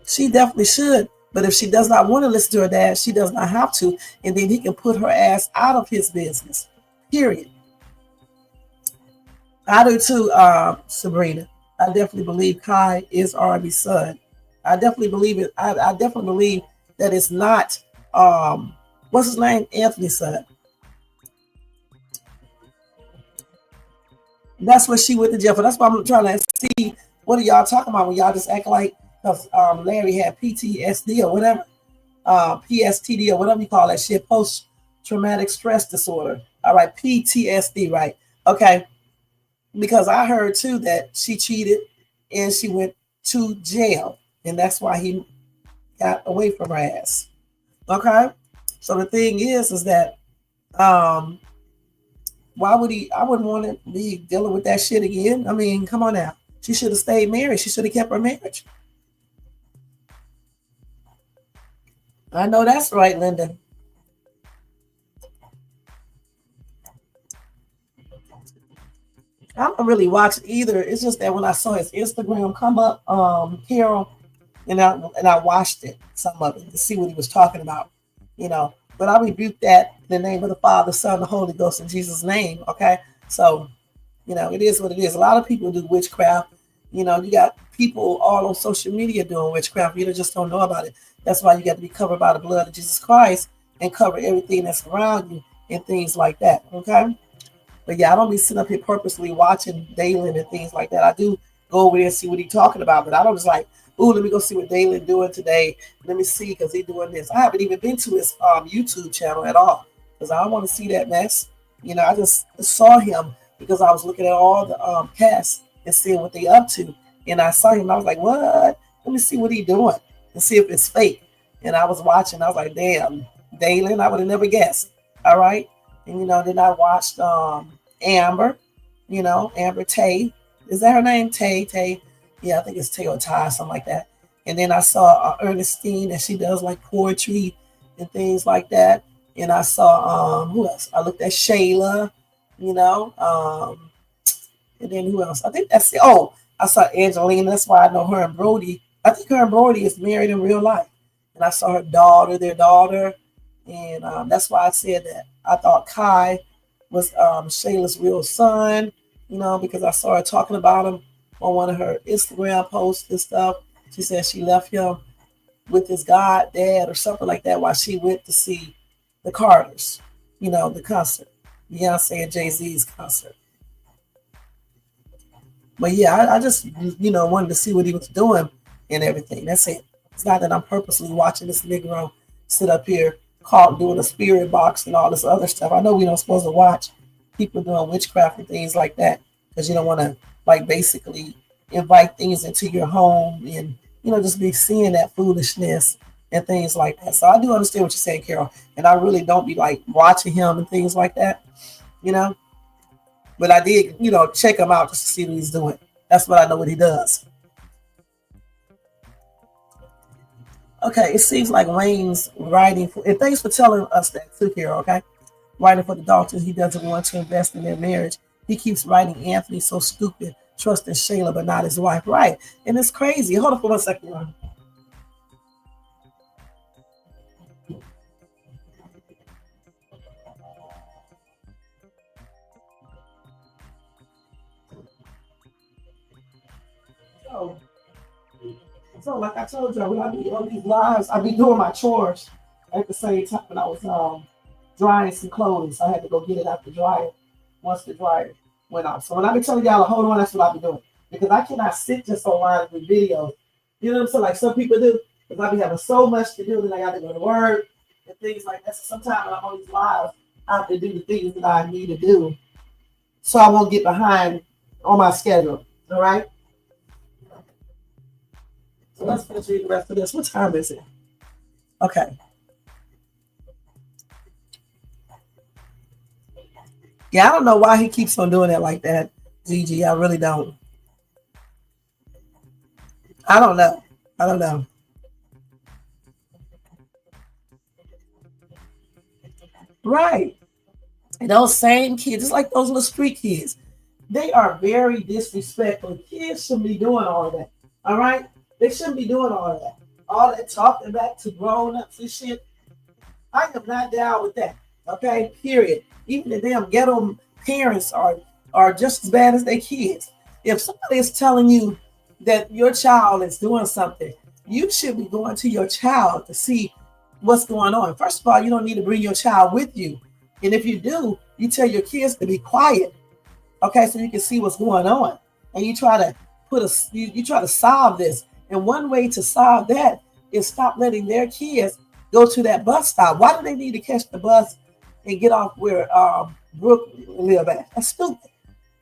She definitely should, but if she does not want to listen to her dad, she does not have to, and then he can put her ass out of his business, period. I do too, Sabrina. I definitely believe Kai is Arby's son. I definitely believe it. I definitely believe that it's not, what's his name? Anthony's son. That's what she went to jail for. That's why I'm trying to see what are y'all talking about when y'all just act like Larry had PTSD or whatever, PSTD or whatever you call that shit, post-traumatic stress disorder. All right, PTSD, right? Okay, because I heard too that she cheated and she went to jail, and that's why he got away from her ass. Okay, so the thing is that why would he? I wouldn't want to be dealing with that shit again. I mean, come on now. She should have stayed married. She should have kept her marriage. I know that's right, Linda. I don't really watch it either. It's just that when I saw his Instagram come up, Carol, and I watched it, some of it, to see what he was talking about, But I rebuked that in the name of the Father, Son, the Holy Ghost, in Jesus' name. Okay, so it is what it is. A lot of people do witchcraft. You got people all on social media doing witchcraft. You just don't know about it. That's why you got to be covered by the blood of Jesus Christ and cover everything that's around you and things like that. Okay. But yeah, I don't be sitting up here purposely watching Dalen and things like that. I do go over there and see what he's talking about, but I don't just like, ooh, let me go see what Dalen doing today. Let me see, because he's doing this. I haven't even been to his YouTube channel at all because I don't want to see that mess. I just saw him because I was looking at all the casts and seeing what they up to. And I saw him and I was like, what? Let me see what he's doing and see if it's fake. And I was watching. I was like, damn, Dalen, I would have never guessed. All right. And, then I watched Amber, Amber Tay. Is that her name? Tay. Yeah, I think it's Tay or Ty, something like that. And then I saw Ernestine, and she does like poetry and things like that. And I saw, who else? I looked at Shayla, and then who else? I think that's it. Oh, I saw Angelina. That's why I know her and Brody. I think her and Brody is married in real life. And I saw their daughter. And that's why I said that. I thought Kai was Shayla's real son, because I saw her talking about him on one of her Instagram posts and stuff. She said she left him with his god dad or something like that while she went to see the Carters, the concert, Beyonce and Jay-Z's concert. But yeah, I just, wanted to see what he was doing and everything. That's it. It's not that I'm purposely watching this Negro sit up here doing a spirit box and all this other stuff. I know we don't supposed to watch people doing witchcraft and things like that because you don't want to basically invite things into your home and just be seeing that foolishness and things like that. So I do understand what you're saying, Carol, and I really don't be watching him and things like that, but I did check him out just to see what he's doing. That's what I know what he does. Okay, it seems like Wayne's writing for, and thanks for telling us that too, Carol, okay? Writing for the Daltons, he doesn't want to invest in their marriage. He keeps writing Anthony so stupid, trusting Shayla but not his wife, right? And it's crazy. Hold on for 1 second, Ron. So like I told you, when I be on these lives, I be doing my chores at the same time when I was drying some clothes. So I had to go get it out the dryer once the dryer went off. So when I be telling y'all to hold on, that's what I be doing. Because I cannot sit just online and do videos You know what I'm saying? Like some people do. If I be having so much to do, then I got to go to work and things like that. So sometimes I'm on these lives, I have to do the things that I need to do so I won't get behind on my schedule. All right? So let's finish reading the rest of this. What time is it? Okay. Yeah, I don't know why he keeps on doing it like that, Gigi. I really don't. I don't know. I don't know. Right. And those same kids, it's like those little street kids. They are very disrespectful. Kids shouldn't be doing all of that. All right? They shouldn't be doing all of that. All that talking back to grown-ups and shit. I am not down with that. Okay? Period. Even the damn ghetto parents are just as bad as their kids. If somebody is telling you that your child is doing something, you should be going to your child to see what's going on. First of all, you don't need to bring your child with you. And if you do, you tell your kids to be quiet. Okay, so you can see what's going on. And you try to you try to solve this. And one way to solve that is stop letting their kids go to that bus stop. Why do they need to catch the bus and get off where Brooke live at? That's stupid.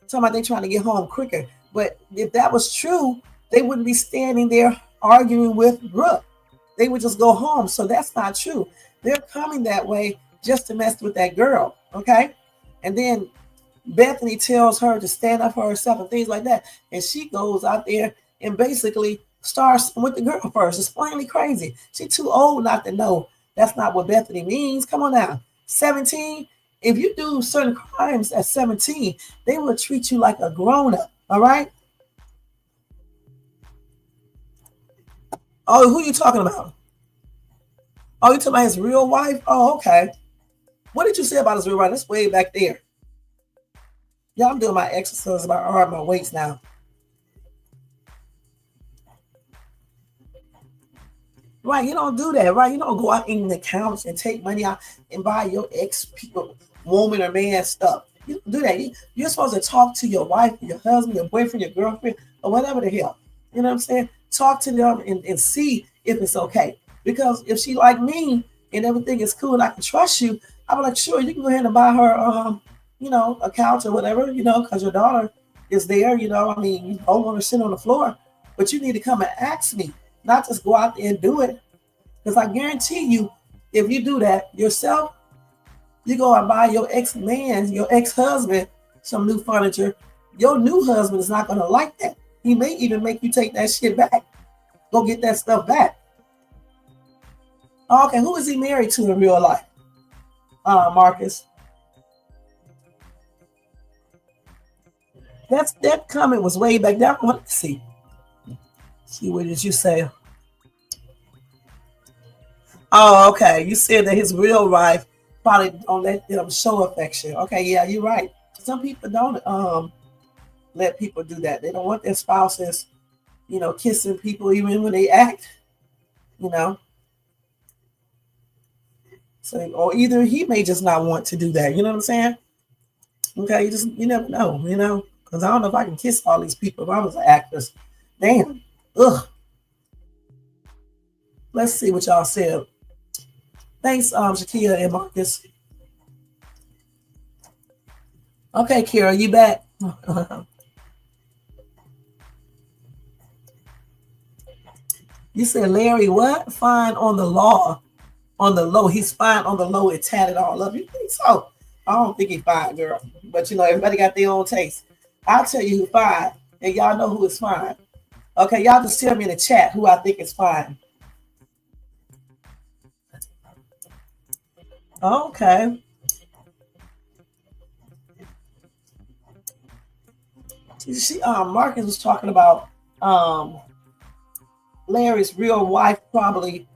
Talking about they trying to get home quicker. But if that was true, they wouldn't be standing there arguing with Brooke. They would just go home. So that's not true. They're coming that way just to mess with that girl. Okay. And then Bethany tells her to stand up for herself and things like that. And she goes out there and basically starts with the girl first. It's plainly crazy. She's too old not to know that's not what Bethany means. Come on now. 17. If you do certain crimes at 17, they will treat you like a grown-up. All right. Oh, who are you talking about? Oh, you talking about his real wife? Oh, okay. What did you say about his real wife? That's way back there. Yeah, I'm doing my exercises about my weights now. Right, you don't do that, right? You don't go out in the accounts and take money out and buy your ex people, woman or man stuff. You don't do that. You're supposed to talk to your wife, your husband, your boyfriend, your girlfriend, or whatever the hell. You know what I'm saying? Talk to them and see if it's okay. Because if she like me and everything is cool and I can trust you, I'm like, sure, you can go ahead and buy her a couch or whatever, because your daughter is there, you don't want her to sit on the floor, but you need to come and ask me, not just go out there and do it. Because I guarantee you, if you do that yourself, you go and buy your ex-man, your ex-husband, some new furniture. Your new husband is not going to like that. He may even make you take that shit back. Go get that stuff back. Okay, who is he married to in real life? Marcus. That comment was way back there. I want to see. See, what did you say? Oh, okay. You said that his real wife probably don't let them show affection. Okay, yeah, you're right. Some people don't let people do that. They don't want their spouses, kissing people even when they act, So, or either he may just not want to do that. You know what I'm saying? Okay, you never know, because I don't know if I can kiss all these people if I was an actress. Damn. Ugh. Let's see what y'all said. Thanks, Shakia and Marcus. Okay, Kira, you back? You said Larry, what? Fine on the law. On the low. He's fine on the low and tatted all up. You think so? I don't think he's fine, girl. But everybody got their own taste. I'll tell you who's fine, and y'all know who is fine. Okay, y'all just tell me in the chat who I think is fine. Okay. See, Marcus was talking about Larry's real wife probably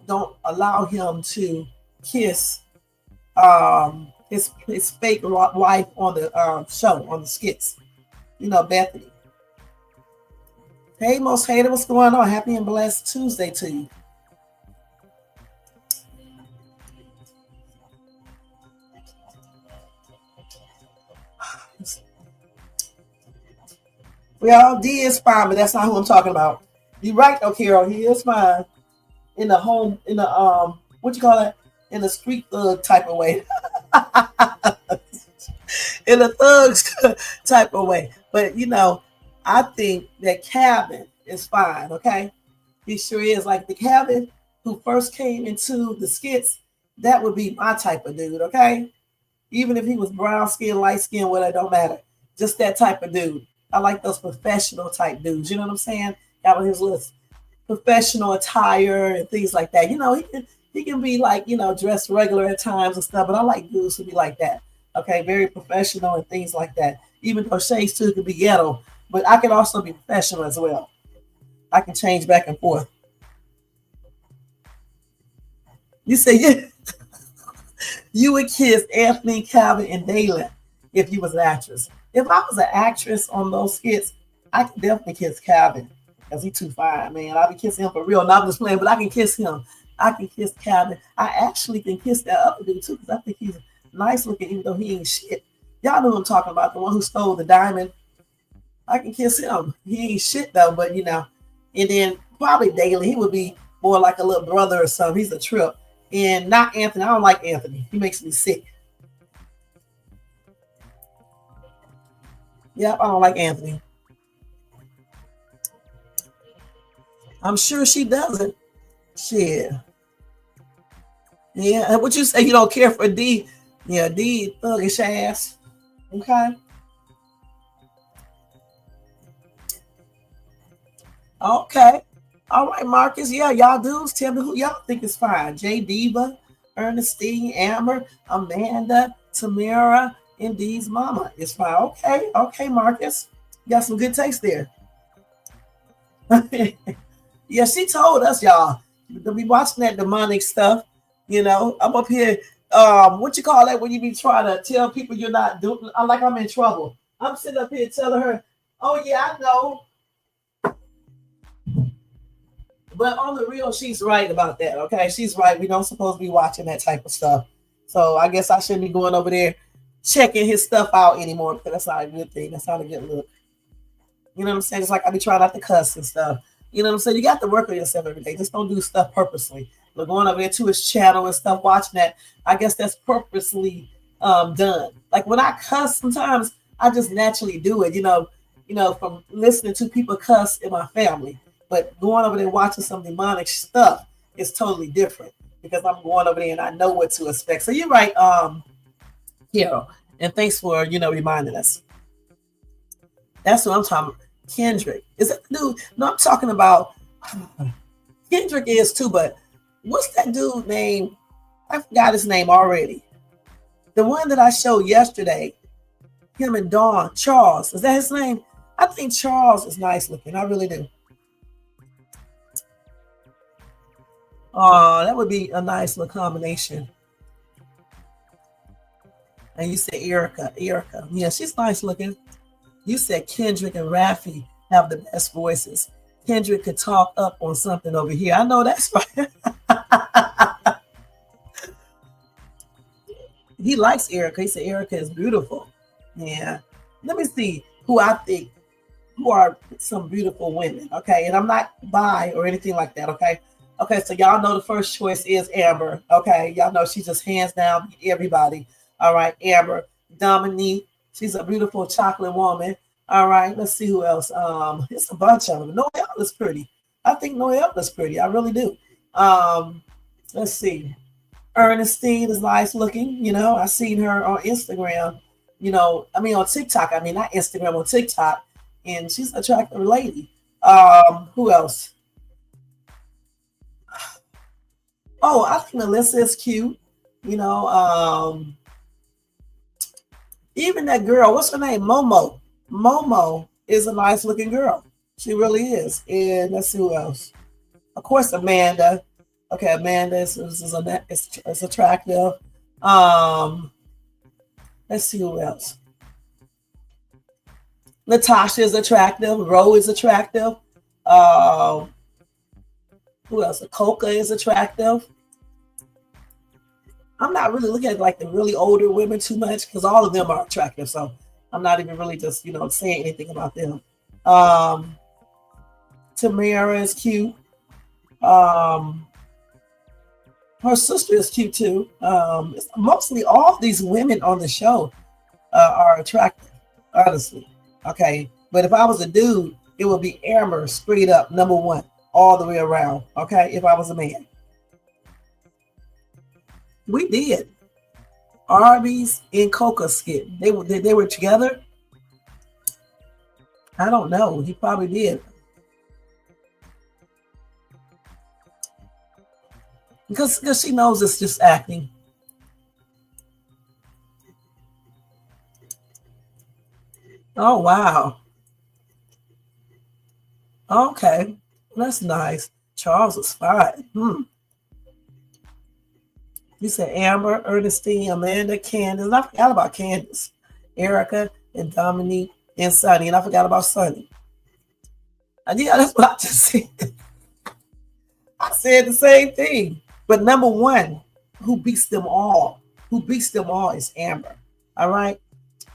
don't allow him to kiss his fake wife on the show, on the skits. Bethany. Hey, most hated, what's going on? Happy and blessed Tuesday to you. Well, D is fine, but that's not who I'm talking about. You're right though, Carol. He is fine in the home, in the what you call it? In the street thug type of way. In a thugs type of way. But you know, I think that Calvin is fine, okay? He sure is. Like the Calvin who first came into the skits, that would be my type of dude, okay? Even if he was brown skin, light skin, whatever, don't matter. Just that type of dude. I like those professional type dudes. You know what I'm saying? Got his little professional attire and things like that. You know, he can be like, you know, dressed regular at times and stuff, but I like dudes who be like that. Okay, very professional and things like that. Even though Shay's too could be ghetto, but I can also be professional as well. I can change back and forth. You say yeah. You would kiss Anthony, Calvin, and Dalen if you was an actress. If I was an actress on those skits, I could definitely kiss Calvin because he too fine, man. I'll be kissing him for real. Not just playing, but I can kiss him. I can kiss Calvin. I actually can kiss that other dude too because I think he's nice looking, even though he ain't shit. Y'all know what I'm talking about, the one who stole the diamond. I can kiss him. He ain't shit though, but you know. And then probably Dalen, he would be more like a little brother or something. He's a trip. And not Anthony. I don't like Anthony. He makes me sick. Yep, I don't like Anthony. I'm sure she doesn't. Shit. Yeah, what you say? You don't care for D? Yeah, D thuggish ass. Okay. Okay. All right, Marcus. Yeah, y'all dudes, tell me who y'all think is fine. J Diva, Ernestine, Amber, Amanda, Tamara, and Dee's mama is fine. Okay, okay, Marcus. You got some good taste there. Yeah, she told us, y'all, to be watching that demonic stuff. You know, I'm up here. What you call that when you be trying to tell people you're not doing? Like I'm in trouble. I'm sitting up here telling her, "Oh yeah, I know." But on the real, she's right about that. Okay, she's right. We don't supposed to be watching that type of stuff. So I guess I shouldn't be going over there checking his stuff out anymore because that's not a good thing. That's not a good look. You know what I'm saying? It's like I be trying not to cuss and stuff. You know what I'm saying? You got to work on yourself every day. Just don't do stuff purposely. But going over there to his channel and stuff, watching that, I guess that's purposely done. Like when I cuss, sometimes I just naturally do it. You know, from listening to people cuss in my family. But going over there watching some demonic stuff is totally different because I'm going over there and I know what to expect. So you're right, Carol. And thanks for, reminding us. That's what I'm talking about. Kendrick. Is that the dude? No, I'm talking about Kendrick is too, but what's that dude name? I forgot his name already. The one that I showed yesterday, him and Dawn, Charles. Is that his name? I think Charles is nice looking. I really do. Oh, that would be a nice little combination. And you said Erica. Yeah, she's nice looking. You said Kendrick and Raffi have the best voices. Kendrick could talk up on something over here. I know that's right. He likes Erica. He said Erica is beautiful. Yeah. Let me see who I think who are some beautiful women. Okay. And I'm not bi or anything like that. Okay. Okay. So y'all know the first choice is Amber. Okay. Y'all know she just hands down everybody. All right. Amber. Dominique. She's a beautiful chocolate woman. All right, let's see who else. It's a bunch of them. Noelle is pretty. I think Noelle is pretty. I really do. Let's see. Ernestine is nice looking. I seen her on Instagram. On TikTok. Not Instagram, on TikTok. And she's an attractive lady. Who else? Oh, I think Melissa is cute. Even that girl, what's her name? Momo. Momo is a nice looking girl. She really is. And let's see who else. Of course, Amanda. Okay, Amanda is attractive. Let's see who else. Natasha is attractive. Ro is attractive. Who else? Coca is attractive. I'm not really looking at like the really older women too much because all of them are attractive. So I'm not even really just, saying anything about them. Tamara is cute. Her sister is cute too. Mostly all these women on the show are attractive, honestly. Okay, but if I was a dude, it would be Amber straight up number one all the way around. Okay, if I was a man, we did Arby's and Coca skit. They were together. I don't know. He probably did. Because she knows it's just acting. Oh, wow. Okay. That's nice. Charles was fine. You said Amber, Ernestine, Amanda, Candace. And I forgot about Candace. Erica and Dominique and Sunny. And I forgot about Sunny. And yeah, that's what I just said. I said the same thing. But number one, who beats them all is Amber. All right?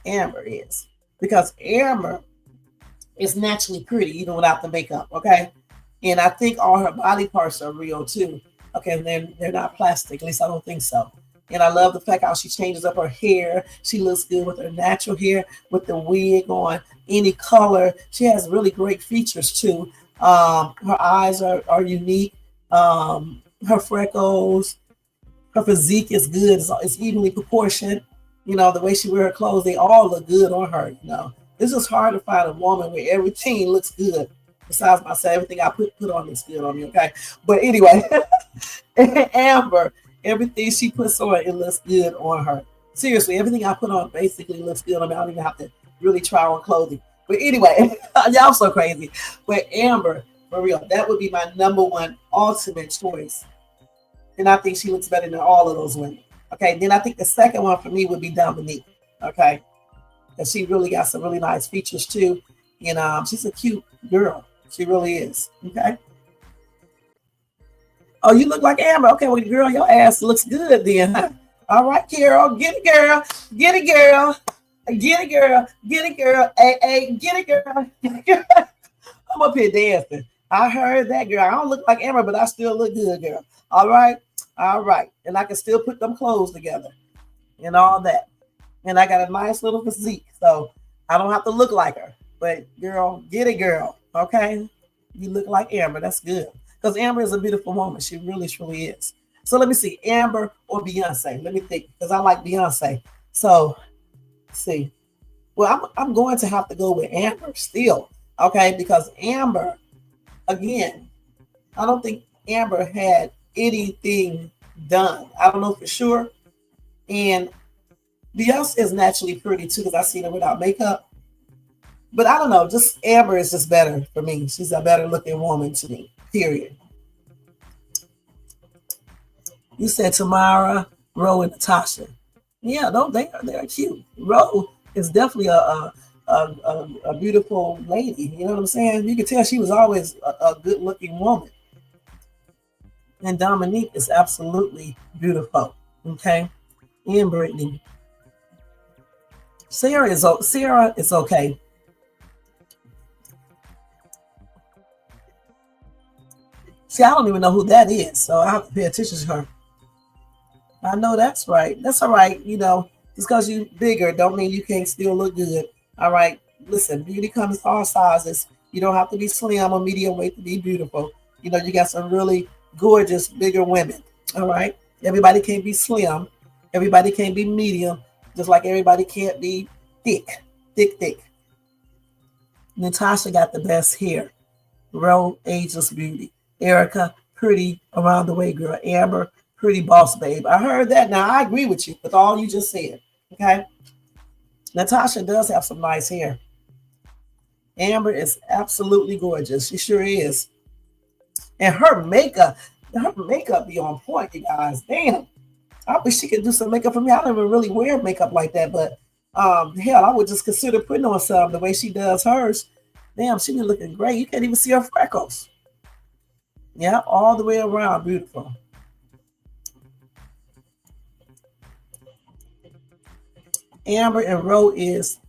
Amber is. Because Amber is naturally pretty, even without the makeup, okay? And I think all her body parts are real too. Okay, and they're not plastic, at least I don't think so. And I love the fact how she changes up her hair. She looks good with her natural hair, with the wig on, any color. She has really great features too. Her eyes are unique. Her freckles, her physique is good. It's evenly proportioned. You know, the way she wear her clothes, they all look good on her. You know, it's just hard to find a woman where everything looks good. Besides myself, everything I put on looks good on me. Okay, but anyway, Amber, everything she puts on, it looks good on her. Seriously, everything I put on basically looks good on me. I don't even have to really try on clothing. But anyway, y'all so crazy. But Amber, for real, that would be my number one ultimate choice. And I think she looks better than all of those women. Okay, then I think the second one for me would be Dominique. Okay, and she really got some really nice features too. And she's a cute girl. She really is. Okay. Oh, you look like Amber. Okay, well, girl, your ass looks good then. Huh? All right, Carol, get it, girl. Get it, girl. Get it, girl. Get it, girl. Hey, get it, girl. Get it, girl. I'm up here dancing. I heard that, girl. I don't look like Amber, but I still look good, girl. All right. All right. And I can still put them clothes together and all that. And I got a nice little physique, so I don't have to look like her. But, girl, get it, girl. Okay? You look like Amber. That's good. Because Amber is a beautiful woman. She really, truly is. So let me see. Amber or Beyonce. Let me think. Because I like Beyonce. So, let's see. Well, I'm going to have to go with Amber still. Okay? Because Amber, again, I don't think Amber had anything done. I don't know for sure. And Beyonce is naturally pretty too, because I seen her without makeup. But I don't know, just Amber is just better for me. She's a better looking woman to me, period. You said Tamara, Ro, and Natasha. Yeah, they're cute. Ro is definitely a beautiful lady. You know what I'm saying? You can tell she was always a good looking woman. And Dominique is absolutely beautiful. Okay. And Brittany. Sarah is okay. See, I don't even know who that is, so I have to pay attention to her. I know that's right. That's all right. You know, just because you're bigger don't mean you can't still look good. All right. Listen, beauty comes in all sizes. You don't have to be slim or medium weight to be beautiful. You know, you got some really gorgeous, bigger women. All right. Everybody can't be slim. Everybody can't be medium. Just like everybody can't be thick. Natasha got the best hair. Ro, ageless beauty. Erica, pretty around the way girl. Amber, pretty boss babe. I heard that. Now I agree with you with all you just said. Okay. Natasha does have some nice hair. Amber is absolutely gorgeous. She sure is. And her makeup be on point, you guys. Damn. I wish she could do some makeup for me. I don't even really wear makeup like that, but hell, I would just consider putting on some the way she does hers. Damn, she be looking great. You can't even see her freckles. Yeah, all the way around, beautiful. Amber and Ro is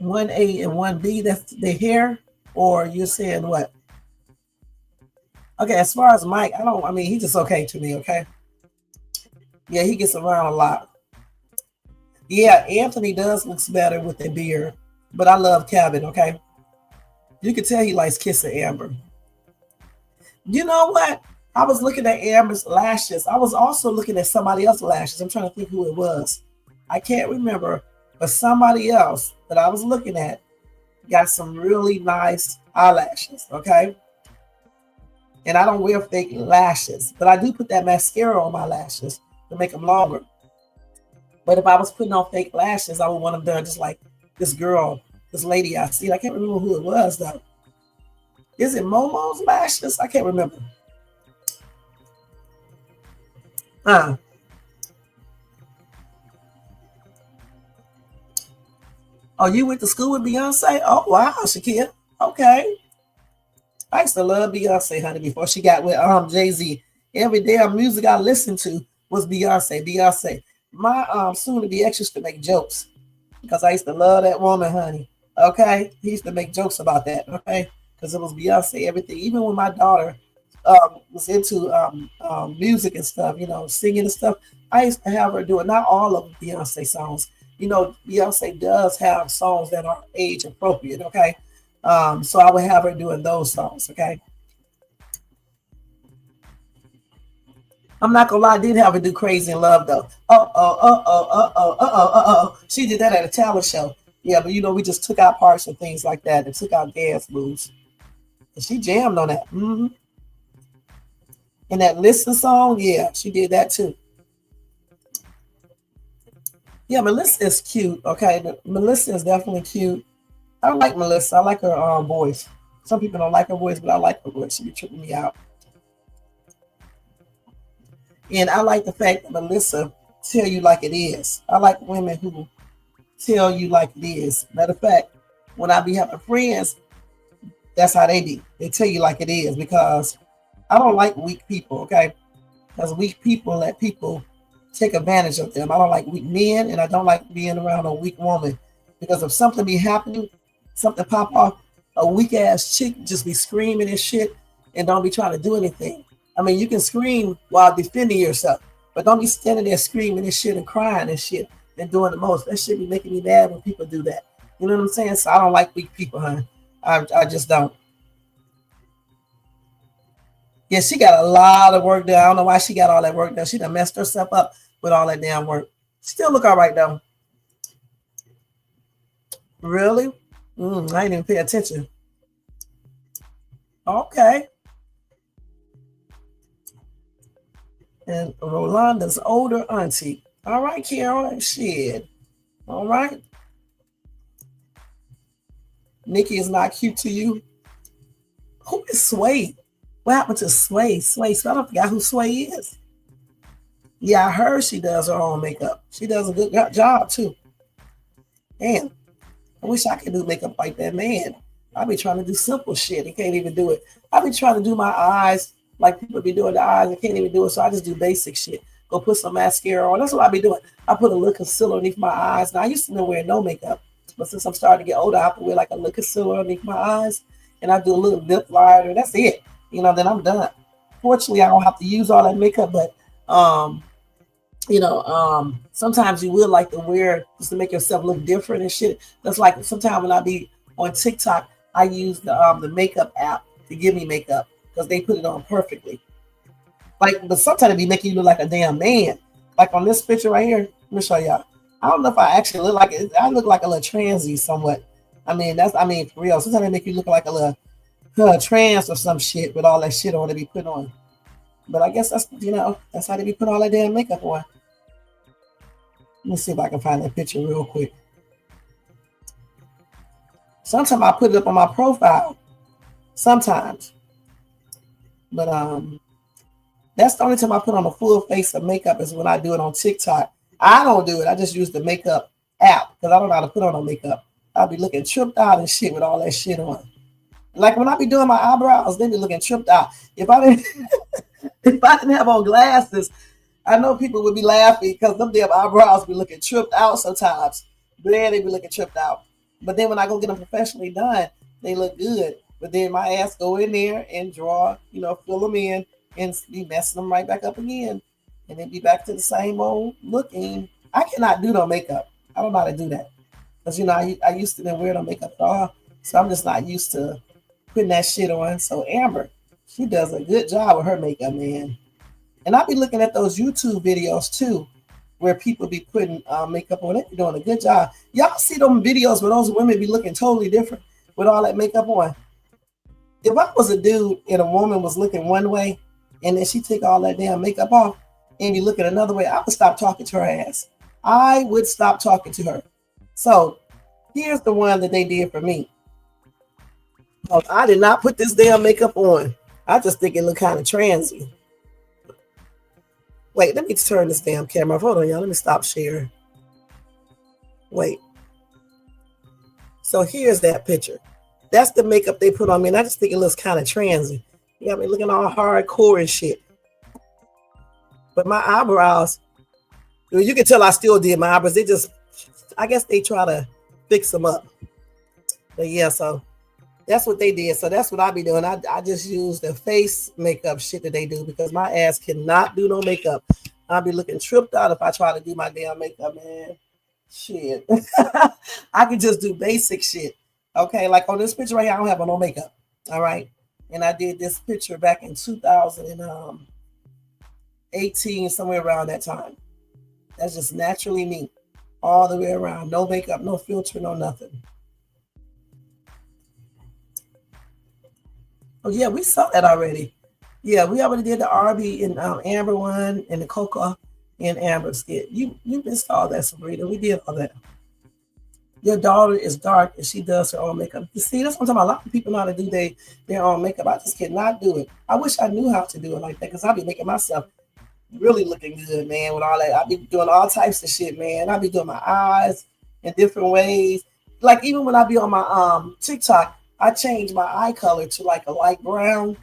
1A and 1B. That's the hair Or you're saying what? Okay, as far as Mike, I mean, he's just okay to me, okay? Yeah, he gets around a lot. Yeah, Anthony does look better with the beard, but I love Kevin, okay? You can tell he likes kissing Amber. You know what? I was looking at Amber's lashes. I was also looking at somebody else's lashes. I'm trying to think who it was. I can't remember, but somebody else that I was looking at got some really nice eyelashes, okay? And I don't wear fake lashes, but I do put that mascara on my lashes to make them longer. But if I was putting on fake lashes, I would want them done just like this girl, this lady I see. I can't remember who it was though. Is it Momo's lashes? I can't remember. Oh, you went to school with Beyonce? Oh, wow, Shakira. Okay. I used to love Beyonce, honey, before she got with Jay-Z. Every damn music I listened to was Beyonce, Beyonce. My soon-to-be ex used to make jokes because I used to love that woman, honey. Okay? He used to make jokes about that, okay? Because it was Beyonce, everything. Even when my daughter was into music and stuff, you know, singing and stuff, I used to have her do it. Not all of Beyonce songs. You know, Beyonce does have songs that are age appropriate, okay? So I would have her doing those songs, okay? I'm not gonna lie, I did have her do Crazy in Love though. She did that at a talent show. Yeah, but you know, we just took out parts and things like that and took out dance moves. And she jammed on that. Mm-hmm. And that Listen song, yeah, she did that too. Yeah, Melissa is cute, okay? Melissa is definitely cute. I like Melissa. I like her voice. Some people don't like her voice, but I like her voice. She be tripping me out. And I like the fact that Melissa tell you like it is. I like women who tell you like it is. Matter of fact, when I be having friends, that's how they be. They tell you like it is because I don't like weak people, okay? Because weak people let people take advantage of them. I don't like weak men, and I don't like being around a weak woman. Because if something be happening, something pop off, a weak ass chick just be screaming and shit and don't be trying to do anything. I mean, you can scream while defending yourself, but don't be standing there screaming and shit and crying and shit and doing the most. That shit be making me mad when people do that. You know what I'm saying? So I don't like weak people, huh? I just don't. Yeah, she got a lot of work done. I don't know why she got all that work done. She done messed herself up with all that damn work. Still look all right though. Really? I didn't even pay attention. Okay. And Rolanda's older auntie. All right, Carol. Shit. All right. Nikki is not cute to you. Who is Sway? What happened to Sway? Sway. I don't forget who Sway is. Yeah, I heard she does her own makeup. She does a good job too. Man, I wish I could do makeup like that, man. I be trying to do simple shit and can't even do it. I be trying to do my eyes like people be doing the eyes. I can't even do it, so I just do basic shit. Go put some mascara on. That's what I be doing. I put a little concealer underneath my eyes. Now, I used to never wear no makeup, but since I'm starting to get older, I have to wear like a little concealer underneath my eyes, and I do a little lip liner. That's it. You know, then I'm done. Fortunately, I don't have to use all that makeup, but sometimes you will like to wear just to make yourself look different and shit. That's like sometimes when I be on TikTok, I use the makeup app to give me makeup because they put it on perfectly. Like, but sometimes it be making you look like a damn man. Like on this picture right here, let me show y'all. I don't know if I actually look like it. I look like a little transy somewhat. I mean, for real. Sometimes they make you look like a little trans or some shit with all that shit on to be put on. But I guess that's how they be putting all that damn makeup on. Let me see if I can find that picture real quick. Sometimes I put it up on my profile. Sometimes. But that's the only time I put on a full face of makeup is when I do it on TikTok. I don't do it. I just use the makeup app because I don't know how to put on no makeup. I'll be looking tripped out and shit with all that shit on. Like when I be doing my eyebrows, they be looking tripped out. If I didn't have on glasses, I know people would be laughing because them damn eyebrows be looking tripped out sometimes. Man, they be looking tripped out. But then when I go get them professionally done, they look good. But then my ass go in there and draw, fill them in and be messing them right back up again. And then be back to the same old looking. I cannot do no makeup. I don't know how to do that. Because, I used to wear no makeup at all. So I'm just not used to putting that shit on. So Amber, she does a good job with her makeup, man. And I'll be looking at those YouTube videos too, where people be putting makeup on. They be doing a good job. Y'all see them videos where those women be looking totally different with all that makeup on. If I was a dude and a woman was looking one way, and then she take all that damn makeup off and be looking another way, I would stop talking to her ass. I would stop talking to her. So here's the one that they did for me. I did not put this damn makeup on. I just think it looked kind of transy. Wait, let me turn this damn camera off. Hold on, y'all. Let me stop sharing. Wait. So here's that picture. That's the makeup they put on me, and I just think it looks kind of transy. You got me looking all hardcore and shit. But my eyebrows, you can tell I still did my eyebrows. I guess they try to fix them up. But yeah, so that's what they did. So that's what I be doing. I just use the face makeup shit that they do because my ass cannot do no makeup. I'll be looking tripped out if I try to do my damn makeup, man. Shit. I can just do basic shit. Okay, like on this picture right here, I don't have no makeup. All right. And I did this picture back in 2018, somewhere around that time. That's just naturally me. All the way around. No makeup, no filter, no nothing. Oh, yeah, we saw that already. Yeah, we already did the Arby and Amber one and the Coca and Amber skit. You missed all that, Sabrina. We did all that. Your daughter is dark and she does her own makeup. You see, that's what I'm talking about. A lot of people know how to do their own makeup. I just cannot do it. I wish I knew how to do it like that because I'll be making myself really looking good, man, with all that. I'll be doing all types of shit, man. I'll be doing my eyes in different ways. Like even when I be on my TikTok, I change my eye color to like a light brown.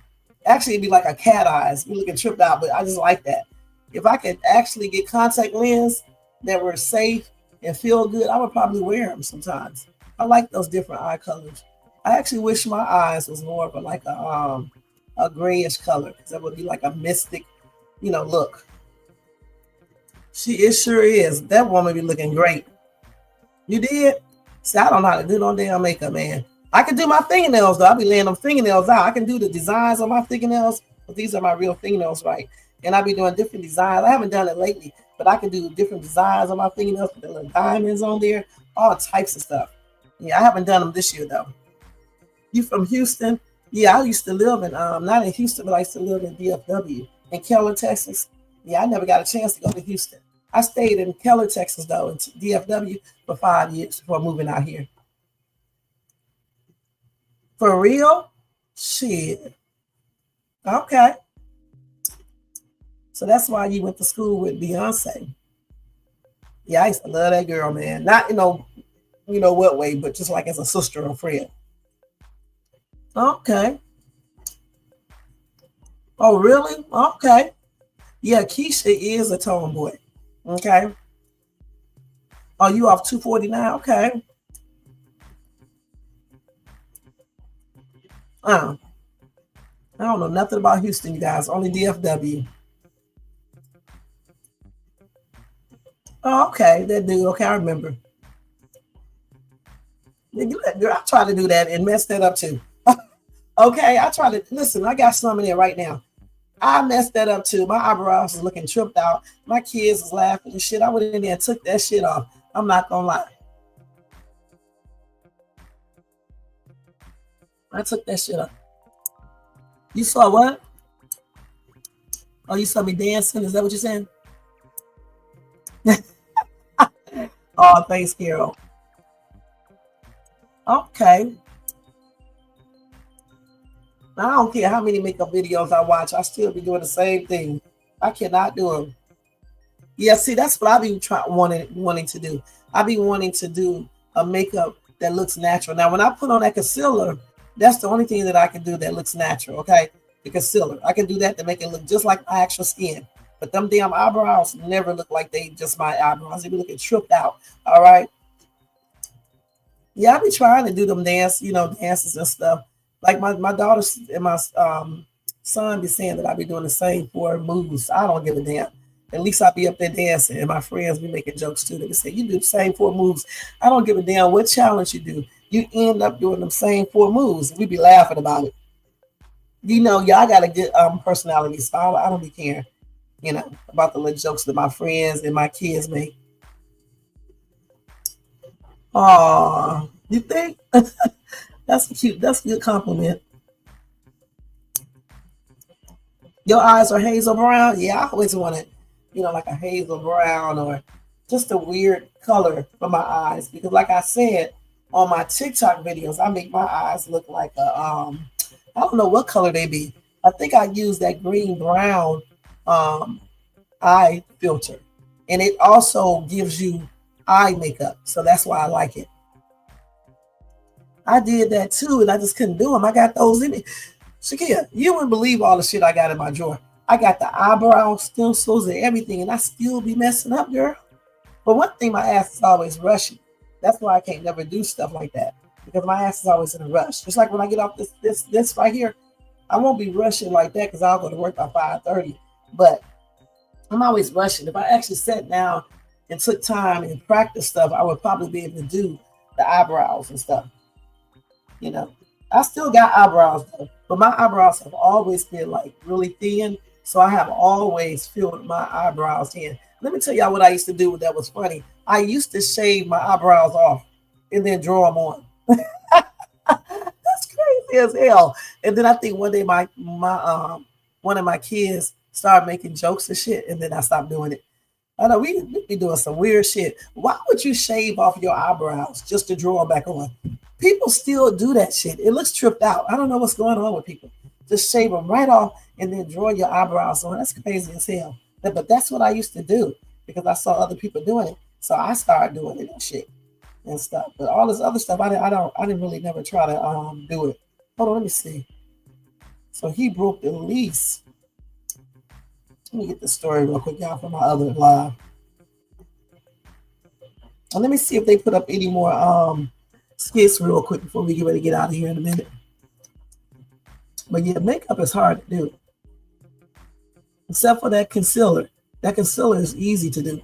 Actually, it'd be like a cat eyes. Be looking tripped out, but I just like that. If I could actually get contact lens that were safe and feel good, I would probably wear them sometimes. I like those different eye colors. I actually wish my eyes was more of a grayish color because that would be like a mystic, look. It sure is. That woman be looking great. You did? See, I don't know how to do no damn makeup, man. I can do my fingernails though. I'll be laying them fingernails out. I can do the designs on my fingernails, but these are my real fingernails, right? And I'll be doing different designs. I haven't done it lately, but I can do different designs on my fingernails with the little diamonds on there, all types of stuff. Yeah, I haven't done them this year though. You from Houston? Yeah, I used to live in not in Houston, but I used to live in DFW in Keller, Texas. Yeah, I never got a chance to go to Houston. I stayed in Keller, Texas though, in DFW for 5 years before moving out here. For real? Shit. Okay. So that's why you went to school with Beyonce. Yeah, I used to love that girl, man. Not, what way, but just like as a sister or friend. Okay. Oh, really? Okay. Yeah, Keisha is a tomboy. Okay. Oh, you off 249? Okay. I don't know nothing about Houston, you guys. Only DFW. Oh, okay. That dude. Okay, I remember. Girl, I try to do that and mess that up too. Okay, I try to listen. I got some in there right now. I messed that up too. My eyebrows was looking tripped out. My kids was laughing and shit. I went in there and took that shit off. I'm not gonna lie. I took that shit off. You saw what? Oh, you saw me dancing? Is that what you're saying? Oh, thanks, Carol. Okay. I don't care how many makeup videos I watch. I still be doing the same thing. I cannot do them. Yeah, see, that's what I be wanting to do. I be wanting to do a makeup that looks natural. Now, when I put on that concealer, that's the only thing that I can do that looks natural, okay? The concealer. I can do that to make it look just like my actual skin. But them damn eyebrows never look like they just my eyebrows. They be looking tripped out, all right? Yeah, I be trying to do them dances and stuff. Like my daughter and my son be saying that I be doing the same 4 moves. I don't give a damn. At least I be up there dancing, and my friends be making jokes too. They be say, "You do the same 4 moves." I don't give a damn what challenge you do. You end up doing them same 4 moves. We be laughing about it. You know, y'all got a good personality, so I don't be caring, you know, about the little jokes that my friends and my kids make. Oh, you think? That's cute. That's a good compliment. Your eyes are hazel brown? Yeah, I always wanted, you know, like a hazel brown or just a weird color for my eyes. Because like I said, on my TikTok videos, I make my eyes look like a I don't know what color they be. I think I use that green brown um eye filter. And it also gives you eye makeup. So that's why I like it. I did that too, and I just couldn't do them. I got those in it. Shakia, you wouldn't believe all the shit I got in my drawer. I got the eyebrow stencils and everything, and I still be messing up, girl. But one thing, my ass is always rushing. That's why I can't never do stuff like that, because my ass is always in a rush. Just like when I get off this right here, I won't be rushing like that because I'll go to work by 5:30. But I'm always rushing. If I actually sat down and took time and practice stuff, I would probably be able to do the eyebrows and stuff. You know, I still got eyebrows though, but my eyebrows have always been like really thin. So I have always filled my eyebrows in. Let me tell y'all what I used to do that was funny. I used to shave my eyebrows off and then draw them on. That's crazy as hell. And then I think one day my one of my kids started making jokes and shit, and then I stopped doing it. I know we be doing some weird shit. Why would you shave off your eyebrows just to draw them back on? People still do that shit. It looks tripped out. I don't know what's going on with people. Just shave them right off and then draw your eyebrows on. That's crazy as hell. But that's what I used to do because I saw other people doing it. So I started doing it and shit and stuff. But all this other stuff, I didn't really never try to do it. Hold on, let me see. So he broke the lease. Let me get the story real quick, y'all, from my other live. And let me see if they put up any more skits real quick before we get ready to get out of here in a minute. But yeah, makeup is hard to do. Except for that concealer. That concealer is easy to do.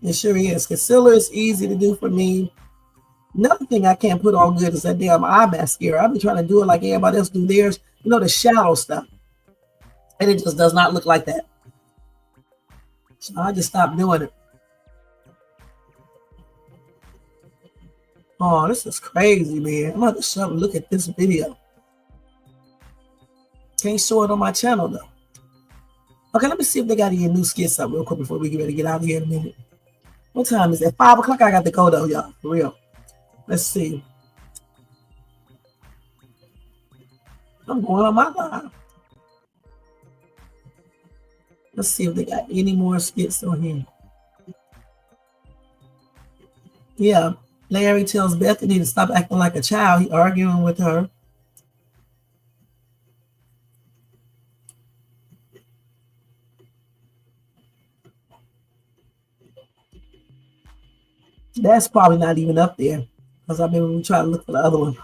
It sure is. Concealer is easy to do for me. Another thing I can't put on good is that damn eye mascara. I've been trying to do it like everybody else do theirs. You know, the shadow stuff. And it just does not look like that. So I just stopped doing it. Oh, this is crazy, man. I'm about to shut and look at this video. Can't show it on my channel, though. Okay, let me see if they got any new skits up real quick before we get ready to get out of here in a minute. What time is it? 5 o'clock. I got to go, though, y'all. For real. Let's see. I'm going on my live. Let's see if they got any more skits on here. Yeah. Larry tells Bethany to stop acting like a child. He arguing with her. That's probably not even up there. Because I mean, we try to look for the other one.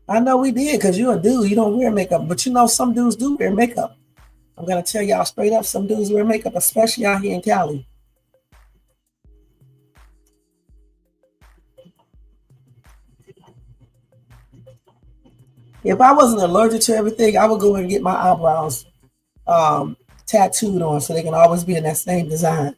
I know we did, because you're a dude. You don't wear makeup. But you know, some dudes do wear makeup. I'm going to tell y'all straight up, some dudes wear makeup, especially out here in Cali. If I wasn't allergic to everything, I would go and get my eyebrows tattooed on so they can always be in that same design.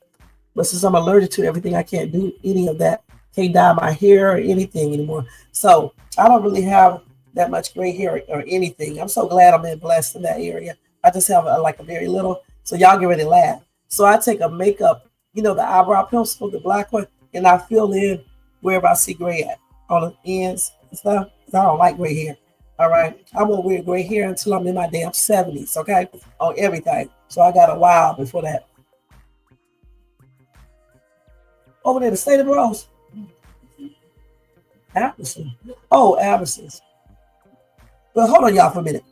But since I'm allergic to everything, I can't do any of that. Can't dye my hair or anything anymore. So I don't really have that much gray hair or anything. I'm so glad I'm been blessed in that area. I just have like a very little. So y'all get ready to laugh. So I take a makeup, you know, the eyebrow pencil, the black one, and I fill in wherever I see gray at on the ends and stuff. I don't like gray hair. All right. I won't wear gray hair until I'm in my damn 70s, okay? On everything. So I got a while before that. Over there, the State of Rose. Aberson. Oh, Aberson's. But hold on, y'all, for a minute.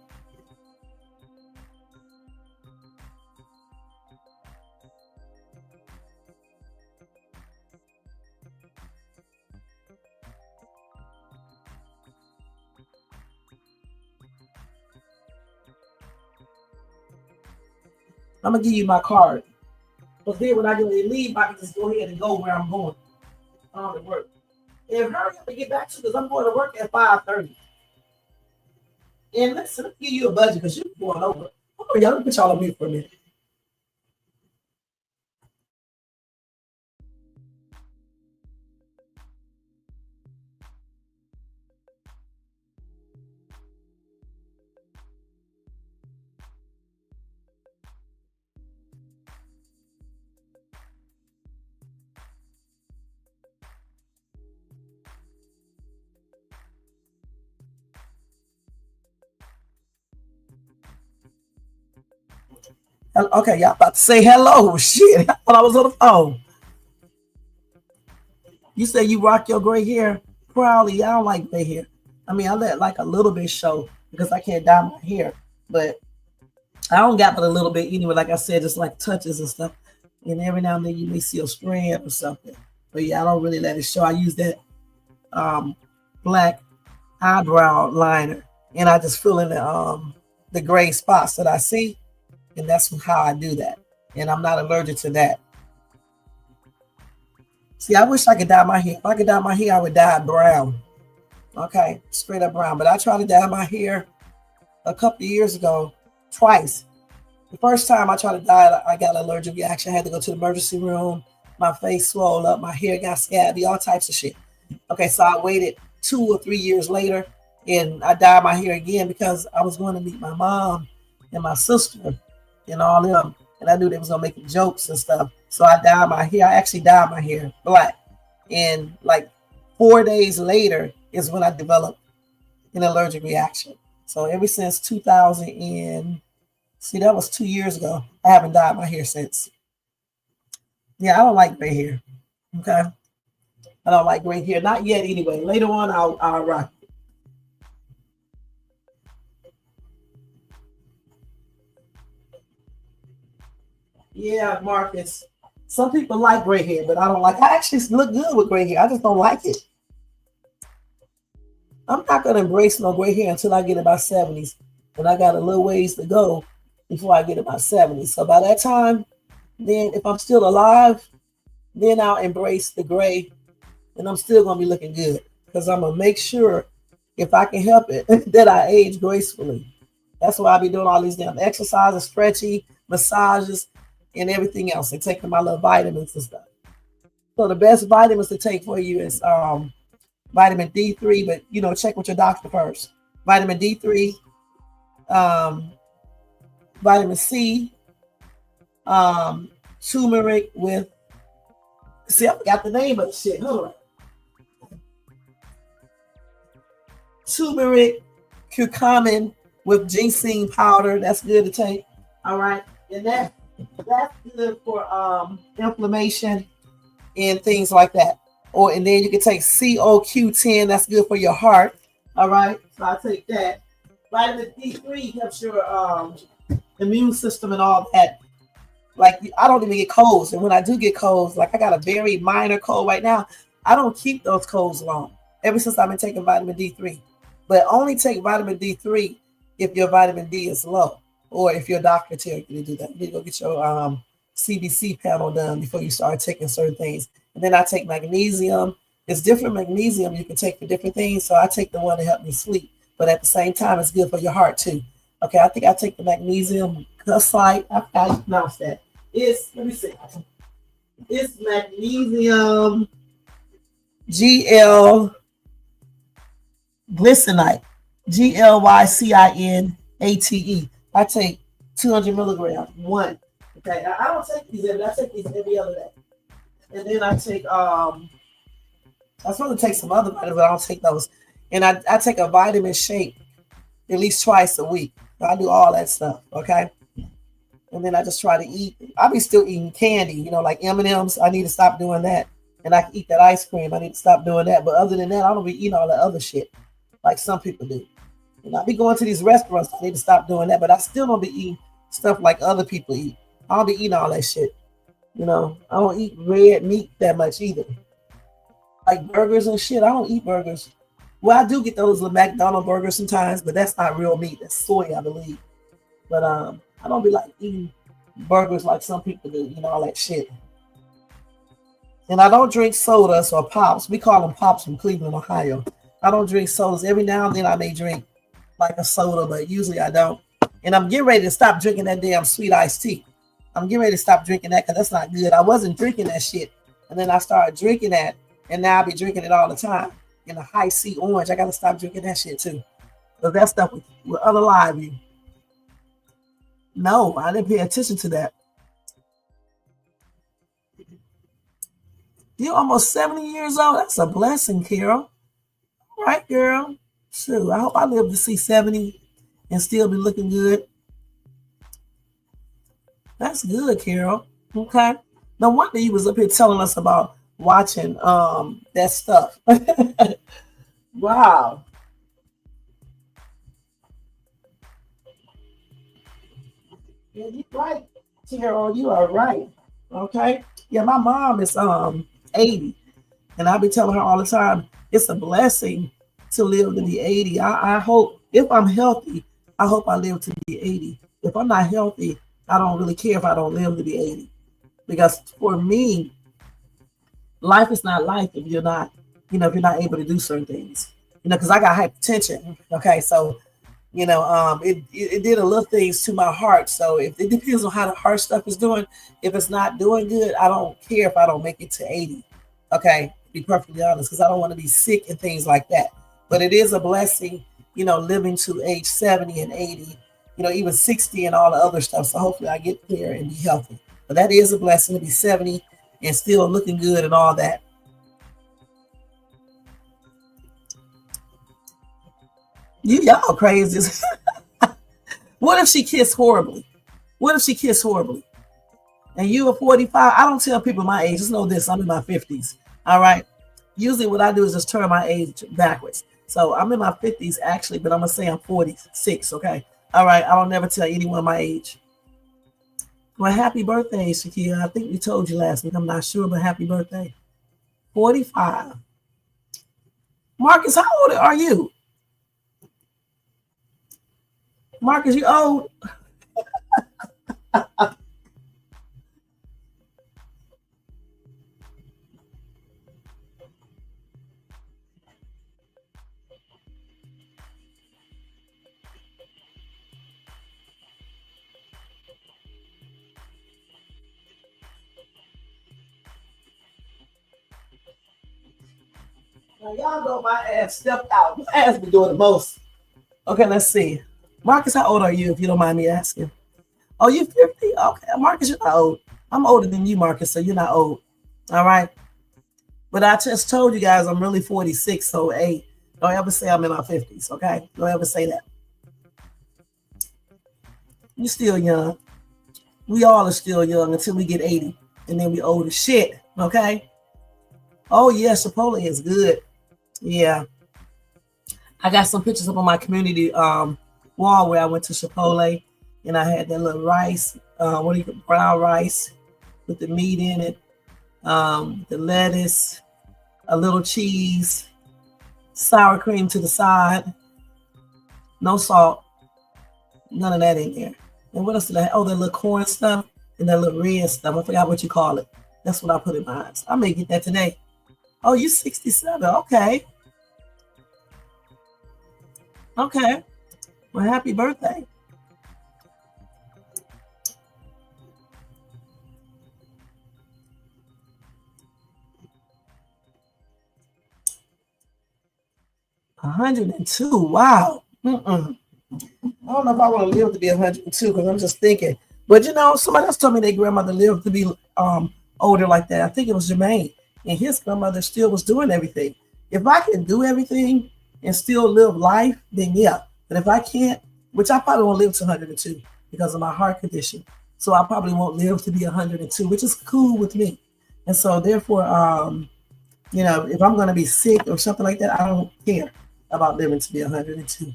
I'm gonna give you my card. But then when I get ready to leave, I can just go ahead and go where I'm going. To work. And hurry up and get back to because I'm going to work at 5:30. And listen, let me give you a budget because you're going over. Oh, y'all, let me put y'all on mute for a minute. Okay, y'all about to say hello. Shit, I thought I was on the phone. You say you rock your gray hair proudly. I don't like gray hair. I mean, I let like a little bit show because I can't dye my hair, but I don't got but a little bit anyway. Like I said, just like touches and stuff. And every now and then you may see a strand or something. But yeah, I don't really let it show. I use that black eyebrow liner, and I just fill in the gray spots that I see. And that's how I do that. And I'm not allergic to that. See, I wish I could dye my hair. If I could dye my hair, I would dye it brown. Okay, straight up brown. But I tried to dye my hair a couple of years ago, twice. The first time I tried to dye it, I got an allergic reaction. I had to go to the emergency room. My face swelled up. My hair got scabby, all types of shit. Okay, so I waited 2 or 3 years later, and I dyed my hair again because I was going to meet my mom and my sister and all them, and I knew they was gonna make jokes and stuff. So I dyed my hair. I actually dyed my hair black, and like 4 days later is when I developed an allergic reaction. So ever since 2000 and see, that was 2 years ago. I haven't dyed my hair since. Yeah, I don't like gray hair. Okay, I don't like gray hair. Not yet, anyway. Later on, I'll rock. Yeah, Marcus. Some people like gray hair, but I don't like. I actually look good with gray hair. I just don't like it. I'm not gonna embrace no gray hair until I get in my 70s, and I got a little ways to go before I get in my 70s. So by that time, then if I'm still alive, then I'll embrace the gray, and I'm still gonna be looking good because I'm gonna make sure, if I can help it, that I age gracefully. That's why I be doing all these damn exercises, stretchy massages, and everything else, and taking my little vitamins and stuff. So the best vitamins to take for you is vitamin D3, but you know, check with your doctor first. Vitamin D3, vitamin C, turmeric with, see, I forgot the name of the shit. Hold on. Turmeric, curcumin with ginseng powder. That's good to take. All right, and that's good for inflammation and things like that. Or and then you can take CoQ10. That's good for your heart. All right, so I take that. Vitamin D3 helps your immune system and all that. Like, I don't even get colds, and when I do get colds, like I got a very minor cold right now, I don't keep those colds long. Ever since I've been taking vitamin D3, but only take vitamin D3 if your vitamin D is low, or if your doctor tells you to do that. You need to go get your CBC panel done before you start taking certain things. And then I take magnesium. It's different magnesium you can take for different things. So I take the one to help me sleep, but at the same time, it's good for your heart too. Okay, I think I take the magnesium glycite. I forgot to pronounce that. It's, let me see. It's magnesium GL glycinate. GLYCINATE. I take 200 milligrams, one. Okay, I don't take these every, I take these every other day. And then I take, I'm supposed to take some other vitamins, but I don't take those. And I take a vitamin shake at least twice a week. I do all that stuff, okay? And then I just try to eat. I'll be still eating candy, you know, like M&Ms. I need to stop doing that. And I can eat that ice cream. I need to stop doing that. But other than that, I don't be eating all the other shit like some people do. And I be going to these restaurants. I need to stop doing that. But I still don't be eating stuff like other people eat. I don't be eating all that shit. You know, I don't eat red meat that much either. Like burgers and shit, I don't eat burgers. Well, I do get those McDonald's burgers sometimes, but that's not real meat. That's soy, I believe. But I don't be like eating burgers like some people do, all that shit. And I don't drink sodas or pops. We call them pops from Cleveland, Ohio. I don't drink sodas. Every now and then I may drink like a soda, but usually I don't. And I'm getting ready to stop drinking that damn sweet iced tea. I'm getting ready to stop drinking that because that's not good. I wasn't drinking that shit. And then I started drinking that. And now I be drinking it all the time. In the high C orange. I got to stop drinking that shit too. Because that stuff will unalive you. No, I didn't pay attention to that. You're almost 70 years old. That's a blessing, Carol. All right, girl. Shoot, I hope I live to see 70 and still be looking good. That's good, Carol. Okay. No wonder you was up here telling us about watching that stuff. Wow. Yeah, you're right, Carol. You are right. Okay. Yeah, my mom is 80. And I be telling her all the time, it's a blessing to live to be 80. I hope, if I'm healthy, I hope I live to be 80. If I'm not healthy, I don't really care if I don't live to be 80. Because for me, life is not life if you're not, if you're not able to do certain things. Because I got hypertension. Okay, so it did a little things to my heart. So if it depends on how the heart stuff is doing, if it's not doing good, I don't care if I don't make it to 80. Okay, to be perfectly honest, because I don't want to be sick and things like that. But it is a blessing, living to age 70 and 80, even 60 and all the other stuff. So hopefully I get there and be healthy. But that is a blessing to be 70 and still looking good and all that. Y'all crazy. What if she kissed horribly? What if she kissed horribly? And you are 45. I don't tell people my age. Just know this. I'm in my 50s. All right. Usually what I do is just turn my age backwards. So I'm in my 50s actually, but I'm going to say I'm 46. Okay. All right. I don't never tell anyone my age. Well, happy birthday, Shakira. I think we told you last week. I'm not sure, but happy birthday. 45. Marcus, how old are you? Marcus, you old? Now, y'all know my ass stepped out. My ass be doing the most. Okay, let's see. Marcus, how old are you, if you don't mind me asking? Oh, you 50? Okay, Marcus, you're not old. I'm older than you, Marcus, so you're not old. All right? But I just told you guys I'm really 46, so hey, don't ever say I'm in my 50s, okay? Don't ever say that. You're still young. We all are still young until we get 80, and then we old as shit, okay? Oh, yeah, Chipotle is good. Yeah. I got some pictures up on my community wall where I went to Chipotle, and I had that little rice, brown rice with the meat in it, the lettuce, a little cheese, sour cream to the side, no salt, none of that in there. And what else did I have? Oh, that little corn stuff and that little red stuff. I forgot what you call it. That's what I put in mine. I may get that today. Oh, you're 67. Okay. Okay. Well, happy birthday. $102. Wow. I don't know if I want to live to be 102 because I'm just thinking. But somebody else told me their grandmother lived to be older like that. I think it was Jermaine. And his grandmother still was doing everything. If I can do everything and still live life, then yeah. But if I can't, which I probably won't live to 102 because of my heart condition. So I probably won't live to be 102, which is cool with me. And so therefore, if I'm going to be sick or something like that, I don't care about living to be 102.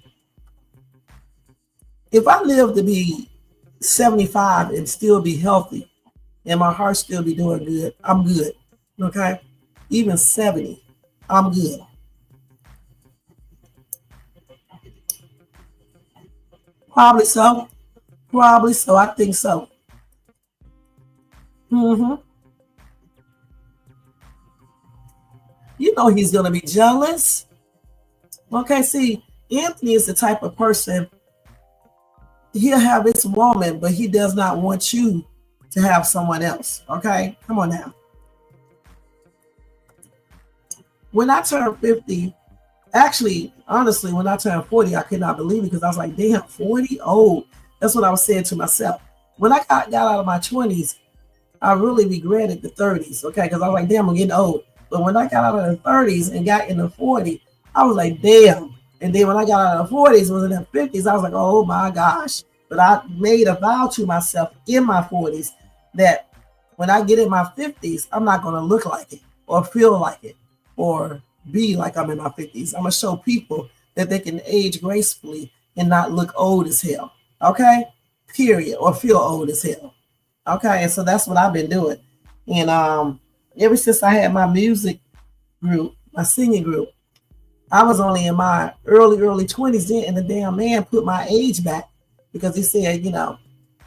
If I live to be 75 and still be healthy and my heart still be doing good, I'm good. Okay? Even 70, I'm good. Probably so. I think so. Mm-hmm. You know he's gonna be jealous. Okay, see, Anthony is the type of person, he'll have his woman, but he does not want you to have someone else. Okay, come on now. When I turned 50, actually, honestly, when I turned 40, I could not believe it because I was like, damn, 40? Old. That's what I was saying to myself. When I got out of my 20s, I really regretted the 30s, okay? Because I was like, damn, I'm getting old. But when I got out of the 30s and got in the 40s, I was like, damn. And then when I got out of the 40s, was in the 50s, I was like, oh my gosh. But I made a vow to myself in my 40s that when I get in my 50s, I'm not going to look like it or feel like it or be like I'm in my 50s. I'm going to show people that they can age gracefully and not look old as hell, okay? Period, or feel old as hell. Okay, and so that's what I've been doing. And ever since I had my music group, my singing group, I was only in my early 20s then, and the damn man put my age back because he said, you know,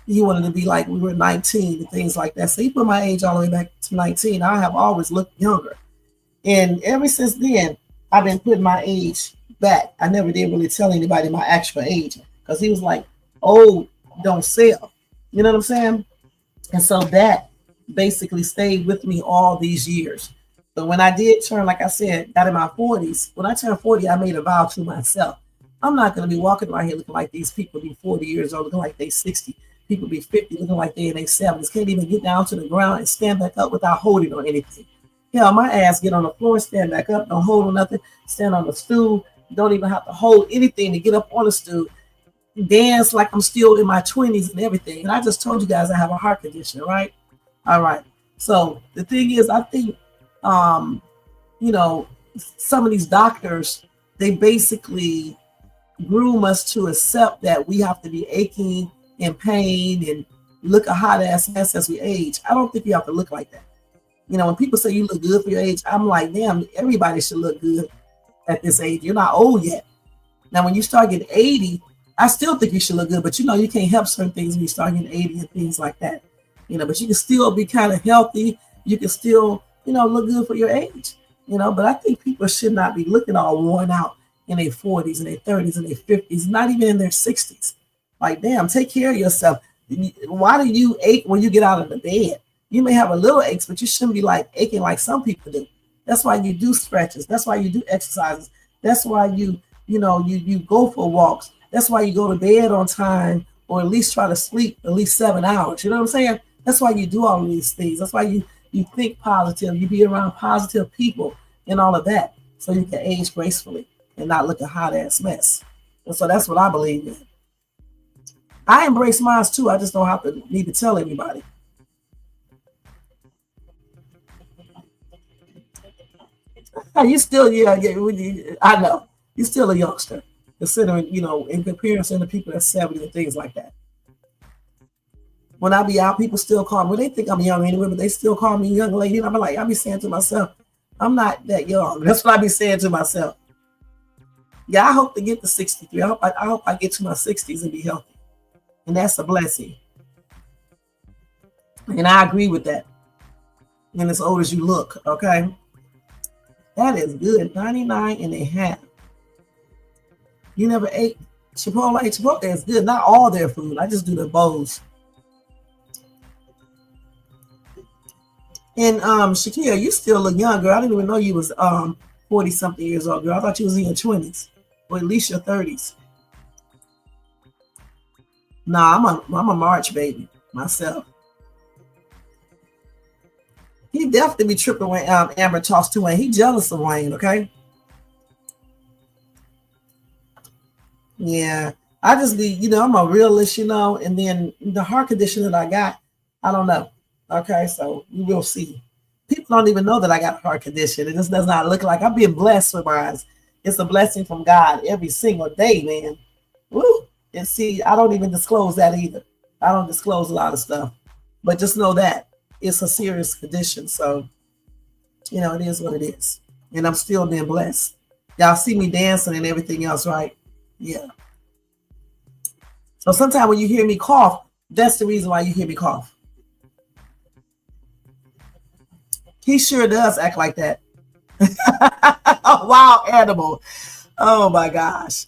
he wanted to be like we were 19 and things like that. So he put my age all the way back to 19. I have always looked younger. And ever since then, I've been putting my age back. I never did really tell anybody my actual age because he was like, old don't sell. You know what I'm saying? And so that basically stayed with me all these years. But when I did turn, like I said, got in my 40s, when I turned 40, I made a vow to myself. I'm not going to be walking around here looking like these people be 40 years old, looking like they 60. People be 50, looking like they in their 70s. Can't even get down to the ground and stand back up without holding on anything. Hell, my ass get on the floor, stand back up, don't hold on nothing, stand on the stool, don't even have to hold anything to get up on the stool. Dance like I'm still in my 20s and everything. And I just told you guys I have a heart condition, right? All right. So the thing is, I think, you know, some of these doctors, they basically groom us to accept that we have to be aching and pain and look a hot ass mess as we age. I don't think you have to look like that. You know, when people say you look good for your age, I'm like, damn, everybody should look good at this age. You're not old yet. Now, when you start getting 80, I still think you should look good, but you know, you can't help certain things when you start getting 80 and things like that. You know, but you can still be kind of healthy. You can still, you know, look good for your age. You know, but I think people should not be looking all worn out in their 40s and their 30s and their 50s, not even in their 60s. Like, damn, take care of yourself. Why do you ache when you get out of the bed? You may have a little aches, but you shouldn't be like aching like some people do. That's why you do stretches. That's why you do exercises. That's why you go for walks. That's why you go to bed on time, or at least try to sleep at least 7 hours. You know what I'm saying? That's why you do all of these things. That's why you think positive. You be around positive people and all of that, so you can age gracefully and not look a hot ass mess. And so that's what I believe in. I embrace mine too. I just don't have to need to tell anybody. You still, I know. You're still a youngster, considering, you know, in comparison to people that's 70 and things like that. When I be out, people still call me. Well, they think I'm young anyway, but they still call me young lady. And I'm like, I be saying to myself, I'm not that young. That's what I be saying to myself. Yeah, I hope to get to 63. I hope I get to my 60s and be healthy. And that's a blessing. And I agree with that. And as old as you look, okay? That is good. 99 and a half. You never ate Chipotle? Chipotle is good. Not all their food. I just do the bowls. And Shakira, you still look young, girl. I didn't even know you was 40-something years old, girl. I thought you was in your 20s. Or at least your 30s. Nah, I'm a March baby myself. He definitely be tripping when Amber talks to Wayne. He jealous of Wayne, okay? Yeah. I just be, you know, I'm a realist, you know, and then the heart condition that I got, I don't know. Okay, so we will see. People don't even know that I got a heart condition. It just does not look like I'm being blessed with mine. It's a blessing from God every single day, man. Woo! And see, I don't even disclose that either. I don't disclose a lot of stuff. But just know that it's a serious condition. So, you know, it is what it is. And I'm still being blessed. Y'all see me dancing and everything else, right? Yeah. So sometimes when you hear me cough, that's the reason why you hear me cough. He sure does act like that. A wild animal. Oh my gosh.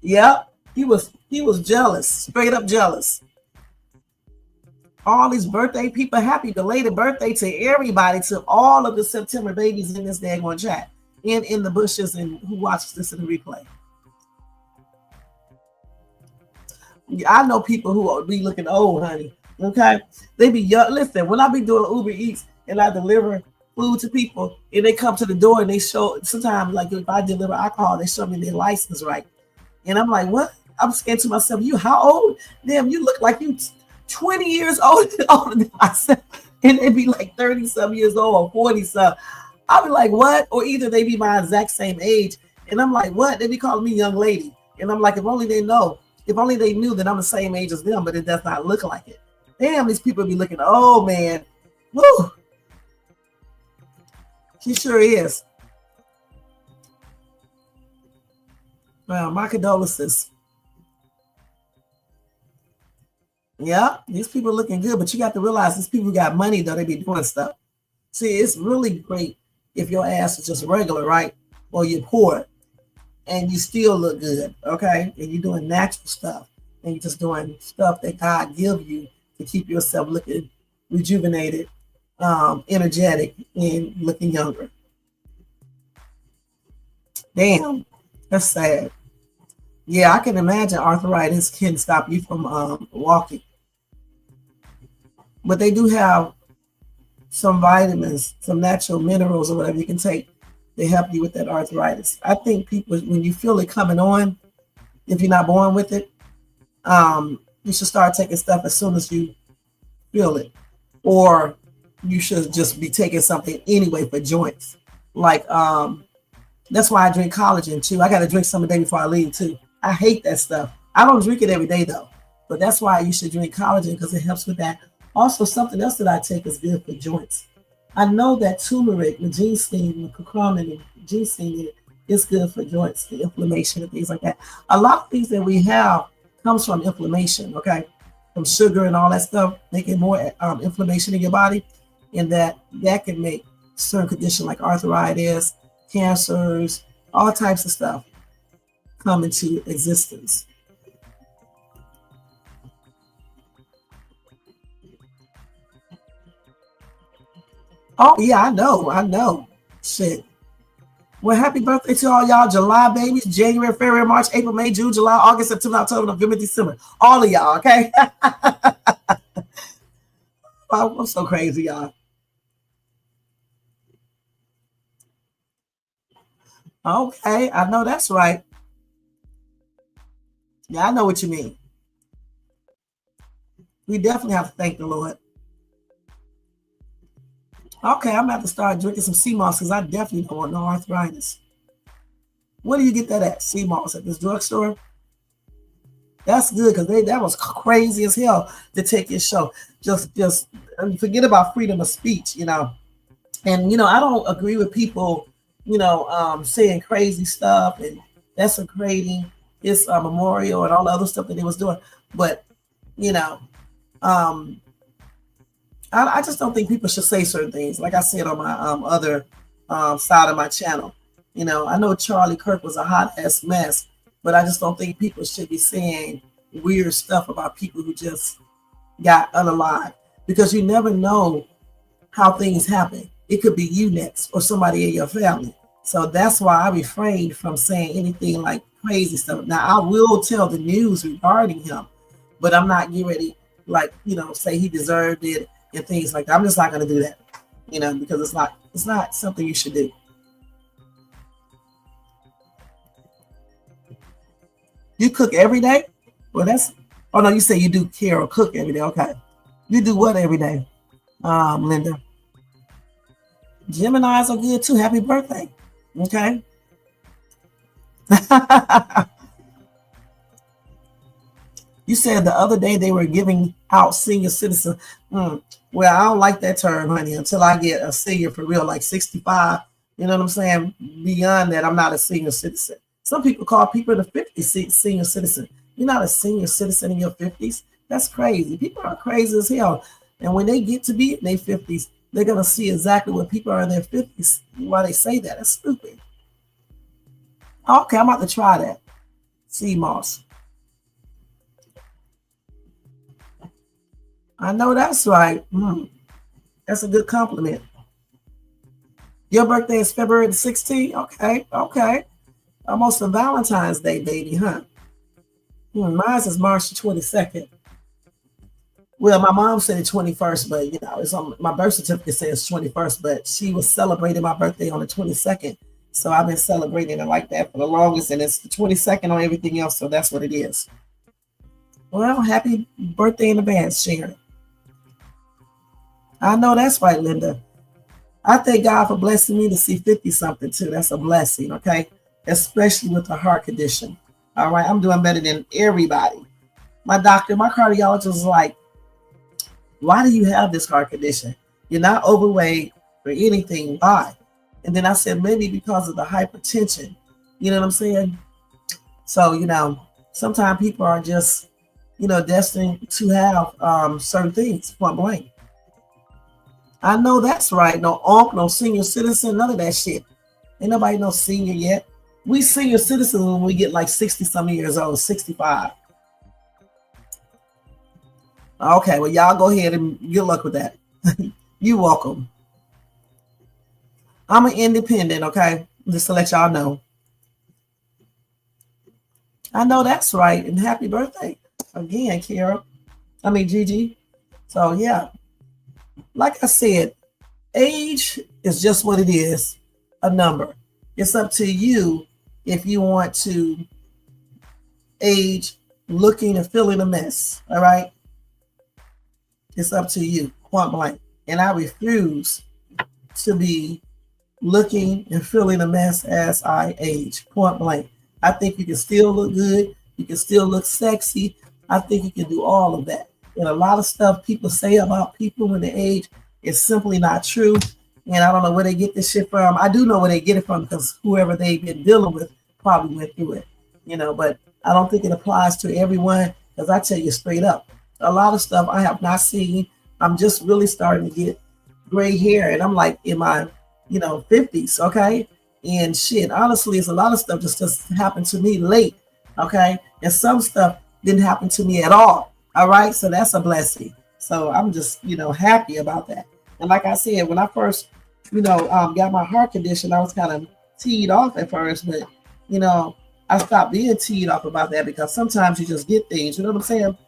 Yep. He was jealous, straight up jealous. All these birthday people, happy belated birthday to everybody, to all of the September babies in this daggone chat, and in the bushes, and who watches this in the replay. I know people who be looking old, honey. Okay, they be young. Listen, when I be doing Uber Eats and I deliver food to people, and they come to the door and they show, sometimes like if I deliver alcohol, they show me their license, right? And I'm like, what? I'm scared to myself. You how old? Damn, you look like you 20 years older than myself. And they be like 30-some years old or 40-some. I'll be like, what? Or either they be my exact same age. And I'm like, what? They be calling me young lady. And I'm like, if only they know. If only they knew that I'm the same age as them, but it does not look like it. Damn, these people be looking, oh man. Woo. She sure is. Well, my condolences. Yeah, these people are looking good, but you got to realize these people got money, though. They be doing stuff. See, it's really great if your ass is just regular, right? Or you're poor and you still look good, okay? And you're doing natural stuff and you're just doing stuff that God give you to keep yourself looking rejuvenated, energetic, and looking younger. Damn, that's sad. Yeah, I can imagine arthritis can stop you from walking. But they do have some vitamins, some natural minerals or whatever you can take to help you with that arthritis. I think people, when you feel it coming on, if you're not born with it, you should start taking stuff as soon as you feel it. Or you should just be taking something anyway for joints. Like, that's why I drink collagen too. I got to drink some a day before I leave too. I hate that stuff. I don't drink it every day though. But that's why you should drink collagen, because it helps with that. Also, something else that I take is good for joints. I know that turmeric, the ginseng, the curcumin, and ginseng is good for joints, the inflammation and things like that. A lot of things that we have comes from inflammation, okay? From sugar and all that stuff, making more inflammation in your body. And that can make certain conditions like arthritis, cancers, all types of stuff come into existence. Oh, yeah, I know. Shit. Well, happy birthday to all y'all July babies. January, February, March, April, May, June, July, August, September, October, November, December. All of y'all, okay? I'm so crazy, y'all. Okay, I know that's right. Yeah, I know what you mean. We definitely have to thank the Lord. Okay, I'm about to start drinking some sea moss because I definitely don't want no arthritis. Where do you get that at? Sea moss at this drugstore? That's good because that was crazy as hell to take your show. Just forget about freedom of speech, you know. And I don't agree with people, saying crazy stuff and desecrating his memorial and all the other stuff that they was doing. But I just don't think people should say certain things. Like I said on my other side of my channel, I know Charlie Kirk was a hot ass mess, but I just don't think people should be saying weird stuff about people who just got unalived, because you never know how things happen. It could be you next or somebody in your family. So that's why I refrain from saying anything like crazy stuff. Now I will tell the news regarding him, but I'm not getting ready say he deserved it and things like that. I'm just not going to do that, because it's not something you should do. You cook every day? Well, oh no, you say you do care or cook every day. Okay. You do what every day, Linda? Geminis are good too. Happy birthday. Okay. You said the other day they were giving out senior citizen. Well, I don't like that term, honey, until I get a senior for real, like 65. You know what I'm saying? Beyond that, I'm not a senior citizen. Some people call people in the 50s senior citizen. You're not a senior citizen in your 50s. That's crazy. People are crazy as hell. And when they get to be in their 50s, they're going to see exactly what people are in their 50s. Why they say that. It's stupid. Okay, I'm about to try that. Sea moss. I know that's right. That's a good compliment. Your birthday is February the 16th? Okay, okay. Almost a Valentine's Day, baby, huh? Mine is March the 22nd. Well, my mom said the 21st, but you know, it's on my birth certificate says 21st, but she was celebrating my birthday on the 22nd. So I've been celebrating it like that for the longest, and it's the 22nd on everything else, so that's what it is. Well, happy birthday in advance, Sharon. I know that's right, Linda. I thank God for blessing me to see 50-something too. That's a blessing, okay? Especially with a heart condition. All right, I'm doing better than everybody. My doctor, my cardiologist was like, why do you have this heart condition? You're not overweight or anything. Why? And then I said, maybe because of the hypertension. You know what I'm saying? So, you know, sometimes people are just, you know, destined to have certain things, point blank. I know that's right. No uncle, no senior citizen, none of that shit. Ain't nobody no senior yet. We senior citizens when we get like 60-some years old, 65. Okay, well, y'all go ahead and good luck with that. You're welcome. I'm an independent, okay? Just to let y'all know. I know that's right. And happy birthday again, Kara. I mean, Gigi. So, yeah. Like I said, age is just what it is, a number. It's up to you if you want to age looking and feeling a mess, all right? It's up to you, point blank. And I refuse to be looking and feeling a mess as I age, point blank. I think you can still look good. You can still look sexy. I think you can do all of that. And a lot of stuff people say about people when they age is simply not true. And I don't know where they get this shit from. I do know where they get it from because whoever they've been dealing with probably went through it, you know, but I don't think it applies to everyone because I tell you straight up, a lot of stuff I have not seen. I'm just really starting to get gray hair and I'm like in my, you know, 50s, okay? And shit, honestly, it's a lot of stuff just happened to me late, okay? And some stuff didn't happen to me at all right? So that's a blessing. So I'm just, you know, happy about that. And like I said, when I first, you know, got my heart condition, I was kind of teed off at first, but, you know, I stopped being teed off about that because sometimes you just get things, you know what I'm saying,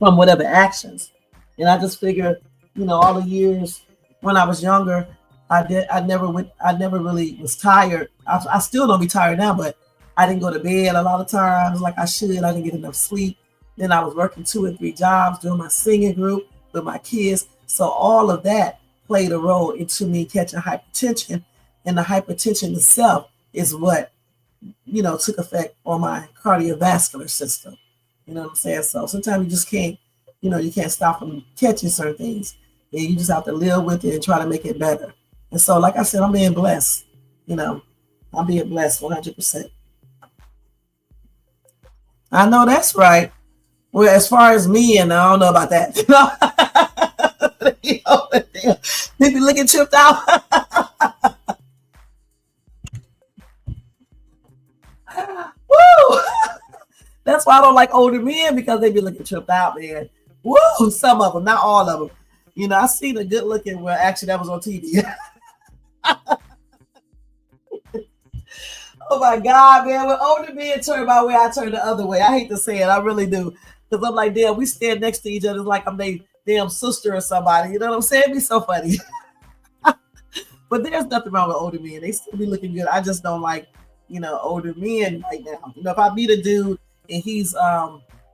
from whatever actions. And I just figured, you know, all the years when I was younger, I never really was tired. I still don't be tired now, but I didn't go to bed a lot of times like I should. I didn't get enough sleep. Then I was working 2 or 3 jobs, doing my singing group with my kids. So all of that played a role into me catching hypertension. And the hypertension itself is what, you know, took effect on my cardiovascular system. You know what I'm saying? So sometimes you just can't, you know, you can't stop from catching certain things. And you just have to live with it and try to make it better. And so, like I said, I'm being blessed. You know, I'm being blessed 100%. I know that's right. Well, as far as me, and I don't know about that. You know, they be looking tripped out. Woo! That's why I don't like older men because they be looking tripped out, man. Woo! Some of them, not all of them. You know, I seen a good looking. Well, actually, that was on TV. Oh my God, man! When older men turn my way, I turn the other way. I hate to say it, I really do. Because I'm like, damn, we stand next to each other like I'm their damn sister or somebody. You know what I'm saying? It'd be so funny. But there's nothing wrong with older men. They still be looking good. I just don't like, you know, older men right now. You know, if I meet a dude and he's,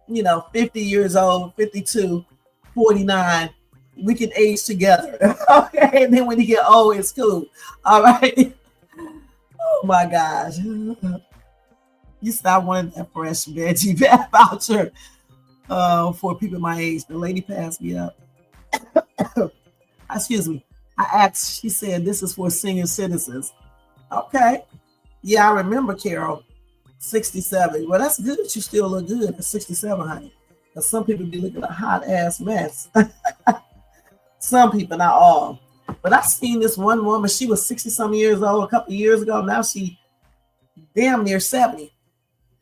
you know, 50 years old, 52, 49, we can age together. Okay. And then when he get old, it's cool. All right. Oh my gosh. You stop wanting that fresh veggie voucher. For people my age. The lady passed me up. Excuse me. I asked, she said, this is for senior citizens. Okay. Yeah, I remember, Carol, 67. Well, that's good that you still look good at 67, honey. Because some people be looking a hot ass mess. Some people, not all. But I seen this one woman, she was 60 some years old a couple of years ago. Now she damn near 70.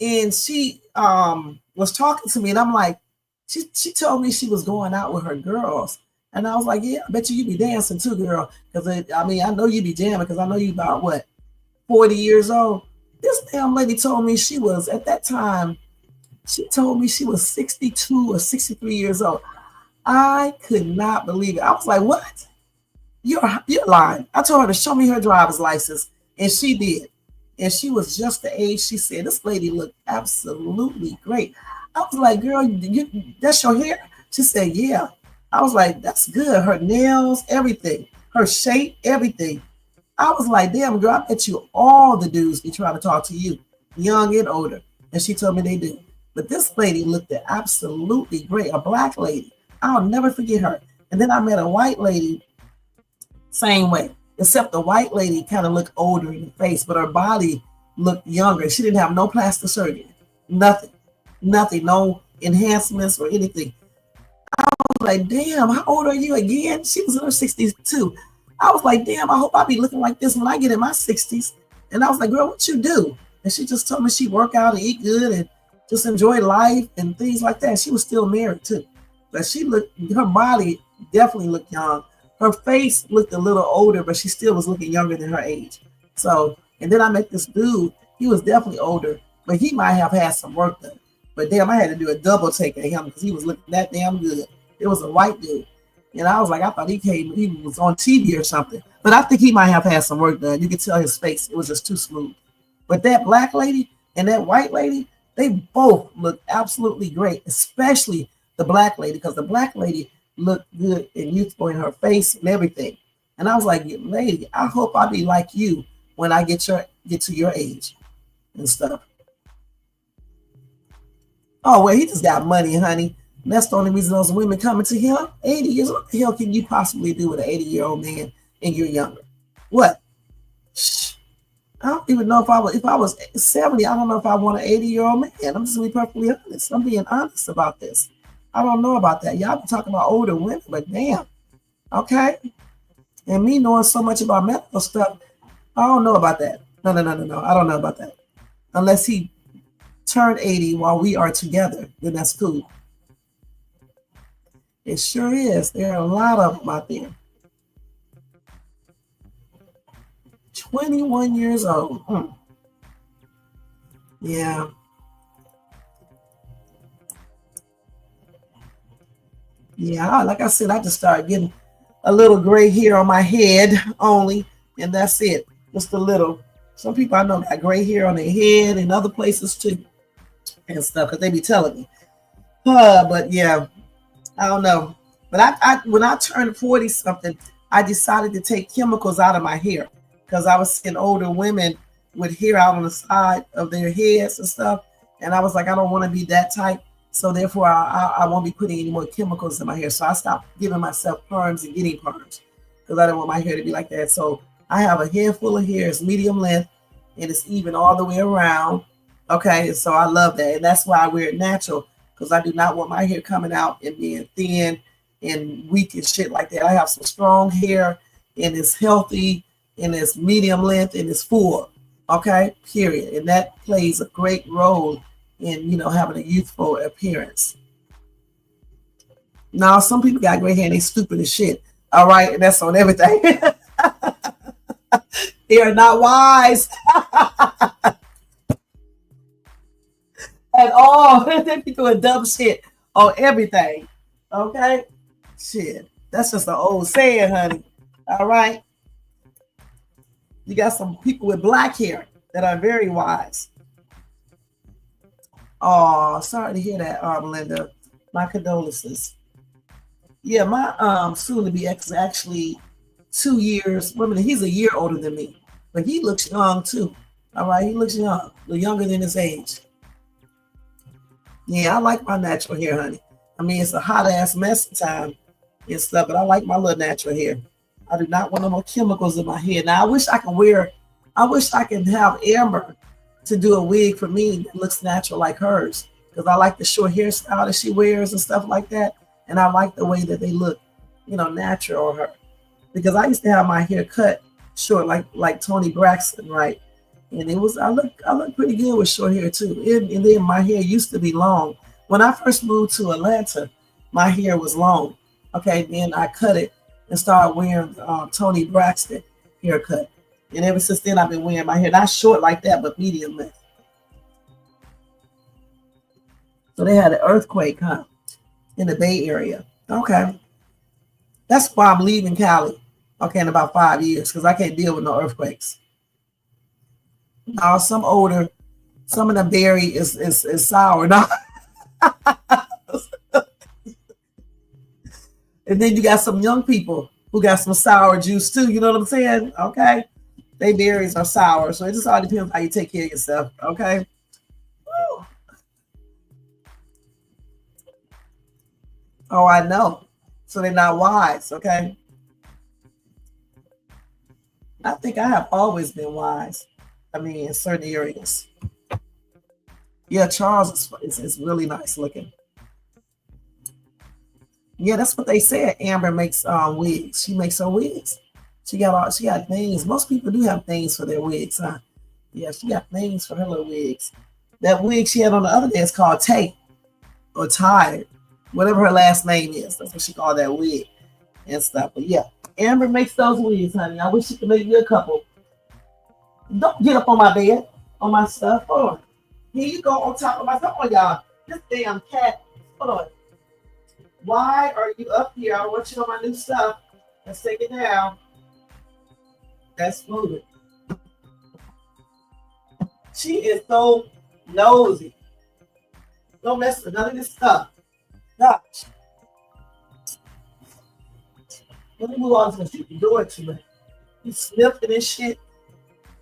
And she was talking to me, and I'm like, she told me she was going out with her girls. And I was like, yeah, I bet you be dancing too, girl. Because I know you be jamming because I know you about what, 40 years old. This damn lady told me she was, at that time, she told me she was 62 or 63 years old. I could not believe it. I was like, what? You're lying. I told her to show me her driver's license, and she did. And she was just the age. She said, this lady looked absolutely great. I was like, girl, that's your hair? She said, yeah. I was like, that's good. Her nails, everything. Her shape, everything. I was like, damn, girl, I bet you all the dudes be trying to talk to you, young and older. And she told me they do. But this lady looked absolutely great, a black lady. I'll never forget her. And then I met a white lady, same way, except the white lady kind of looked older in the face, but her body looked younger. She didn't have no plastic surgery, nothing, no enhancements or anything. I was like, damn, how old are you again? She was in her 60s too. I was like, damn, I hope I be looking like this when I get in my 60s. And I was like, girl, what you do? And she just told me she work out and eat good and just enjoy life and things like that. She was still married too. But her body definitely looked young. Her face looked a little older, but she still was looking younger than her age. So, and then I met this dude. He was definitely older, but he might have had some work done. But damn, I had to do a double take of him because he was looking that damn good. It was a white dude. And I was like, I thought he was on TV or something. But I think he might have had some work done. You could tell his face. It was just too smooth. But that black lady and that white lady, they both looked absolutely great, especially the black lady, because the black lady looked good and youthful in her face and everything. And I was like, lady, I hope I be like you when I get to your age and stuff. Oh, well, he just got money, honey. And that's the only reason those women coming to him. 80 years, what the hell can you possibly do with an 80-year-old man and you're younger? What? Shh. I don't even know if I was 70, I don't know if I want an 80-year-old man. I'm just gonna be perfectly honest. I'm being honest about this. I don't know about that. Y'all be talking about older women, but damn. Okay. And me knowing so much about medical stuff, I don't know about that. No. I don't know about that. Unless he turned 80 while we are together, then that's cool. It sure is. There are a lot of them out there. 21 years old. Yeah. Yeah, like I said, I just started getting a little gray hair on my head only, and that's it. Just a little. Some people I know got gray hair on their head and other places too and stuff, because they be telling me. But yeah, I don't know. But I when I turned 40 something, I decided to take chemicals out of my hair because I was seeing older women with hair out on the side of their heads and stuff. And I was like, I don't want to be that type. So therefore, I won't be putting any more chemicals in my hair. So I stopped giving myself perms and getting perms because I didn't want my hair to be like that. So I have a hair full of hair. It's medium length and it's even all the way around. Okay, so I love that. And that's why I wear it natural, because I do not want my hair coming out and being thin and weak and shit like that. I have some strong hair and it's healthy and it's medium length and it's full. Okay, period. And that plays a great role in, you know, having a youthful appearance. Now, some people got gray hair and they stupid as shit. All right, and that's on everything. They are not wise at all. They be doing dumb shit on everything. Okay, shit. That's just an old saying, honey. All right. You got some people with black hair that are very wise. Oh, sorry to hear that, Melinda. My condolences. Yeah, my soon-to-be ex is actually 2 years. Women, he's a year older than me, but he looks young too. All right, he looks young, a little younger than his age. Yeah, I like my natural hair, honey. I mean, it's a hot ass mess time and stuff, but I like my little natural hair. I do not want no more chemicals in my hair. Now, I wish I can have Amber to do a wig for me that looks natural like hers, because I like the short hairstyle that she wears and stuff like that. And I like the way that they look, natural on her. Because I used to have my hair cut short, like Toni Braxton, right? And I look pretty good with short hair too. And then my hair used to be long. When I first moved to Atlanta, my hair was long. Okay, then I cut it and started wearing Toni Braxton haircut. And ever since then, I've been wearing my hair not short like that, but medium length. So they had an earthquake, huh, in the Bay Area. Okay, that's why I'm leaving Cali. Okay, in about 5 years, because I can't deal with no earthquakes. Now, some of the berry is sour now. And then you got some young people who got some sour juice too. You know what I'm saying? Okay, they berries are sour, so it just all depends how you take care of yourself. Okay. Woo. Oh, I know. So they're not wise. Okay. I think I have always been wise. I mean, in certain areas. Yeah, Charles is really nice looking. Yeah, that's what they said. Amber makes wigs. She makes her wigs. She got things. Most people do have things for their wigs, huh? Yeah, she got things for her little wigs. That wig she had on the other day is called Tay or Tired, whatever her last name is. That's what she called that wig and stuff. But yeah, Amber makes those wigs, honey. I wish she could make me a couple. Don't get up on my bed, on my stuff. Hold on. Here you go on top of my stuff. Hold on, y'all. This damn cat. Hold on. Why are you up here? I want you on my new stuff. Let's take it down. That's moving. She is so nosy. Don't mess with none of this stuff. Gosh. Let me move on to this. You can do it to me. You sniffing this shit.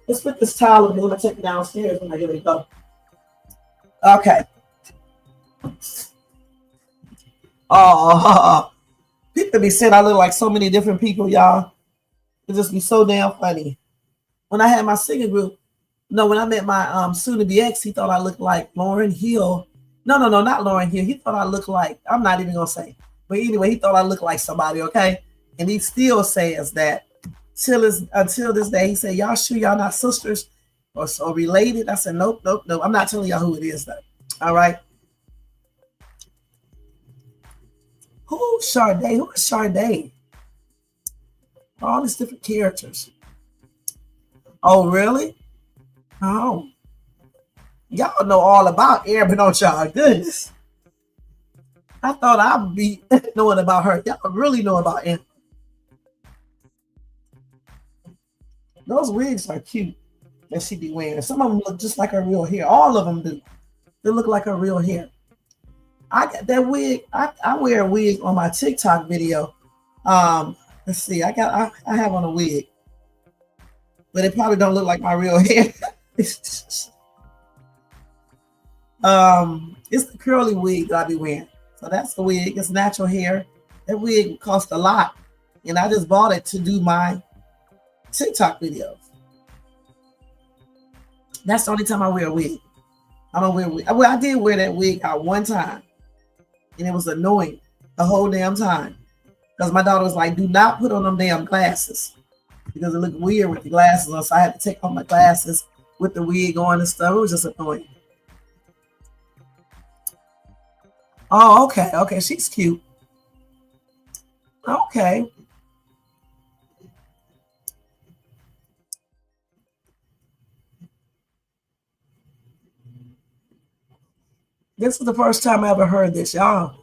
Let's put this towel in. I'm going to take it downstairs when I get it go. Okay. Oh, people be saying I look like so many different people, y'all. It just be so damn funny. When I had my singing group, when I met my soon-to-be ex, he thought I looked like Lauryn Hill. No, not Lauryn Hill. He thought I looked like, I'm not even going to say. But anyway, he thought I looked like somebody, okay? And he still says that until this day. He said, y'all sure y'all not sisters or related? I said, nope. I'm not telling y'all who it is, though. All right? Who's Sade? Who is Sade? All these different characters. Oh, really? Oh. Y'all know all about Arby, don't y'all? Goodness. I thought I'd be knowing about her. Y'all really know about Arby. Those wigs are cute that she be wearing. Some of them look just like her real hair. All of them do. They look like her real hair. I got that wig. I wear a wig on my TikTok video. Let's see. I have on a wig, but it probably don't look like my real hair. It's the curly wig that I be wearing. So that's the wig. It's natural hair. That wig cost a lot, and I just bought it to do my TikTok videos. That's the only time I wear a wig. I don't wear a wig. Well, I did wear that wig out one time. And it was annoying the whole damn time. Because my daughter was like, do not put on them damn glasses. Because it looked weird with the glasses on. So I had to take off my glasses with the wig on and stuff. It was just annoying. Oh, okay. Okay, she's cute. Okay. This is the first time I ever heard this, y'all.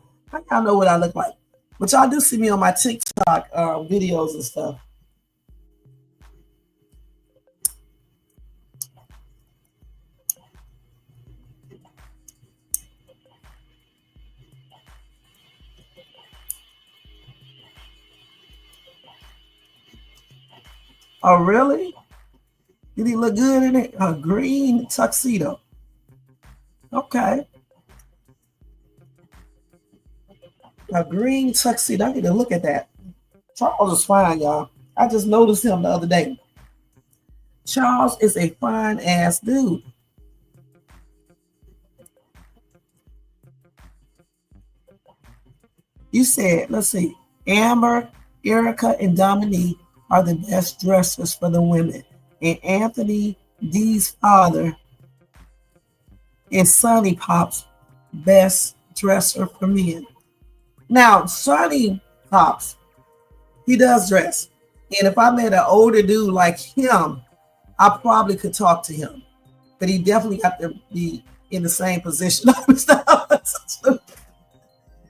Y'all know what I look like. But y'all do see me on my TikTok videos and stuff. Oh, really? Did he look good in it? A green tuxedo. Okay. A green tuxedo. I need to look at that. Charles is fine, y'all. I just noticed him the other day. Charles is a fine ass dude. You said, let's see, Amber, Erica, and Dominique are the best dressers for the women. And Anthony D's father and Sonny Pop's best dresser for men. Now, Sonny Pops, he does dress. And if I met an older dude like him, I probably could talk to him. But he definitely got to be in the same position.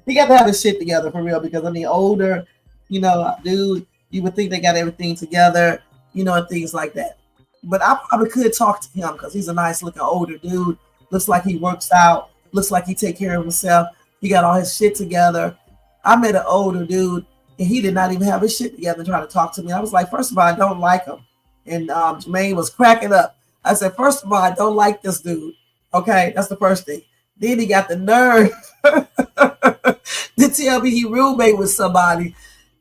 He got to have his shit together for real, because I mean, older, dude, you would think they got everything together, and things like that. But I probably could talk to him because he's a nice looking older dude. Looks like he works out. Looks like he take care of himself. He got all his shit together. I met an older dude and he did not even have his shit together trying to talk to me. I was like, first of all, I don't like him. And Jermaine was cracking up. I said, first of all, I don't like this dude. Okay, that's the first thing. Then he got the nerve to tell me he roommate with somebody.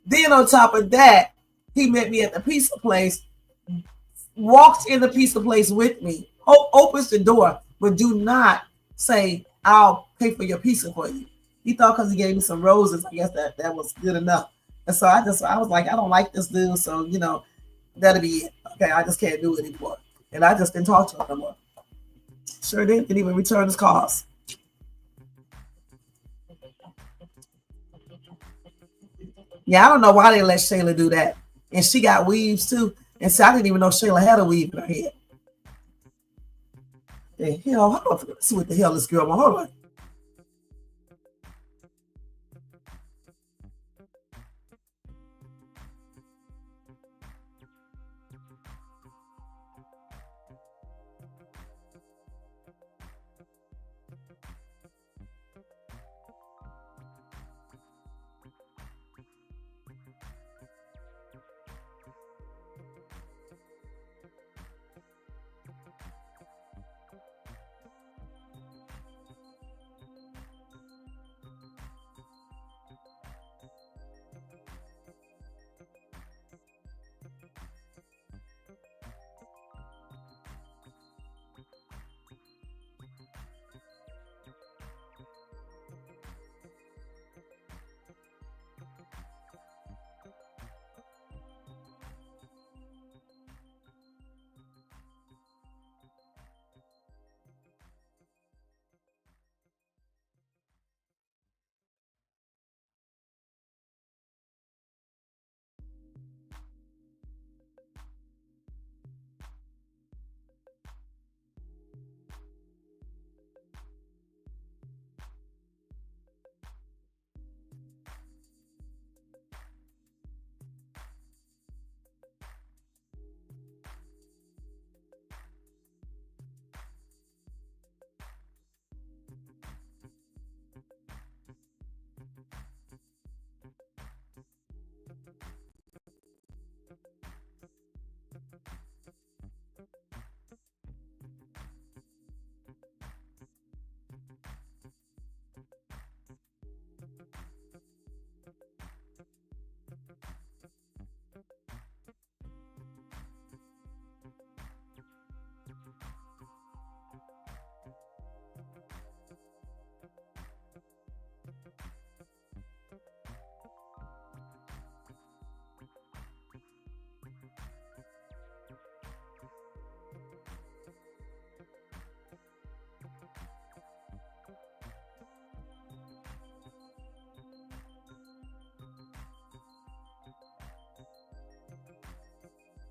Then on top of that, he met me at the pizza place, walks in the pizza place with me, opens the door, but do not say, I'll pay for your pizza for you. He thought because he gave me some roses, I guess that was good enough. And so I was like, I don't like this dude. So, that'll be it. Okay, I just can't do it anymore. And I just didn't talk to him no more. Sure didn't even return his calls. Yeah, I don't know why they let Shayla do that. And she got weaves too. And so I didn't even know Shayla had a weave in her head. The hell, hold on. Let's see what the hell this girl wants. Hold on.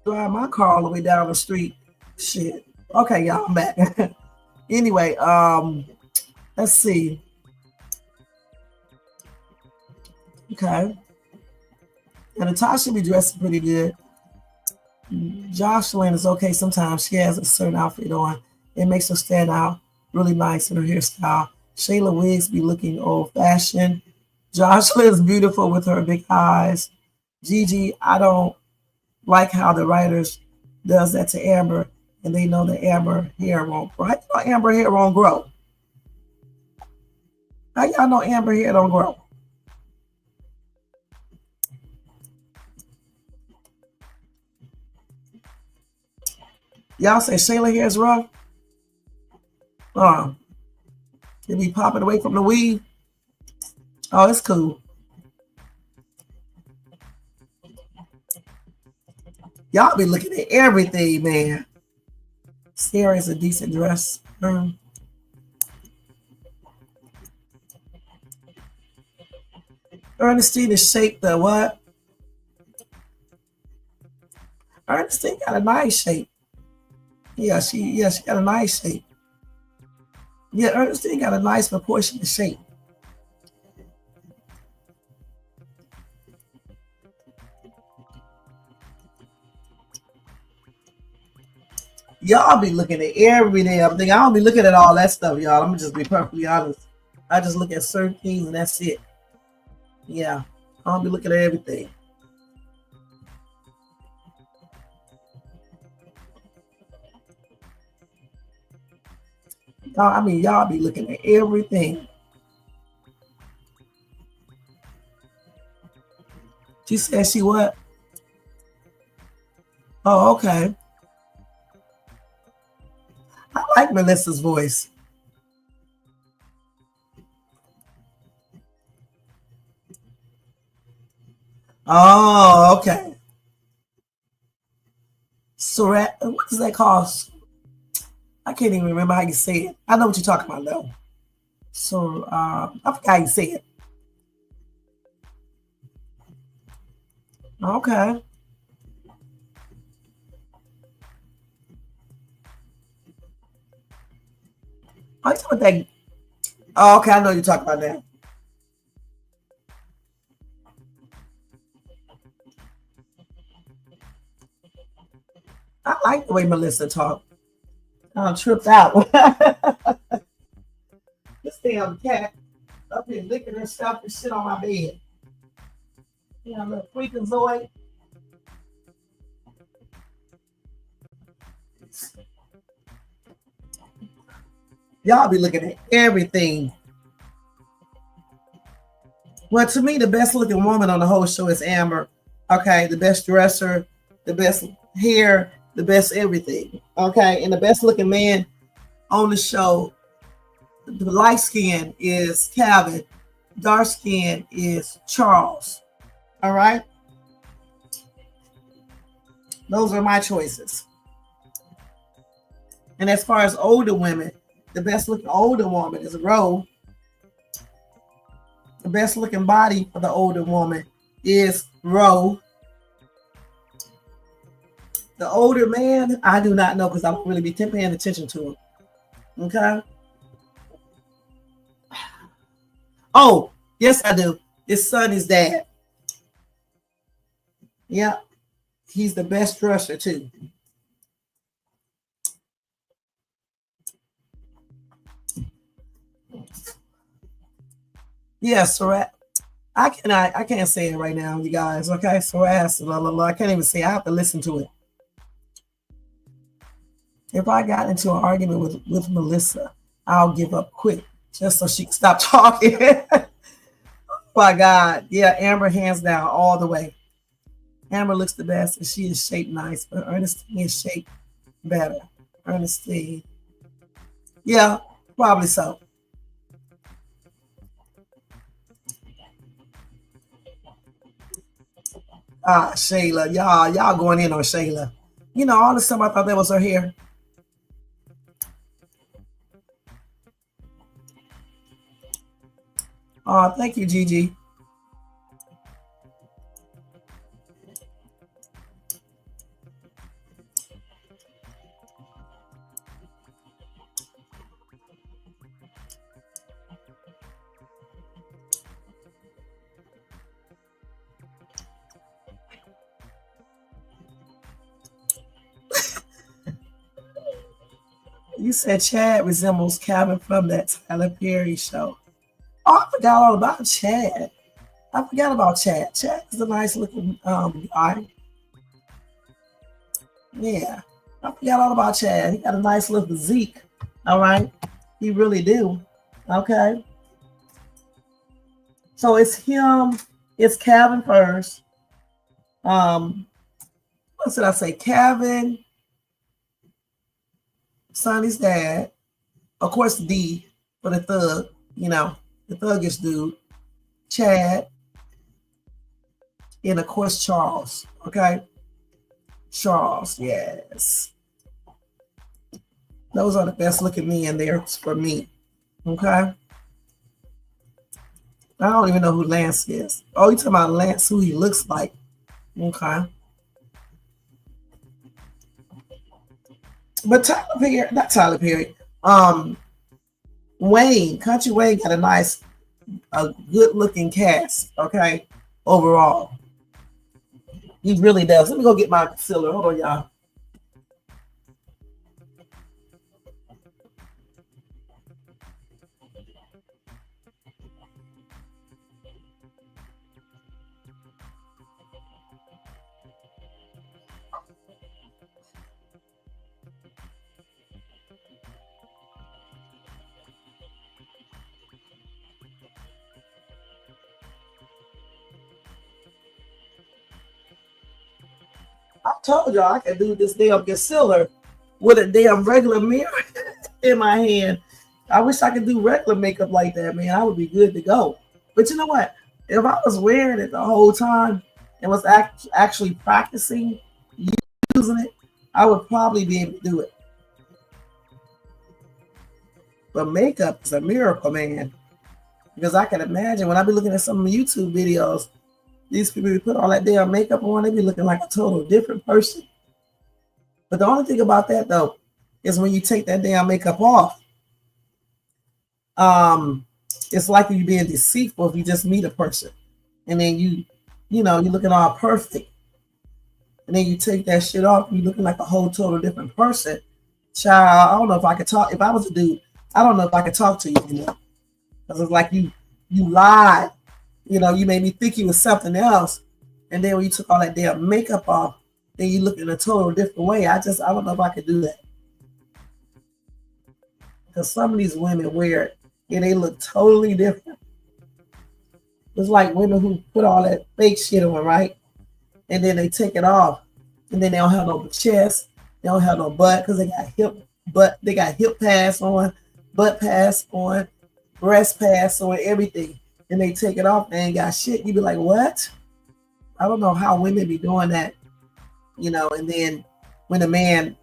Drive my car all the way down the street. Shit. Okay, y'all, I'm back. Anyway, let's see. Okay. And Natasha be dressing pretty good. Jocelyn is okay sometimes. She has a certain outfit on. It makes her stand out really nice in her hairstyle. Shayla wigs be looking old fashioned. Jocelyn is beautiful with her big eyes. Gigi, I don't like how the writers does that to Amber, and they know that Amber hair won't grow. How you know Amber hair won't grow? How y'all know Amber hair don't grow? Y'all say Shayla hair is rough? It be popping away from the weave. Oh, it's cool. Y'all be looking at everything, man. Sarah is a decent dress. Ernestine is shaped the what? Ernestine got a nice shape. Yeah, she got a nice shape. Yeah, Ernestine got a nice proportionate shape. Y'all be looking at every damn thing. I don't be looking at all that stuff, y'all. I'm gonna just be perfectly honest. I just look at certain things and that's it. Yeah, I don't be looking at everything. Y'all be looking at everything. She said she what? Oh, okay. I like Melissa's voice. Oh, okay. Surat, what does that called? I can't even remember how you say it. I know what you're talking about though. So I forgot how you say it. Okay. Oh, you talking about that? Oh, okay, I know you're talking about that. I like the way Melissa talked. I'm tripped out. This damn cat up here licking her stuff and shit on my bed. Yeah, little freakazoid. Y'all be looking at everything. Well, to me, the best looking woman on the whole show is Amber. Okay, the best dresser, the best hair, the best everything. Okay, and the best looking man on the show, the light skin is Calvin, dark skin is Charles. All right, those are my choices. And as far as older women, the best looking older woman is Ro. The best looking body for the older woman is Ro. The older man, I do not know because I don't really be paying attention to him. Okay. Oh, yes, I do. His son is dad. Yeah. He's the best dresser too. Yeah, Surat. I can't say it right now, you guys. Okay, Surat, blah, blah, blah. I can't even say it. I have to listen to it. If I got into an argument with Melissa, I'll give up quick just so she can stop talking. Oh my God. Yeah, Amber hands down all the way. Amber looks the best and she is shaped nice, but Ernestine is shaped better. Ernestine. Yeah, probably so. Ah, Shayla. Y'all going in on Shayla. You know, all the time I thought that was her hair. Oh, thank you, Gigi. You said Chad resembles Calvin from that Tyler Perry show. Oh, I forgot all about Chad. I forgot about Chad. Chad is a nice looking guy. Yeah, I forgot all about Chad. He got a nice little physique. All right, he really do. Okay, so it's him. It's Calvin first. What did I say? Calvin, Sonny's dad. Of course, D for the thug. You know, the thuggish dude. Chad, and of course Charles. Okay, Charles, yes. Those are the best looking men there for me. Okay. I don't even know who Lance is. Oh, you talking about Lance, who he looks like. Okay. But Tyler Perry, not Tyler Perry, Wayne, Country Wayne got a good looking cast, okay, overall. He really does. Let me go get my concealer. Hold on, y'all. I told y'all I could do this damn concealer with a damn regular mirror in my hand. I wish I could do regular makeup like that, man. I would be good to go. But you know what? If I was wearing it the whole time and was actually practicing using it, I would probably be able to do it. But makeup is a miracle, man. Because I can imagine when I be looking at some YouTube videos, these people put all that damn makeup on, they be looking like a total different person. But the only thing about that though is when you take that damn makeup off, it's like you being deceitful if you just meet a person and then you're looking all perfect, and then you take that shit off and you're looking like a whole total different person. Child, I don't know if I could talk. If I was a dude, I don't know if I could talk to you anymore. Because it's like you lied. You made me think you was something else. And then when you took all that damn makeup off, then you look in a total different way. I don't know if I could do that. Because some of these women wear it and they look totally different. It's like women who put all that fake shit on, right? And then they take it off. And then they don't have no chest. They don't have no butt because they got hip pads on, butt pads on, breast pads on, everything. And they take it off, they ain't got shit. You be like, what? I don't know how women be doing that, and then when a man,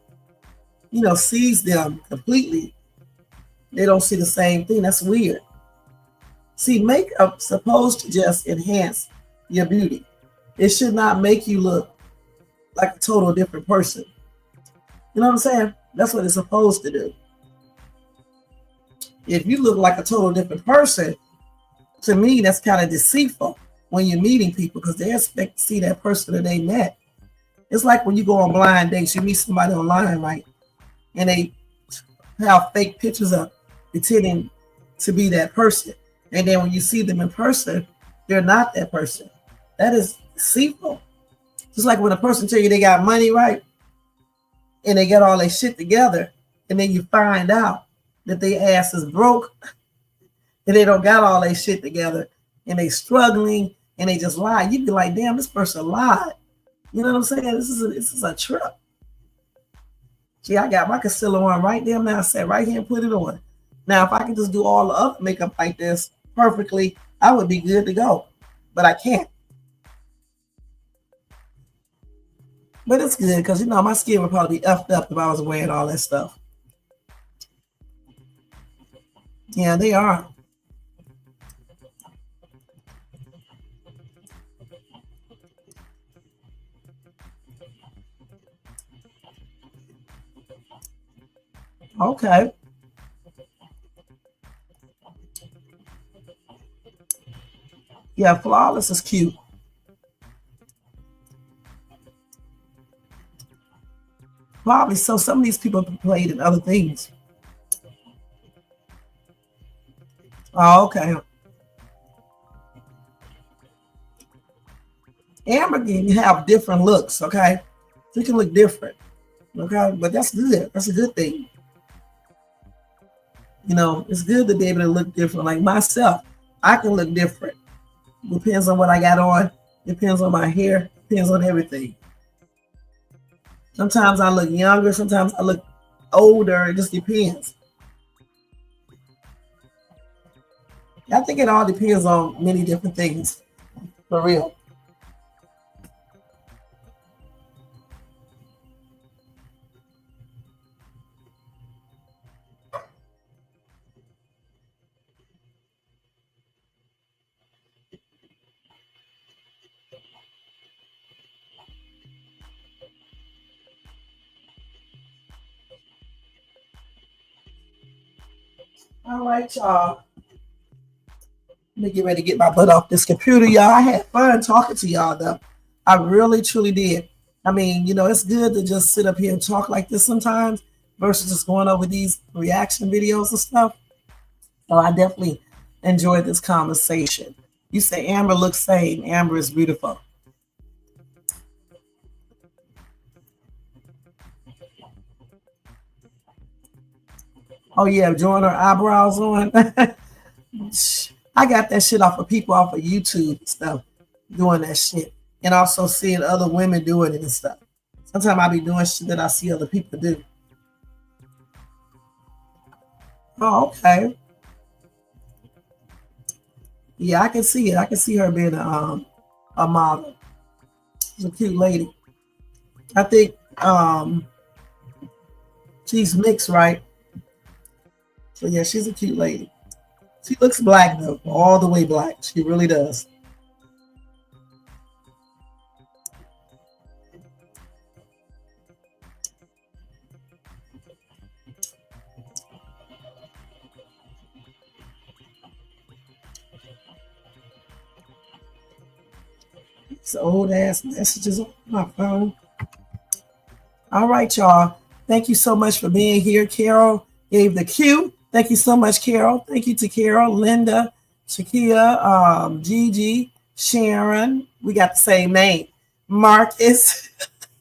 sees them completely, they don't see the same thing. That's weird. See, makeup's supposed to just enhance your beauty. It should not make you look like a total different person. You know what I'm saying? That's what it's supposed to do. If you look like a total different person, to me, that's kind of deceitful when you're meeting people because they expect to see that person that they met. It's like when you go on blind dates, you meet somebody online, right? And they have fake pictures up pretending to be that person. And then when you see them in person, they're not that person. That is deceitful. Just like when a person tell you they got money, right? And they got all their shit together. And then you find out that their ass is broke. And they don't got all their shit together, and they struggling, and they just lie. You'd be like, damn, this person lied. You know what I'm saying? This is a trip. Gee, I got my concealer on right there now. I sat right here and put it on. Now, if I could just do all the other makeup like this perfectly, I would be good to go. But I can't. But it's good because, my skin would probably be effed up if I was wearing all that stuff. Yeah, they are. Okay. Yeah, Flawless is cute. Probably so. Some of these people played in other things. Oh, okay. Amber can have different looks, okay? She can look different, okay? But that's good. That's a good thing. It's good to be able to look different. Like myself, I can look different. Depends on what I got on. Depends on my hair. Depends on everything. Sometimes I look younger. Sometimes I look older. It just depends. I think it all depends on many different things. For real. All right, y'all. Let me get ready to get my butt off this computer, y'all. I had fun talking to y'all, though. I really, truly did. I mean, you know, it's good to just sit up here and talk like this sometimes versus just going over these reaction videos and stuff. So I definitely enjoyed this conversation. You say Amber looks same. Amber is beautiful. Oh, yeah, drawing her eyebrows on. I got that shit off of people off of YouTube and stuff doing that shit. And also seeing other women doing it and stuff. Sometimes I be doing shit that I see other people do. Oh, okay. Yeah, I can see it. I can see her being a model. She's a cute lady. I think she's mixed, right? So yeah, she's a cute lady. She looks black though, all the way black. She really does. It's old ass messages on my phone. All right, y'all. Thank you so much for being here. Carol gave the cue. Thank you so much, Carol. Thank you to Carol, Linda, Shakia, Gigi, Sharon. We got the same name. Marcus.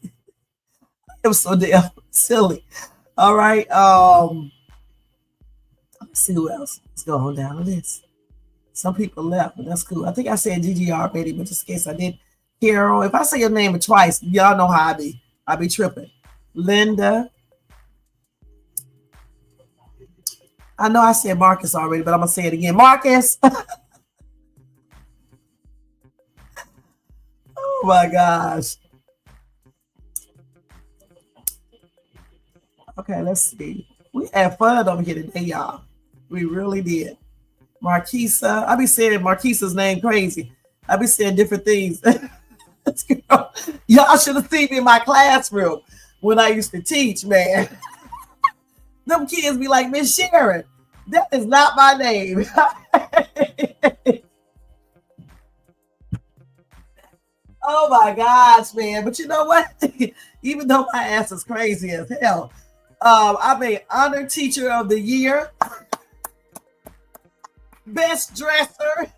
It was so damn silly. All right. Let's see who else. Let's go on down to this. Some people left, but that's cool. I think I said Gigi already, but just in case I did. Carol, if I say your name twice, y'all know how I be. I be tripping. Linda. I know I said Marcus already, but I'm going to say it again. Marcus. Oh, my gosh. Okay, let's see. We had fun over here today, y'all. We really did. Marquisa. I be saying Marquisa's name crazy. I be saying different things. Y'all should have seen me in my classroom when I used to teach, man. Them kids be like, Miss Sharon, that is not my name. Oh my gosh, man. But you know what? Even though my ass is crazy as hell, I'm an honored teacher of the year. Best dresser.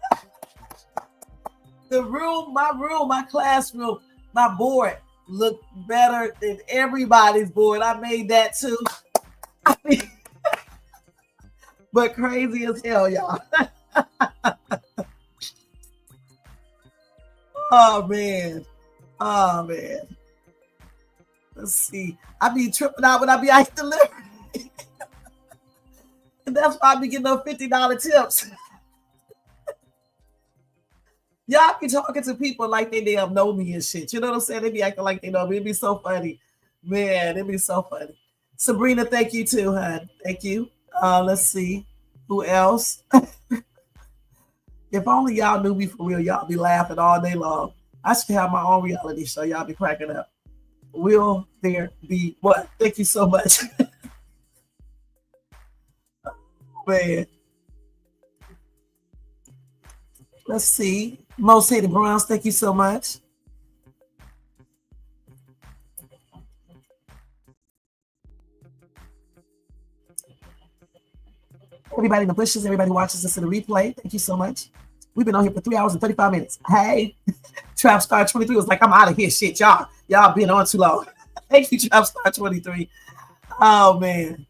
My classroom, my board looked better than everybody's board. I made that too. But crazy as hell, y'all. Oh man. Let's see. I be tripping out when I be ice delivery. And that's why I be getting those $50 tips. Y'all be talking to people like they damn know me and shit. You know what I'm saying? They be acting like they know me. It'd be so funny. Man, it'd be so funny. Sabrina, thank you too, hon. Thank you. Let's see. Who else? If only y'all knew me for real, y'all be laughing all day long. I should have my own reality show. Y'all be cracking up. Will there be what? Thank you so much. Man. Let's see. Most Hated Browns, thank you so much. Everybody in the bushes, everybody watches this in the replay, thank you so much. We've been on here for 3 hours and 35 minutes. Hey, Trap Star 23 was like, I'm out of here, shit, y'all. Y'all been on too long. Thank you, Trap Star 23. Oh, man.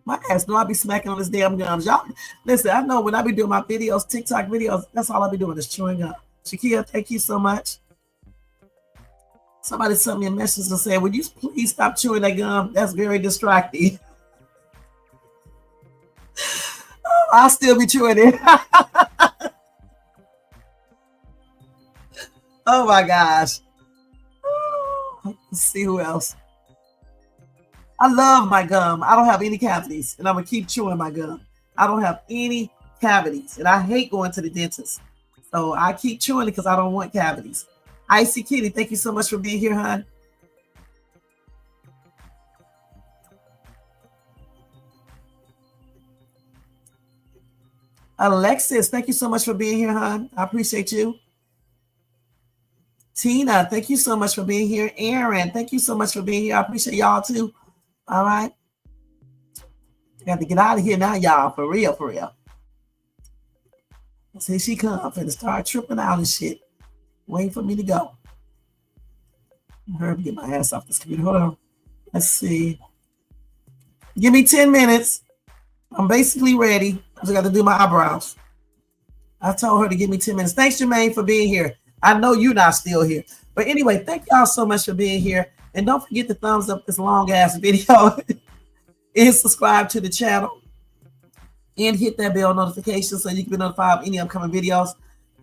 My ass know I be smacking on this damn gums. Y'all, listen, I know when I be doing my videos, TikTok videos, that's all I be doing is chewing gum. Shakia, thank you so much. Somebody sent me a message and said, would you please stop chewing that gum? That's very distracting. I'll still be chewing it. Oh my gosh. Let's see who else. I love my gum. I don't have any cavities, and I'm gonna keep chewing my gum. I don't have any cavities, and I hate going to the dentist. So I keep chewing it because I don't want cavities. Icy Kitty, thank you so much for being here, hon. Alexis, thank you so much for being here, hon. I appreciate you. Tina, thank you so much for being here. Aaron, thank you so much for being here. I appreciate y'all too. All right. Got to get out of here now, y'all. For real, for real. See, she come and start tripping out and shit. Waiting for me to go. Hurry, get my ass off this computer. Hold on. Let's see. Give me 10 minutes. I'm basically ready. I just got to do my eyebrows. I told her to give me 10 minutes. Thanks, Jermaine, for being here. I know you're not still here. But anyway, thank y'all so much for being here. And don't forget to thumbs up this long-ass video and subscribe to the channel. And hit that bell notification so you can be notified of any upcoming videos.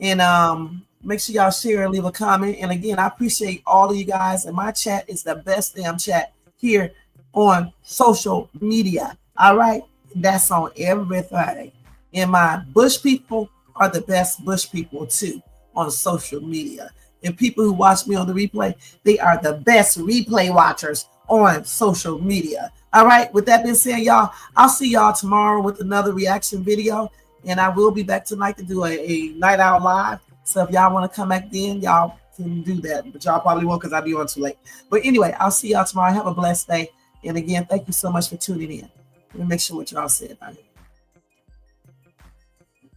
And make sure y'all share and leave a comment. And again, I appreciate all of you guys. And my chat is the best damn chat here on social media. All right? That's on everything. And my bush people are the best bush people too on social media. And people who watch me on the replay, they are the best replay watchers on social media. All right, with that being said, y'all, I'll see y'all tomorrow with another reaction video. And I will be back tonight to do a night out live. So if y'all want to come back then, y'all can do that. But y'all probably won't because I'll be on too late. But anyway, I'll see y'all tomorrow. Have a blessed day. And again, thank you so much for tuning in. Let me make sure what y'all said.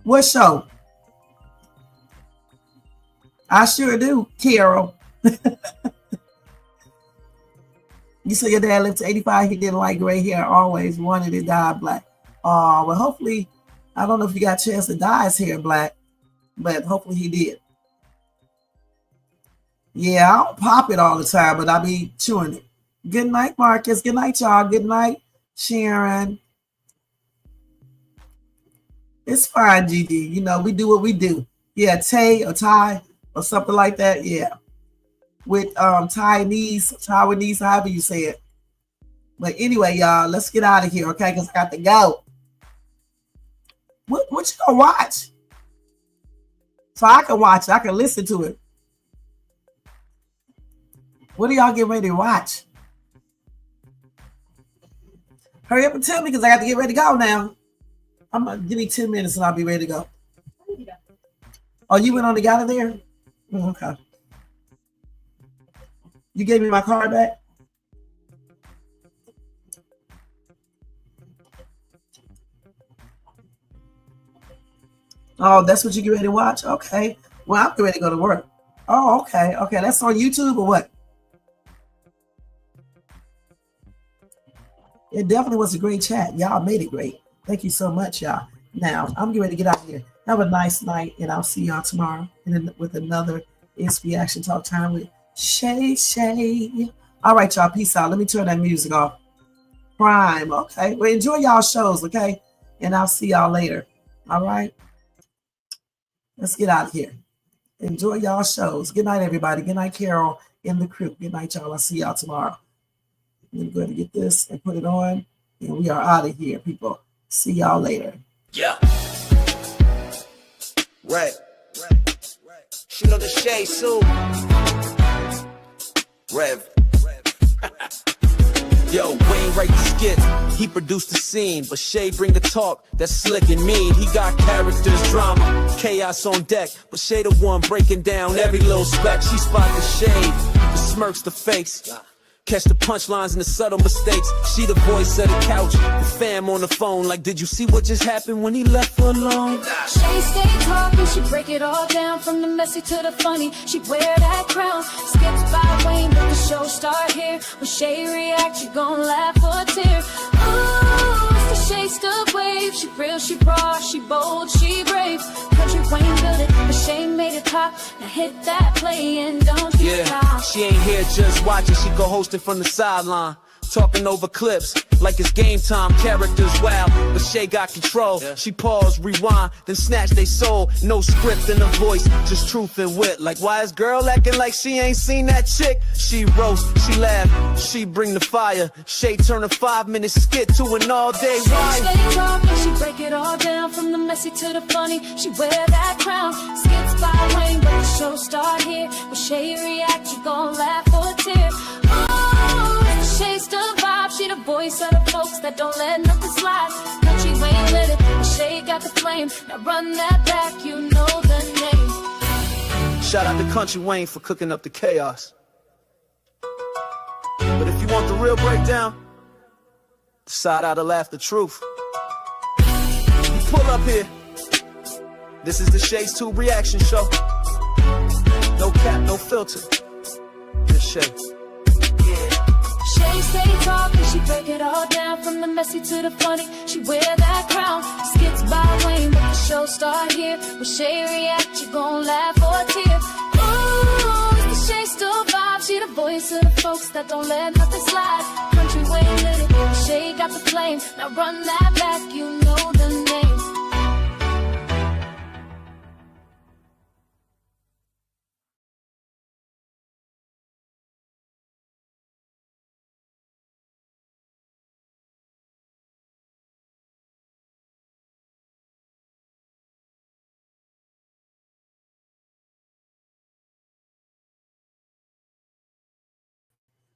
What show? I sure do, Carol. You said your dad lived to 85. He didn't like gray hair. Always wanted to dye black. Oh, well, hopefully, I don't know if you got a chance to dye his hair black, but hopefully he did. Yeah, I don't pop it all the time, but I be chewing it. Good night, Marcus. Good night, y'all. Good night, Sharon. It's fine, Gigi. You know, we do what we do. Yeah, Tay or Ty or something like that. Yeah. With Taiwanese, however you say it. But anyway, y'all, let's get out of here, okay? Because I got to go. What you gonna watch? So I can watch it. I can listen to it. What do y'all get ready to watch? Hurry up and tell me because I got to get ready to go now. I'm gonna give me 10 minutes and I'll be ready to go. Oh, you went on the guy there? Oh, okay. You gave me my card back? Oh, that's what you get ready to watch? Okay. Well, I'm getting ready to go to work. Oh, okay. Okay, that's on YouTube or what? It definitely was a great chat. Y'all made it great. Thank you so much, y'all. Now, I'm getting ready to get out of here. Have a nice night, and I'll see y'all tomorrow with another It's Reaction Talk Time with Shay. All right, y'all. Peace out. Let me turn that music off. Prime. Okay. Well, enjoy y'all shows, okay? And I'll see y'all later. All right. Let's get out of here. Enjoy y'all shows. Good night, everybody. Good night, Carol and the crew. Good night, y'all. I'll see y'all tomorrow. Let me go ahead and get this and put it on. And we are out of here, people. See y'all later. Yeah. Right. Shoot on the Shay soon. Rev. Yo, Wayne write the skit, he produced the scene, but Shay bring the talk that's slick and mean. He got characters, drama, chaos on deck, but Shay the one breaking down every little speck. She spot the shade, the smirks, the face, catch the punchlines and the subtle mistakes. She the voice of the couch, the fam on the phone, like, did you see what just happened when he left her alone? She stay talking, she break it all down, from the messy to the funny. She wear that crown, Skits by Wayne, but the show start here. When Shay react, you gon' laugh or tear. Ooh, it's the Shay stuff wave. She real, she raw, she bold, she brave. Country Wayne built it, but Shay made it pop. Now hit that play and don't you stop. She ain't here just watching, she go hosting from the sideline. Talking over clips like it's game time, characters wild, but Shay got control. She pause, rewind, then snatch they soul. No script in the voice, just truth and wit. Like, why is girl acting like she ain't seen that chick? She roast, she laugh, she bring the fire. Shay turn a 5-minute skit to an all-day ride. She stay talking, she break it all down, from the messy to the funny. She wear that crown, Skits by Wayne, but the show start here. When Shay react, you gon' laugh or tear. Shay the vibe, she the voice of the folks that don't let nothing slide. Country Wayne let it. Shay got the flame, now run that back, you know the name. Shout out to Kountry Wayne for cooking up the chaos. But if you want the real breakdown, decide how to laugh the truth. You pull up here. This is the Shay's 2 reaction show. No cap, no filter. Just Shay. Shay stay talking, she break it all down from the messy to the funny. She wear that crown. Skits by Wayne, but the show start here. When Shay react, you gon' laugh or tear. Ooh, it's the Shay still vibe. She the voice of the folks that don't let nothing slide. Country Wayne lit it, Shay got the flame. Now run that back, you know the name.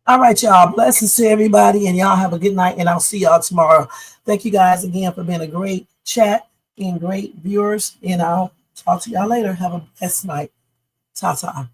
All right, y'all. Blessings to everybody, and y'all have a good night, and I'll see y'all tomorrow. Thank you guys again for being a great chat and great viewers, and I'll talk to y'all later. Have a blessed night. Ta-ta.